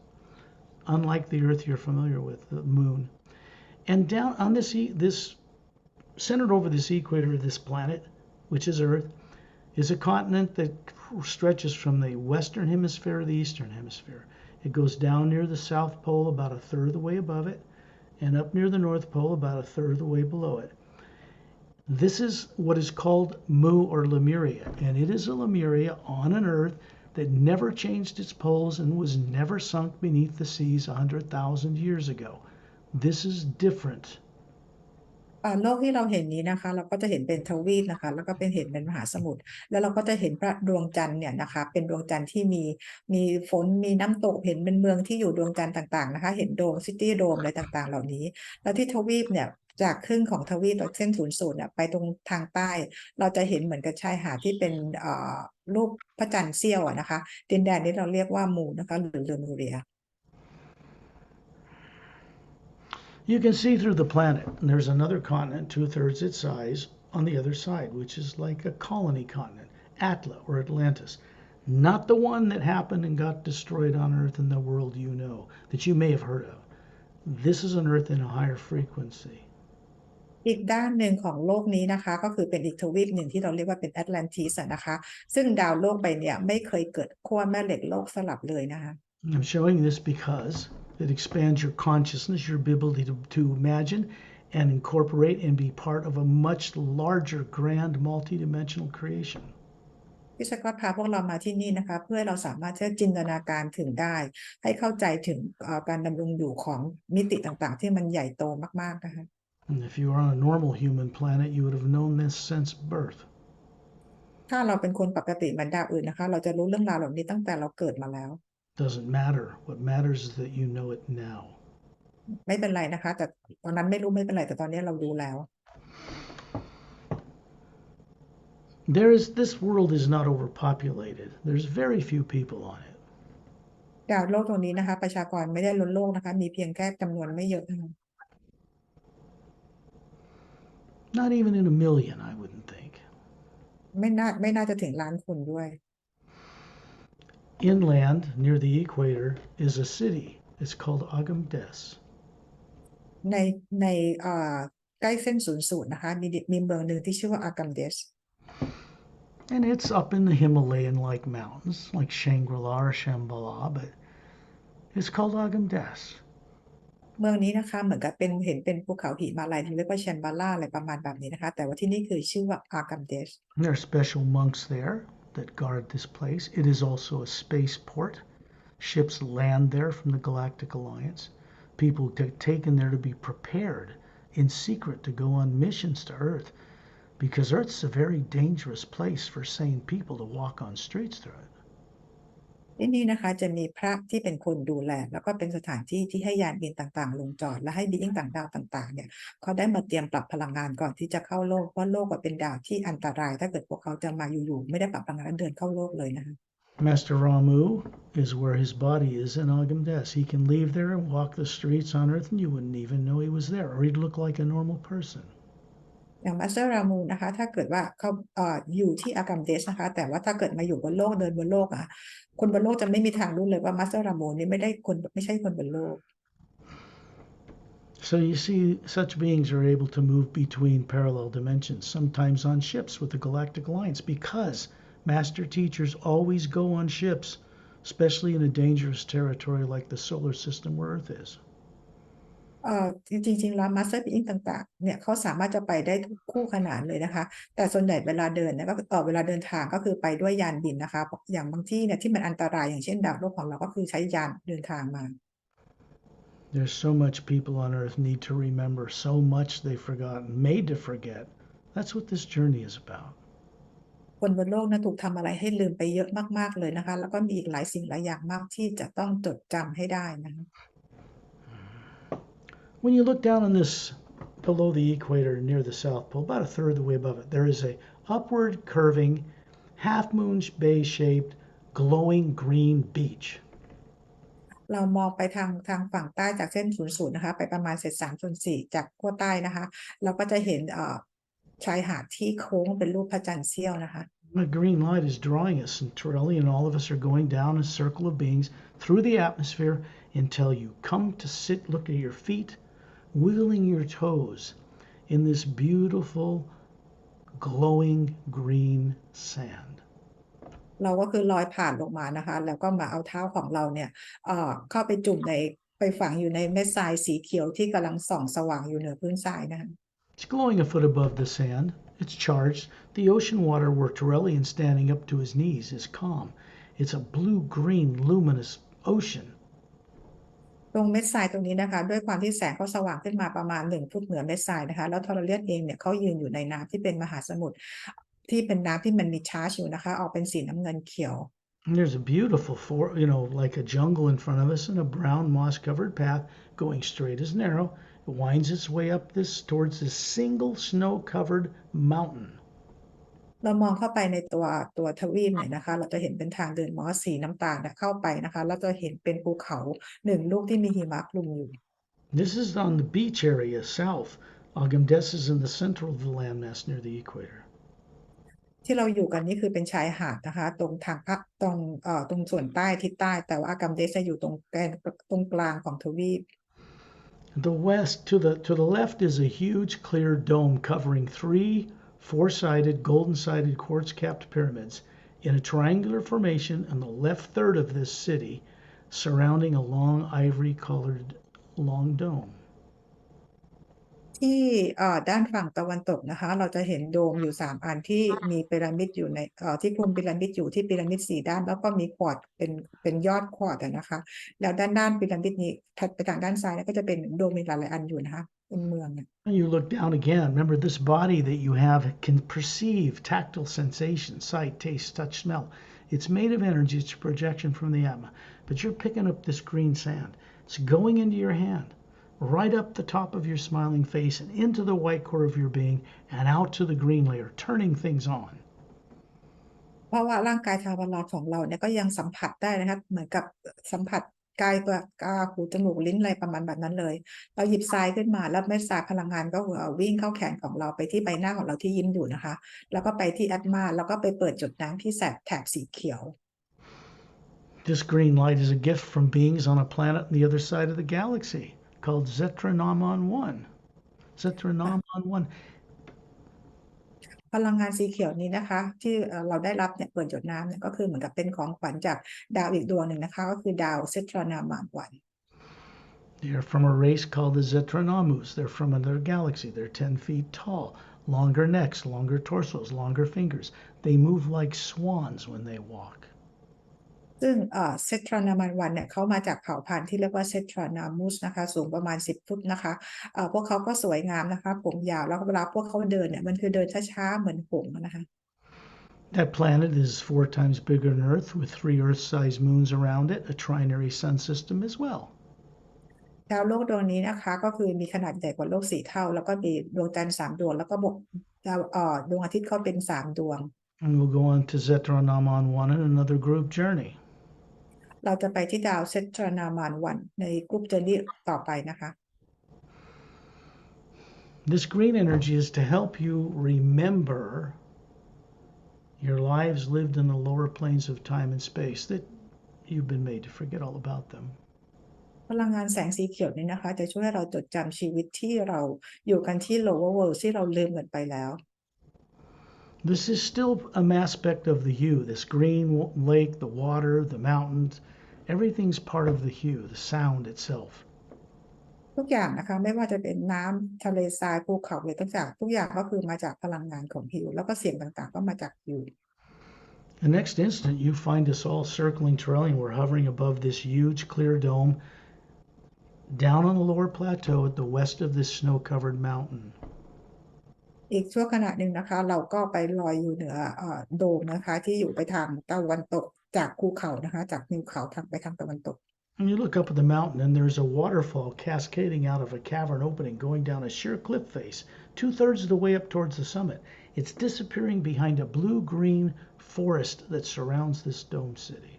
unlike the Earth you're familiar with, the moon. And down on this centered over this equator of this planet, which is Earth, is a continent that stretches from the western hemisphere to the eastern hemisphere. It goes down near the South Pole about a third of the way above it, and up near the North Pole about a third of the way below it. This is what is called Mu or Lemuria, and it is a Lemuria on an Earth that never changed its poles and was never sunk beneath the seas 100,000 years ago. This is different. โลกที่เราเห็นนี้นะคะเราก็จะเห็นเป็นทวีปนะคะแล้วก็เป็นเห็นเป็นมหาสมุทรแล้วเราก็จะเห็นพระดวงจันทร์เนี่ยนะคะเป็นดวงจันทร์ที่มีฝนมีน้ำตกเห็นเป็นเมืองที่อยู่ดวงจันทร์ต่างๆนะคะเห็นโดมซิตี้โดมอะไรต่างๆเหล่านี้แล้วที่ทวีปเนี่ยจากครึ่งของทวีปเส้นศูนย์สูตรเนี่ยไปตรงทางใต้เราจะเห็นเหมือนกับชายหาดที่เป็นรูปพระจันทร์เสี้ยวนะคะดินแดนนี้เราเรียกว่ามูนะคะหรือเลมูเรียYou can see through the planet, and there's another continent 2/3 its size on the other side, which is like a colony continent, Atla or Atlantis. Not the one that happened and got destroyed on Earth in the world you know, that you may have heard of. This is an Earth in a higher frequency. อีกด้านหนึ่งของโลกนี้นะคะก็คือเป็นอีกทวีปหนึ่งที่เราเรียกว่าเป็นแอตแลนติสนะคะซึ่งดาวโลกใบเนี่ยไม่เคยเกิดขั้วแม่เหล็กโลกสลับเลยนะคะ I'm showing this because it expands your consciousness, your ability to imagine and incorporate and be part of a much larger, grand, multidimensional creation. พี่สกอตพาพวกเรามาที่นี่นะคะเพื่อเราสามารถที่จะจินตนาการถึงได้ให้เข้าใจถึงการดำรงอยู่ของมิติต่างๆที่มันใหญ่โตมากๆนะคะ And if you were on a normal human planet, you would have known this since birth. ถ้าเราเป็นคนปกติเหมือนดาวอื่นนะคะเราจะรู้เรื่องราวเหล่านี้ตั้งแต่เราเกิดมาแล้ว Doesn't matter. What matters is that you know it now. ไม่เป็นไรนะคะแต่ตอนนั้นไม่รู้ไม่เป็นไรแต่ตอนนี้เรารู้แล้ว This world is not overpopulated. There's very few people on it. ดาวโลกตรงนี้นะคะประชากรไม่ได้ล้นโลกนะคะมีเพียงแค่จำนวนไม่เยอะนะคะ Not even in a million, I wouldn't think. ไม่น่าจะถึงล้านคนด้วย Inland, near the equator, is a city. It's called Agamdes. ในในใกล้เส้นศูนย์สูตรนะคะมีเมืองหนึ่งที่ชื่อว่าอากัมเดส And it's up in the Himalayan-like mountains, like Shangri-La or Shambhala, but it's called Agamdes. เมืองนี้นะคะเหมือนกับเห็นเป็นภูเขาหิมาลัยเรียกว่าแชมบาล่าอะไรประมาณแบบนี้นะคะแต่ว่าที่นี่คือชื่อว่าอากัมเดส There are special monks there that guard this place. It is also a spaceport. Ships land there from the Galactic Alliance. People get taken there to be prepared in secret to go on missions to Earth because Earth's a very dangerous place for sane people to walk on streets through it. ที่นี่นะคะจะมีพระที่เป็นคนดูแลแล้วก็เป็นสถานที่ที่ให้ยานบินต่างๆลงจอดและให้บีอิงต่างดาวต่างๆเนี่ยเขาได้มาเตรียมปรับพลังงานก่อนที่จะเข้าโลกเพราะโลกเป็นดาวที่อันตรายถ้าเกิดพวกเขาจะมาอยู่ๆไม่ได้ปรับพลังงานแล้วเดินเข้าโลกเลยนะคะ Master Ramu is where his body is in Agamdes. He can leave there and walk the streets on Earth and you wouldn't even know he was there, or he'd look like a normal person. อย่างมาสเตอร์รามูนะคะถ้าเกิดว่าเขาอยู่ที่อากัมเดสนะคะแต่ว่าถ้าเกิดมาอยู่บนโลกเดินบนโลกคนบนโลกจะไม่มีทางรู้เลยว่ามาสเตอร์รามูนี่ไม่ใช่คนบนโลก So you see, such beings are able to move between parallel dimensions, sometimes on ships with the Galactic Alliance, because master teachers always go on ships, especially in a dangerous territory like the solar system where Earth is. จริงๆแล้วมาสเตอร์บีอิงต่างๆเนี่ยเขาสามารถจะไปได้ทุกคู่ขนานเลยนะคะแต่ส่วนใหญ่เวลาเดินเนี่ยก็เวลาเดินทางก็คือไปด้วยยานบินนะคะอย่างบางที่เนี่ยที่มันอันตรายอย่างเช่นดาวโลกของเราก็คือใช้ยานเดินทางมา There's so much people on Earth need to remember, so much they've forgotten, made to forget. That's what this journey is about. คนบนโลกนะถูกทำอะไรให้ลืมไปเยอะมากๆเลยนะคะแล้วก็มีอีกหลายสิ่งหลายอย่างมากที่จะต้องจดจำให้ได้นะคะ When you look down on this below the equator near the South Pole, about a third of the way above it, there is a upward curving, half moon bay shaped, glowing green beach. เรามองไปทางฝั่งใต้จากเส้นศูนย์สูตรนะคะไปประมาณเศษ3/4จากขั้วใต้นะคะเราก็จะเห็นชายหาดที่โค้งเป็นรูปพระจันทร์เสี้ยวนะคะ The green light is drawing us, and Torelli and all of us are going down a circle of beings through the atmosphere until you come to sit, look at your feet, wiggling your toes in this beautiful, glowing green sand. เราก็คือลอยผ่านลงมานะคะแล้วก็มาเอาเท้าของเราเนี่ยเข้าไปจุ่มไปฝังอยู่ในเม็ดทรายสีเขียวที่กำลังส่องสว่างอยู่เหนือพื้นทรายนะคะ It's glowing a foot above the sand. It's charged. The ocean water where Torellian standing up to his knees is calm. It's a blue-green luminous ocean. ตรงเม็ดทรายตรงนี้นะคะด้วยความที่แสงเขาสว่างขึ้นมาประมาณ1 ฟุตเหนือเม็ดทรายนะคะแล้วทอร์เรียนเองเนี่ยเขายืนอยู่ในน้ำที่เป็นมหาสมุทรที่เป็นน้ำที่มันมีชาร์จอยู่นะคะออกเป็นสีน้ำเงินเขียว And there's a beautiful, like a jungle in front of us and a brown moss-covered path going straight as an arrow. It winds its way up towards this single snow-covered mountain. เรามองเข้าไปในตัวทวีปเนี่ยนะคะเราจะเห็นเป็นทางเดินมอสสีน้ำตาลเข้าไปนะคะแล้วจะเห็นเป็นภูเขา1 ลูกที่มีหิมะคลุมอยู่ This is on the beach area south. Agamdes is in the center of the landmass near the equator. ที่เราอยู่กันนี่คือเป็นชายหาดนะคะตรงส่วนใต้ทิศใต้แต่ว่าอากัมเดสจะอยู่ตรงกลางของทวีป The west to the left is a huge clear dome covering 3 four-sided golden-sided quartz-capped pyramids in a triangular formation in the left third of this city, surrounding a long ivory-colored long dome. ที่ด้านฝั่งตะวันตกนะคะเราจะเห็นโดมอยู่3 อันที่มีพีระมิดอยู่ในที่คลุมพีระมิดอยู่ที่พีระมิด4 ด้านแล้วก็มีควอร์ตเป็นยอดควอร์ตนะคะแล้วด้านพีระมิดนี้ถัดไปทางด้านซ้ายก็จะเป็นโดมมีหลายๆอันอยู่นะคะเป็นเมือง You look down again. Remember, this body that you have can perceive tactile sensation, sight, taste, touch, smell. It's made of energy. It's a projection from the Atma. But you're picking up this green sand. It's going into your hand, right up the top of your smiling face and into the white core of your being and out to the green layer, turning things on. เพราะว่าร่างกายทวารของเราเนี่ยก็ยังสัมผัสได้นะคะเหมือนกับสัมผัส ใกล้ตัวหูจมูกลิ้นอะไรประมาณแบบนั้นเลยเราหยิบทรายขึ้นมาแล้วเม็ดทรายพลังงานก็วิ่งเข้าแขนของเราไปที่ใบหน้าของเราที่ยิ้มอยู่นะคะแล้วก็ไปที่แอดมาแล้วก็ไปเปิดจุดนั้นที่แถบสีเขียว This green light is a gift from beings on a planet on the other side of the galaxy called Zetranomon 1. Zetranomon 1. พลังงานสีเขียวนี้นะคะที่เราได้รับเนี่ยเปิดหยดน้ำเนี่ยก็คือเหมือนกับเป็นของขวัญจากดาวอีกดวงหนึ่งนะคะก็คือดาวเซตรานามานวัน They're from a race called the Zetranomus. They're from another galaxy. They're 10 feet tall, longer necks, longer torsos, longer fingers. They move like swans when they walk. ซึ่งเซตรานามานวันเนี่ยเขามาจากเผ่าพันธุ์ที่เรียกว่าเซตรานามุสนะคะสูงประมาณ10 ฟุตนะคะพวกเขาก็สวยงามนะคะผมยาวแล้วเวลาพวกเขาเดินเนี่ยมันคือเดินช้าๆเหมือนหงส์นะคะ That planet is 4 times bigger than Earth with 3 Earth-sized moons around it, a trinary sun system as well. ดาวโลกดวงนี้นะคะก็คือมีขนาดใหญ่กว่าโลก4 เท่าแล้วก็มีดวงจันทร์3 ดวงแล้วก็บวกดวงอาทิตย์เขาเป็น3 ดวง And we'll go on to Zetranomon 1 in another group journey. เราจะไปที่ดาวเซตรานามานวันในกรุ๊ปเจอร์นี่ต่อไปนะคะ This green energy is to help you remember your lives lived in the lower planes of time and space, that you've been made to forget all about them. พลังงานแสงสีเขียวนี้นะคะจะช่วยให้เราจดจำชีวิตที่เราอยู่กันที่ lower world ที่เราลืมกันไปแล้ว This is still an aspect of the hue. This green lake, the water, the mountains, everything's part of the hue, the sound itself. ทุกอย่างนะคะไม่ว่าจะเป็นน้ำทะเลทรายภูเขาเลยทุกอย่างก็คือมาจากพลังงานของฮิวแล้วก็เสียงต่างๆก็มาจากฮิว The next instant, you find us all circling terrain. We're hovering above this huge clear dome down on the lower plateau at the west of this snow-covered mountain. อีกชั่วขณะหนึ่งนะคะเราก็ไปลอยอยู่เหนือโดมนะคะที่อยู่ไปทางตะวันตกจากภูเขานะคะจากนิวเขาทางไปทางตะวันตก And you look up at the mountain, and there's a waterfall cascading out of a cavern opening, going down a sheer cliff face, 2/3 of the way up towards the summit. It's disappearing behind a blue-green forest that surrounds this dome city.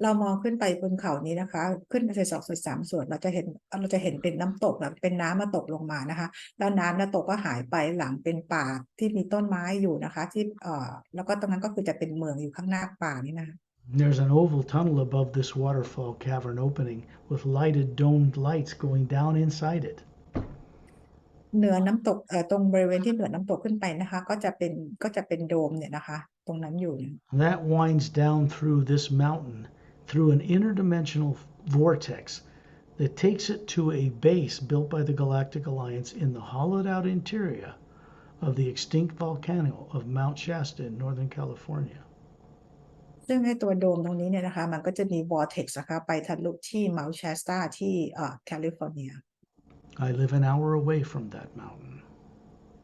เรามองขึ้นไปบนเขานี้นะคะขึ้นไป2 ส่วน 3 ส่วนเราจะเห็นเป็นน้ำตกแล้วเป็นน้ำมาตกลงมานะคะแล้วน้ำตกก็หายไปหลังเป็นป่าที่มีต้นไม้อยู่นะคะที่แล้วก็ตรงนั้นก็คือจะเป็นเมืองอยู่ข้างหน้าป่านี่นะคะ There's an oval tunnel above this waterfall cavern opening with lighted domed lights going down inside it. เหนือน้ำตกตรงบริเวณที่เหนือน้ำตกขึ้นไปนะคะก็จะเป็นโดมเนี่ยนะคะตรงนั้นอยู่ That winds down through this mountain through an interdimensional vortex that takes it to a base built by the Galactic Alliance in the hollowed out interior of the extinct volcano of Mount Shasta in Northern California. ซึ่งในตัวโดมตรงนี้เนี่ยนะคะมันก็จะมี vortex นะคะไปทะลุที่ Mount Shasta ที่แคลิฟอร์เนีย I live an hour away from that mountain.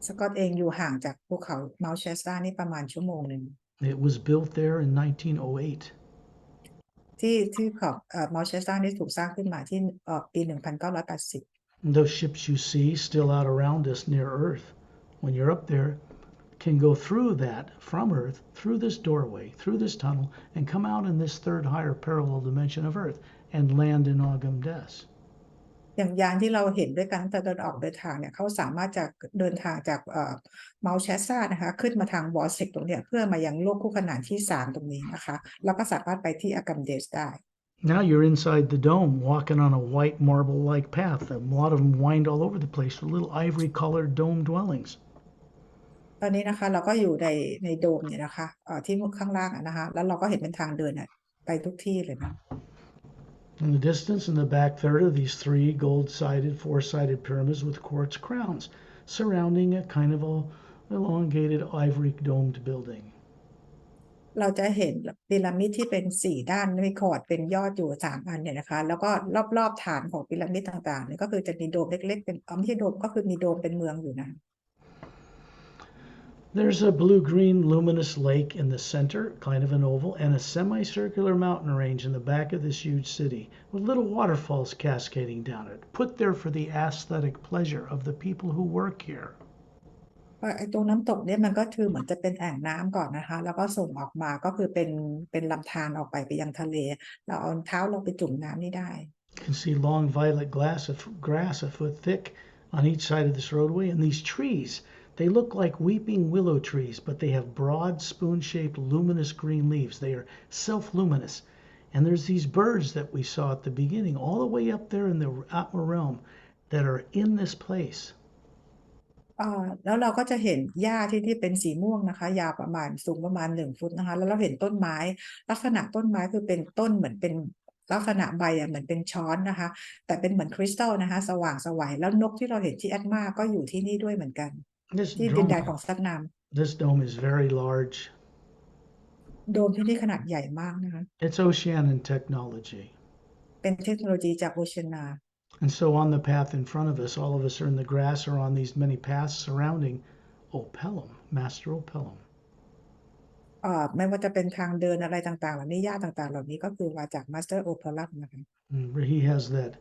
สกอตเองอยู่ห่างจากภูเขา Mount Shasta นี่ประมาณชั่วโมงหนึ่ง It was built there in 1908. ที่เขาMount Shasta นี่ถูกสร้างขึ้นมาที่ปี 1980 Those ships you see still out around us near Earth, when you're up there, can go through that from Earth, through this doorway, through this tunnel, and come out in this third higher parallel dimension of Earth and land in Agam Des. อย่างยานที่เราเห็นด้วยกันตั้งแต่เดินทางเนี่ยเขาสามารถจะเดินทางจากMount Shasta นะคะขึ้นมาทาง vortex ตรงเนี้ยเพื่อมายังโลกคู่ขนานที่3ตรงนี้นะคะแล้วก็สามารถไปที่ Agam Des ได้ Now you're inside the dome, walking on a white marble-like path. A lot of them wind all over the place with little ivory-colored dome dwellings. ตอนนี้นะคะเราก็อยู่ในโดมเนี่ยนะคะที่ข้างล่างนะคะแล้วเราก็เห็นเป็นทางเดินไปทุกที่เลยนะ In the distance, in the back third, are these 3 gold-sided, 4-sided pyramids with quartz crowns surrounding a kind of a elongated ivory-domed building. เราจะเห็นพีระมิดที่เป็น4 ด้านมีขอดเป็นยอดอยู่3 อันเนี่ยนะคะแล้วก็รอบๆฐานของพีระมิดต่างๆเนี่ยก็คือจะมีโดมเล็กๆเป็นไม่ใช่โดมก็คือมีโดมเป็นเมืองอยู่นะ There's a blue-green luminous lake in the center, kind of an oval, and a semicircular mountain range in the back of this huge city with little waterfalls cascading down it, put there for the aesthetic pleasure of the people who work here. พ ไอ้ตรงน้ำตกเนี่ยมันก็คือเหมือนจะเป็นแอ่งน้ำก่อนนะคะ แล้วก็ส่งออกมาก็คือเป็นลำธารออกไปยังทะเล เราเอาเท้าลงไปจุ่มน้ำนี่ได้ You can see long violet grass a foot thick on each side of this roadway, and these trees, they look like weeping willow trees, but they have broad, spoon-shaped, luminous green leaves. They are self-luminous. And there's these birds that we saw at the beginning, all the way up there in the Atma realm, that are in this place. แล้วเราก็จะเห็นหญ้าที่เป็นสีม่วงนะคะ ยาวประมาณสูงประมาณ1 ฟุตนะคะ แล้วเราเห็นต้นไม้ ลักษณะต้นไม้คือเป็นต้นเหมือนเป็นลักษณะใบเหมือนเป็นช้อนนะคะ แต่เป็นเหมือนคริสตัลนะคะ สว่างไสวแล้วนกที่เราเห็นที่แอดมาก็อยู่ที่นี่ด้วยเหมือนกัน This ที่ดินแดน dome, ของซัตนาม this dome is very large. โดมที่นี่ขนาดใหญ่มากนะคะ It's Oceanian technology. เป็นเทคโนโลยีจากโอเชียนา And so on the path in front of us, all of us are in the grass or on these many paths surrounding Opelum, Master Opelum. ไม่ว่าจะเป็นทางเดินอะไรต่างๆเหล่านี้หญ้าต่างๆเหล่านี้ก็คือมาจากมาสเตอร์โอเพลัมนะคะ Where he has that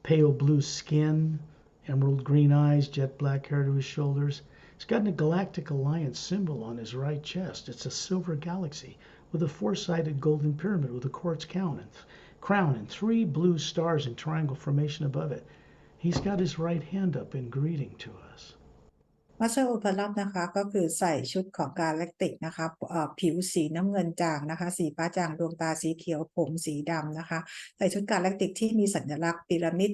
pale blue skin, emerald green eyes, jet black hair to his shoulders. He's got a Galactic Alliance symbol on his right chest. It's a silver galaxy with a four-sided golden pyramid with a quartz crown and 3 blue stars in triangle formation above it. He's got his right hand up in greeting to us. มาสเตอร์โอเพลัมนะคะก็คือใส่ชุดของกาแล็กติกนะคะผิวสีน้ำเงินจางนะคะ สีฟ้าจางดวงตาสีเขียวผมสีดำนะคะ ใส่ชุดกาแล็กติกที่มีสัญลักษณ์พีระมิด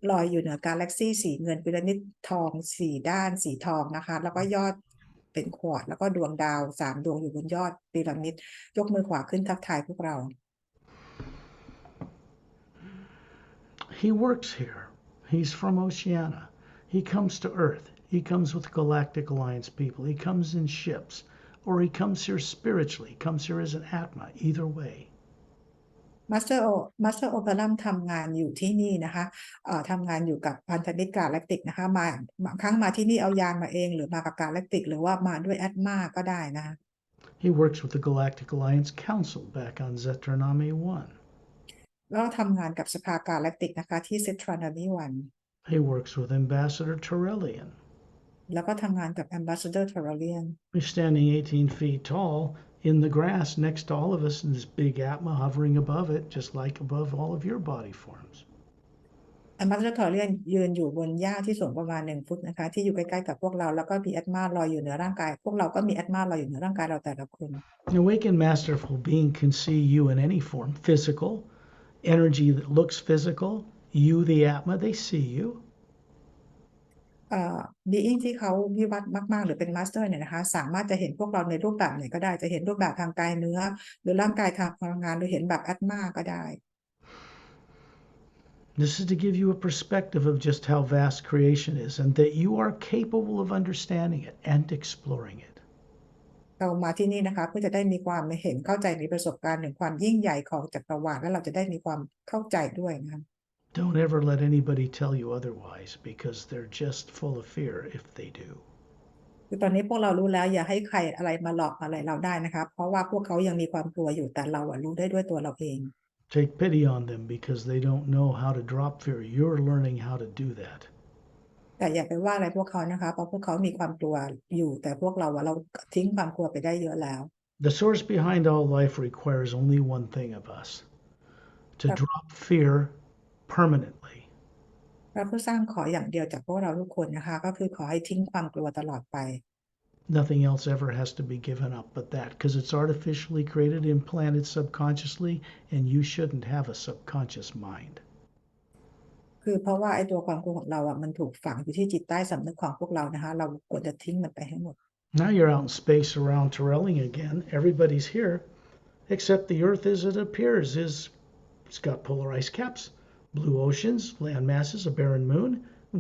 ลอยอยู่เหนือกาแล็กซี่สีเงินพีระมิดทอง4 ด้านสีทองนะคะ แล้วก็ยอดเป็นขวดแล้วก็ดวงดาว3 ดวงอยู่บนยอดพีระมิดยกมือขวาขึ้นทักทายพวกเรา He works here. He's from Oceania. He comes to Earth. He comes with Galactic Alliance people. He comes in ships. Or he comes here spiritually. He comes here as an Atma. Either way. มาสเตอร์โอเพลัมทำงานอยู่ที่นี่นะคะทำงานอยู่กับพันธมิตรกาแล็กติกนะคะบางครั้งมาที่นี่เอายานมาเองหรือมากับกาแล็กติกหรือว่ามาด้วยแอดมาก็ได้นะคะ He works with the Galactic Alliance Council back on Zetraname 1. แล้วทำงานกับสภากาแล็กติกนะคะที่เซทรานามิวัน He works with Ambassador Torellian. แล้วก็ทำงานกับ Ambassador Torellian He's standing 18 feet tall in the grass next to all of us, and this big Atma hovering above it, just like above all of your body forms. Ambassador Torellian ยืนอยู่บนหญ้าที่สูงประมาณ1 ฟุตนะคะที่อยู่ใกล้ๆกับพวกเราแล้วก็มีแอดมาลอยอยู่เหนือร่างกายพวกเราก็มีแอดมาลอยอยู่เหนือร่างกายเราแต่ละคน An awakened masterful being can see you in any form, physical, energy that looks physical, you the Atma, they see you. being ที่เขาวิวัฒน์มากๆหรือเป็นมาสเตอร์เนี่ยนะคะสามารถจะเห็นพวกเราในรูปแบบไหนก็ได้จะเห็นรูปแบบทางกายเนื้อหรือร่างกายทางพลังงานหรือเห็นแบบแอดมาก็ได้ This is to give you a perspective of just how vast creation is and that you are capable of understanding it and exploring it. เรามาที่นี่นะคะเพื่อจะได้มีความเห็นเข้าใจในประสบการณ์ถึงความยิ่งใหญ่ของจักรวาลและเราจะได้มีความเข้าใจด้วยนะคะ Don't ever let anybody tell you otherwise because they're just full of fear if they do. คือตอนนี้พวกเรารู้แล้วอย่าให้ใครอะไรมาหลอกอะไรเราได้นะคะเพราะว่าพวกเขายังมีความกลัวอยู่แต่เรารู้ได้ด้วยตัวเราเอง Take pity on them because they don't know how to drop fear. You're learning how to do that. แต่อย่าไปว่าอะไรพวกเขานะคะเพราะพวกเขามีความกลัวอยู่แต่พวกเราเราทิ้งความกลัวไปได้เยอะแล้ว The source behind all life requires only one thing of us: to drop fear permanently. พระผู้สร้างขออย่างเดียวจากพวกเราทุกคนนะคะก็คือขอให้ทิ้งความกลัวตลอดไป Nothing else ever has to be given up but that, because it's artificially created, implanted subconsciously, and you shouldn't have a subconscious mind. คือเพราะว่าไอ้ตัวความกลัวของเรามันถูกฝังอยู่ที่จิตใต้สำนึกของพวกเรานะคะเราควรจะทิ้งมันไปให้หมด Now you're out in space around Torellian again. Everybody's here, except the Earth as it appears. It's got polar ice caps, blue oceans, land masses, a barren moon,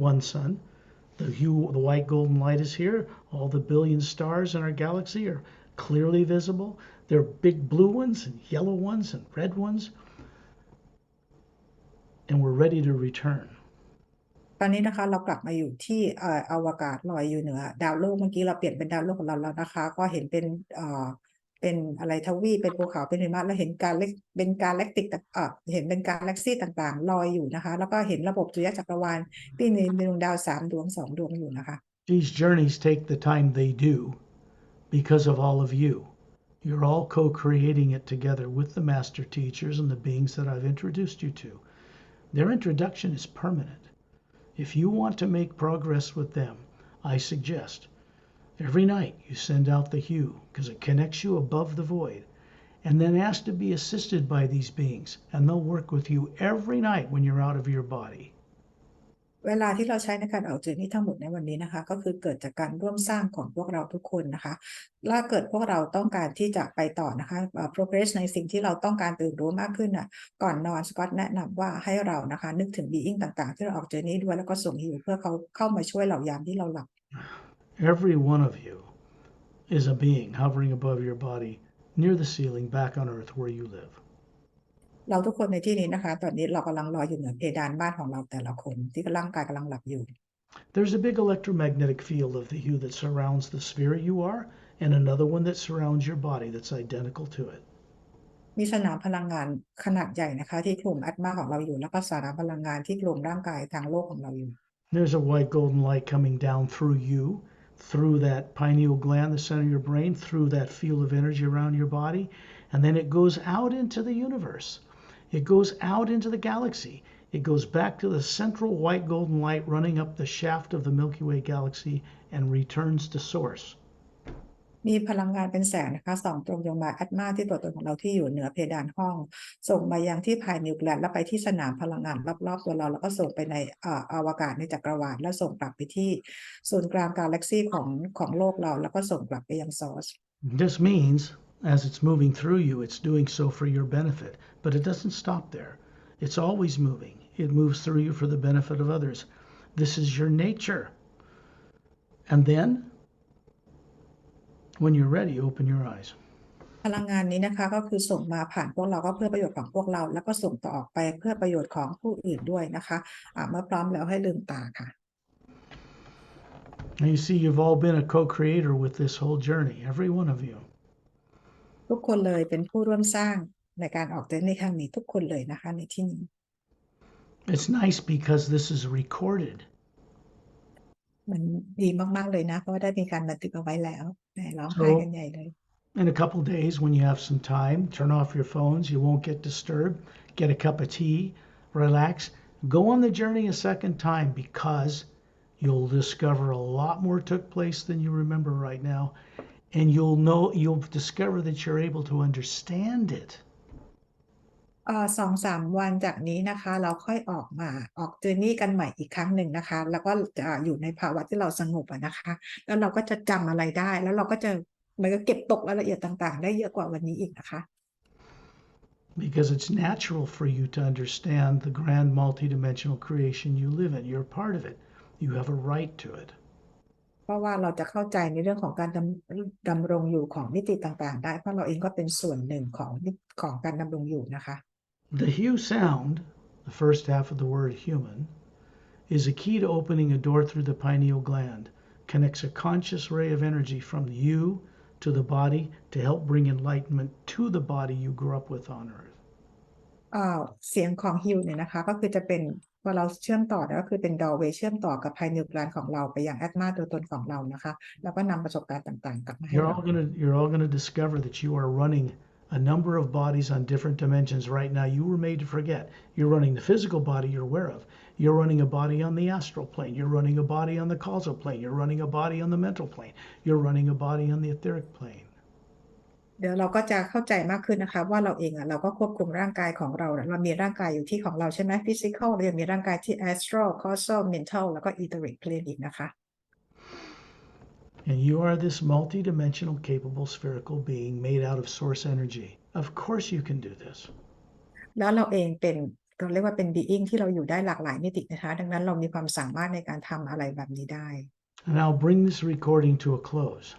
one sun. The white golden light is here. All the billion stars in our galaxy are clearly visible. There are big blue ones and yellow ones and red ones. And we're ready to return. ตอนนี้นะคะเรากลับมาอยู่ที่อวกาศลอยอยู่เหนือดาวโลกเมื่อกี้เราเปลี่ยนเป็นดาวโลกของเราแล้วนะคะก็เห็นเป็นอะไรทวีปเป็นภูเขาเป็นหิมะแล้วเห็นเป็นกาแล็กติกเห็นเป็นกาแล็กซี่ต่างๆลอยอยู่นะคะแล้วก็เห็นระบบสุริยะจักรวาลที่มีดวงดาว3 ดวง 2 ดวงอยู่นะคะ These journeys take the time they do because of all of you. You're all co-creating it together with the master teachers and the beings that I've introduced you to. Their introduction is permanent. If you want to make progress with them, I suggest every night you send out the hue because it connects you above the void, and then ask to be assisted by these beings, and they'll work with you every night when you're out of your body. เวลาที่เราใช้ในการออก journey ทั้งหมดในวันนี้นะคะก็คือเกิดจากการร่วมสร้างของพวกเราทุกคนนะคะถ้าเกิดพวกเราต้องการที่จะไปต่อนะคะprogress ในสิ่งที่เราต้องการตื่นรู้มากขึ้นน่ะก่อนนอนสกอตแนะนำว่าให้เรานะคะนึกถึง being ต่างๆที่เราออก journey ด้วยแล้วก็ส่งฮิวเพื่อเขาเข้ามาช่วยเรายามที่เราหลับ Every one of you is a being hovering above your body near the ceiling back on earth where you live. เราทุกคนในที่นี้นะคะตอนนี้เรากำลังลอยอยู่เหนือเพดานบ้านของเราแต่ละคนที่ร่างกายกำลังหลับอยู่ There's a big electromagnetic field of the hue that surrounds the spirit you are, and another one that surrounds your body that's identical to it. มีสนามพลังงานขนาดใหญ่นะคะที่คลุมอัตมาของเราอยู่แล้วก็สนามพลังงานที่คลุมร่างกายทางโลกของเราอยู่ There's a white golden light coming down through you, through that pineal gland, the center of your brain, through that field of energy around your body, and then it goes out into the universe. It goes out into the galaxy. It goes back to the central white golden light running up the shaft of the Milky Way galaxy and returns to source. มีพลังงานเป็นแสงนะคะส่องตรงลงมาอัตมาที่ตัวตนของเราที่อยู่เหนือเพดานห้องส่งมายังที่ภายนิวเคลียสแล้วไปที่สนามพลังงานรอบๆตัวเราแล้วก็ส่งไปในอวกาศในจักรวาลแล้วส่งกลับไปที่ศูนย์กลางกาแล็กซีของโลกเราแล้วก็ส่งกลับไปยังซอร์ส This means as it's moving through you, it's doing so for your benefit, but it doesn't stop there. It's always moving. It moves through you for the benefit of others. This is your nature. And then, when you're ready, open your eyes. พลังงานนี้นะคะก็คือส่งมาผ่านพวกเราก็เพื่อประโยชน์ของพวกเราแล้วก็ส่งต่อออกไปเพื่อประโยชน์ของผู้อื่นด้วยนะคะเมื่อพร้อมแล้วให้ลืมตาค่ะ And you see, you've all been a co-creator with this whole journey, every one of you. ทุกคนเลยเป็นผู้ร่วมสร้างในการออกเดินในครั้งนี้ทุกคนเลยนะคะในที่นี้ It's nice because this is recorded. มันดีมากๆเลยนะเพราะว่าได้มีการบันทึกเอาไว้แล้วแต่ร้องไห้กันใหญ่เลย In a couple days, when you have some time, turn off your phones. You won't get disturbed. Get a cup of tea, relax. Go on the journey a second time because you'll discover a lot more took place than you remember right now. And you'll discover that you're able to understand it. 2-3 วันจากนี้นะคะเราค่อยออกเจอร์นี่กันใหม่อีกครั้งหนึ่งนะคะแล้วก็จะอยู่ในภาวะที่เราสงบนะคะแล้วเราก็จะจำอะไรได้แล้วเราก็จะมันก็เก็บตกรายละเอียดต่างๆได้เยอะกว่าวันนี้อีกนะคะ Because it's natural for you to understand the grand multidimensional creation you live in. You're part of it. You have a right to it. เพราะว่าเราจะเข้าใจในเรื่องของการดำรงอยู่ของมิติต่างๆได้เพราะเราเองก็เป็นส่วนหนึ่งของการดำรงอยู่นะคะ The hue sound, the first half of the word human, is a key to opening a door through the pineal gland, connects a conscious ray of energy from you to the body to help bring enlightenment to the body you grew up with on earth. เสียงของฮิวเนี่ยนะคะก็คือจะเป็นพอเราเชื่อมต่อก็คือเป็นดอเวย์เชื่อมต่อกับภายในกลางของเราไปยังแอตมาตัวตนของเรานะคะแล้วก็นำประสบการณ์ต่างๆกลับมาให้ You're เรา all gonna discover that you are running a number of bodies on different dimensions right now. You were made to forget. You're running the physical body you're aware of. You're running a body on the astral plane. You're running a body on the causal plane. You're running a body on the mental plane. You're running a body on the etheric plane. เดี๋ยวเราก็จะเข้าใจมากขึ้นนะคะว่าเราเองเราก็ควบคุมร่างกายของเราเรามีร่างกายอยู่ที่ของเราใช่ไหม physical เรายังมีร่างกายที่ astral causal mental แล้วก็ etheric plane อีกนะคะ And you are this multidimensional, capable, spherical being made out of source energy. Of course you can do this. แล้วเราเองเป็นเราเรียกว่าเป็น being ที่เราอยู่ได้หลากหลายมิตินะคะดังนั้นเรามีความสามารถในการทำอะไรแบบนี้ได้ And I'll bring this recording to a close.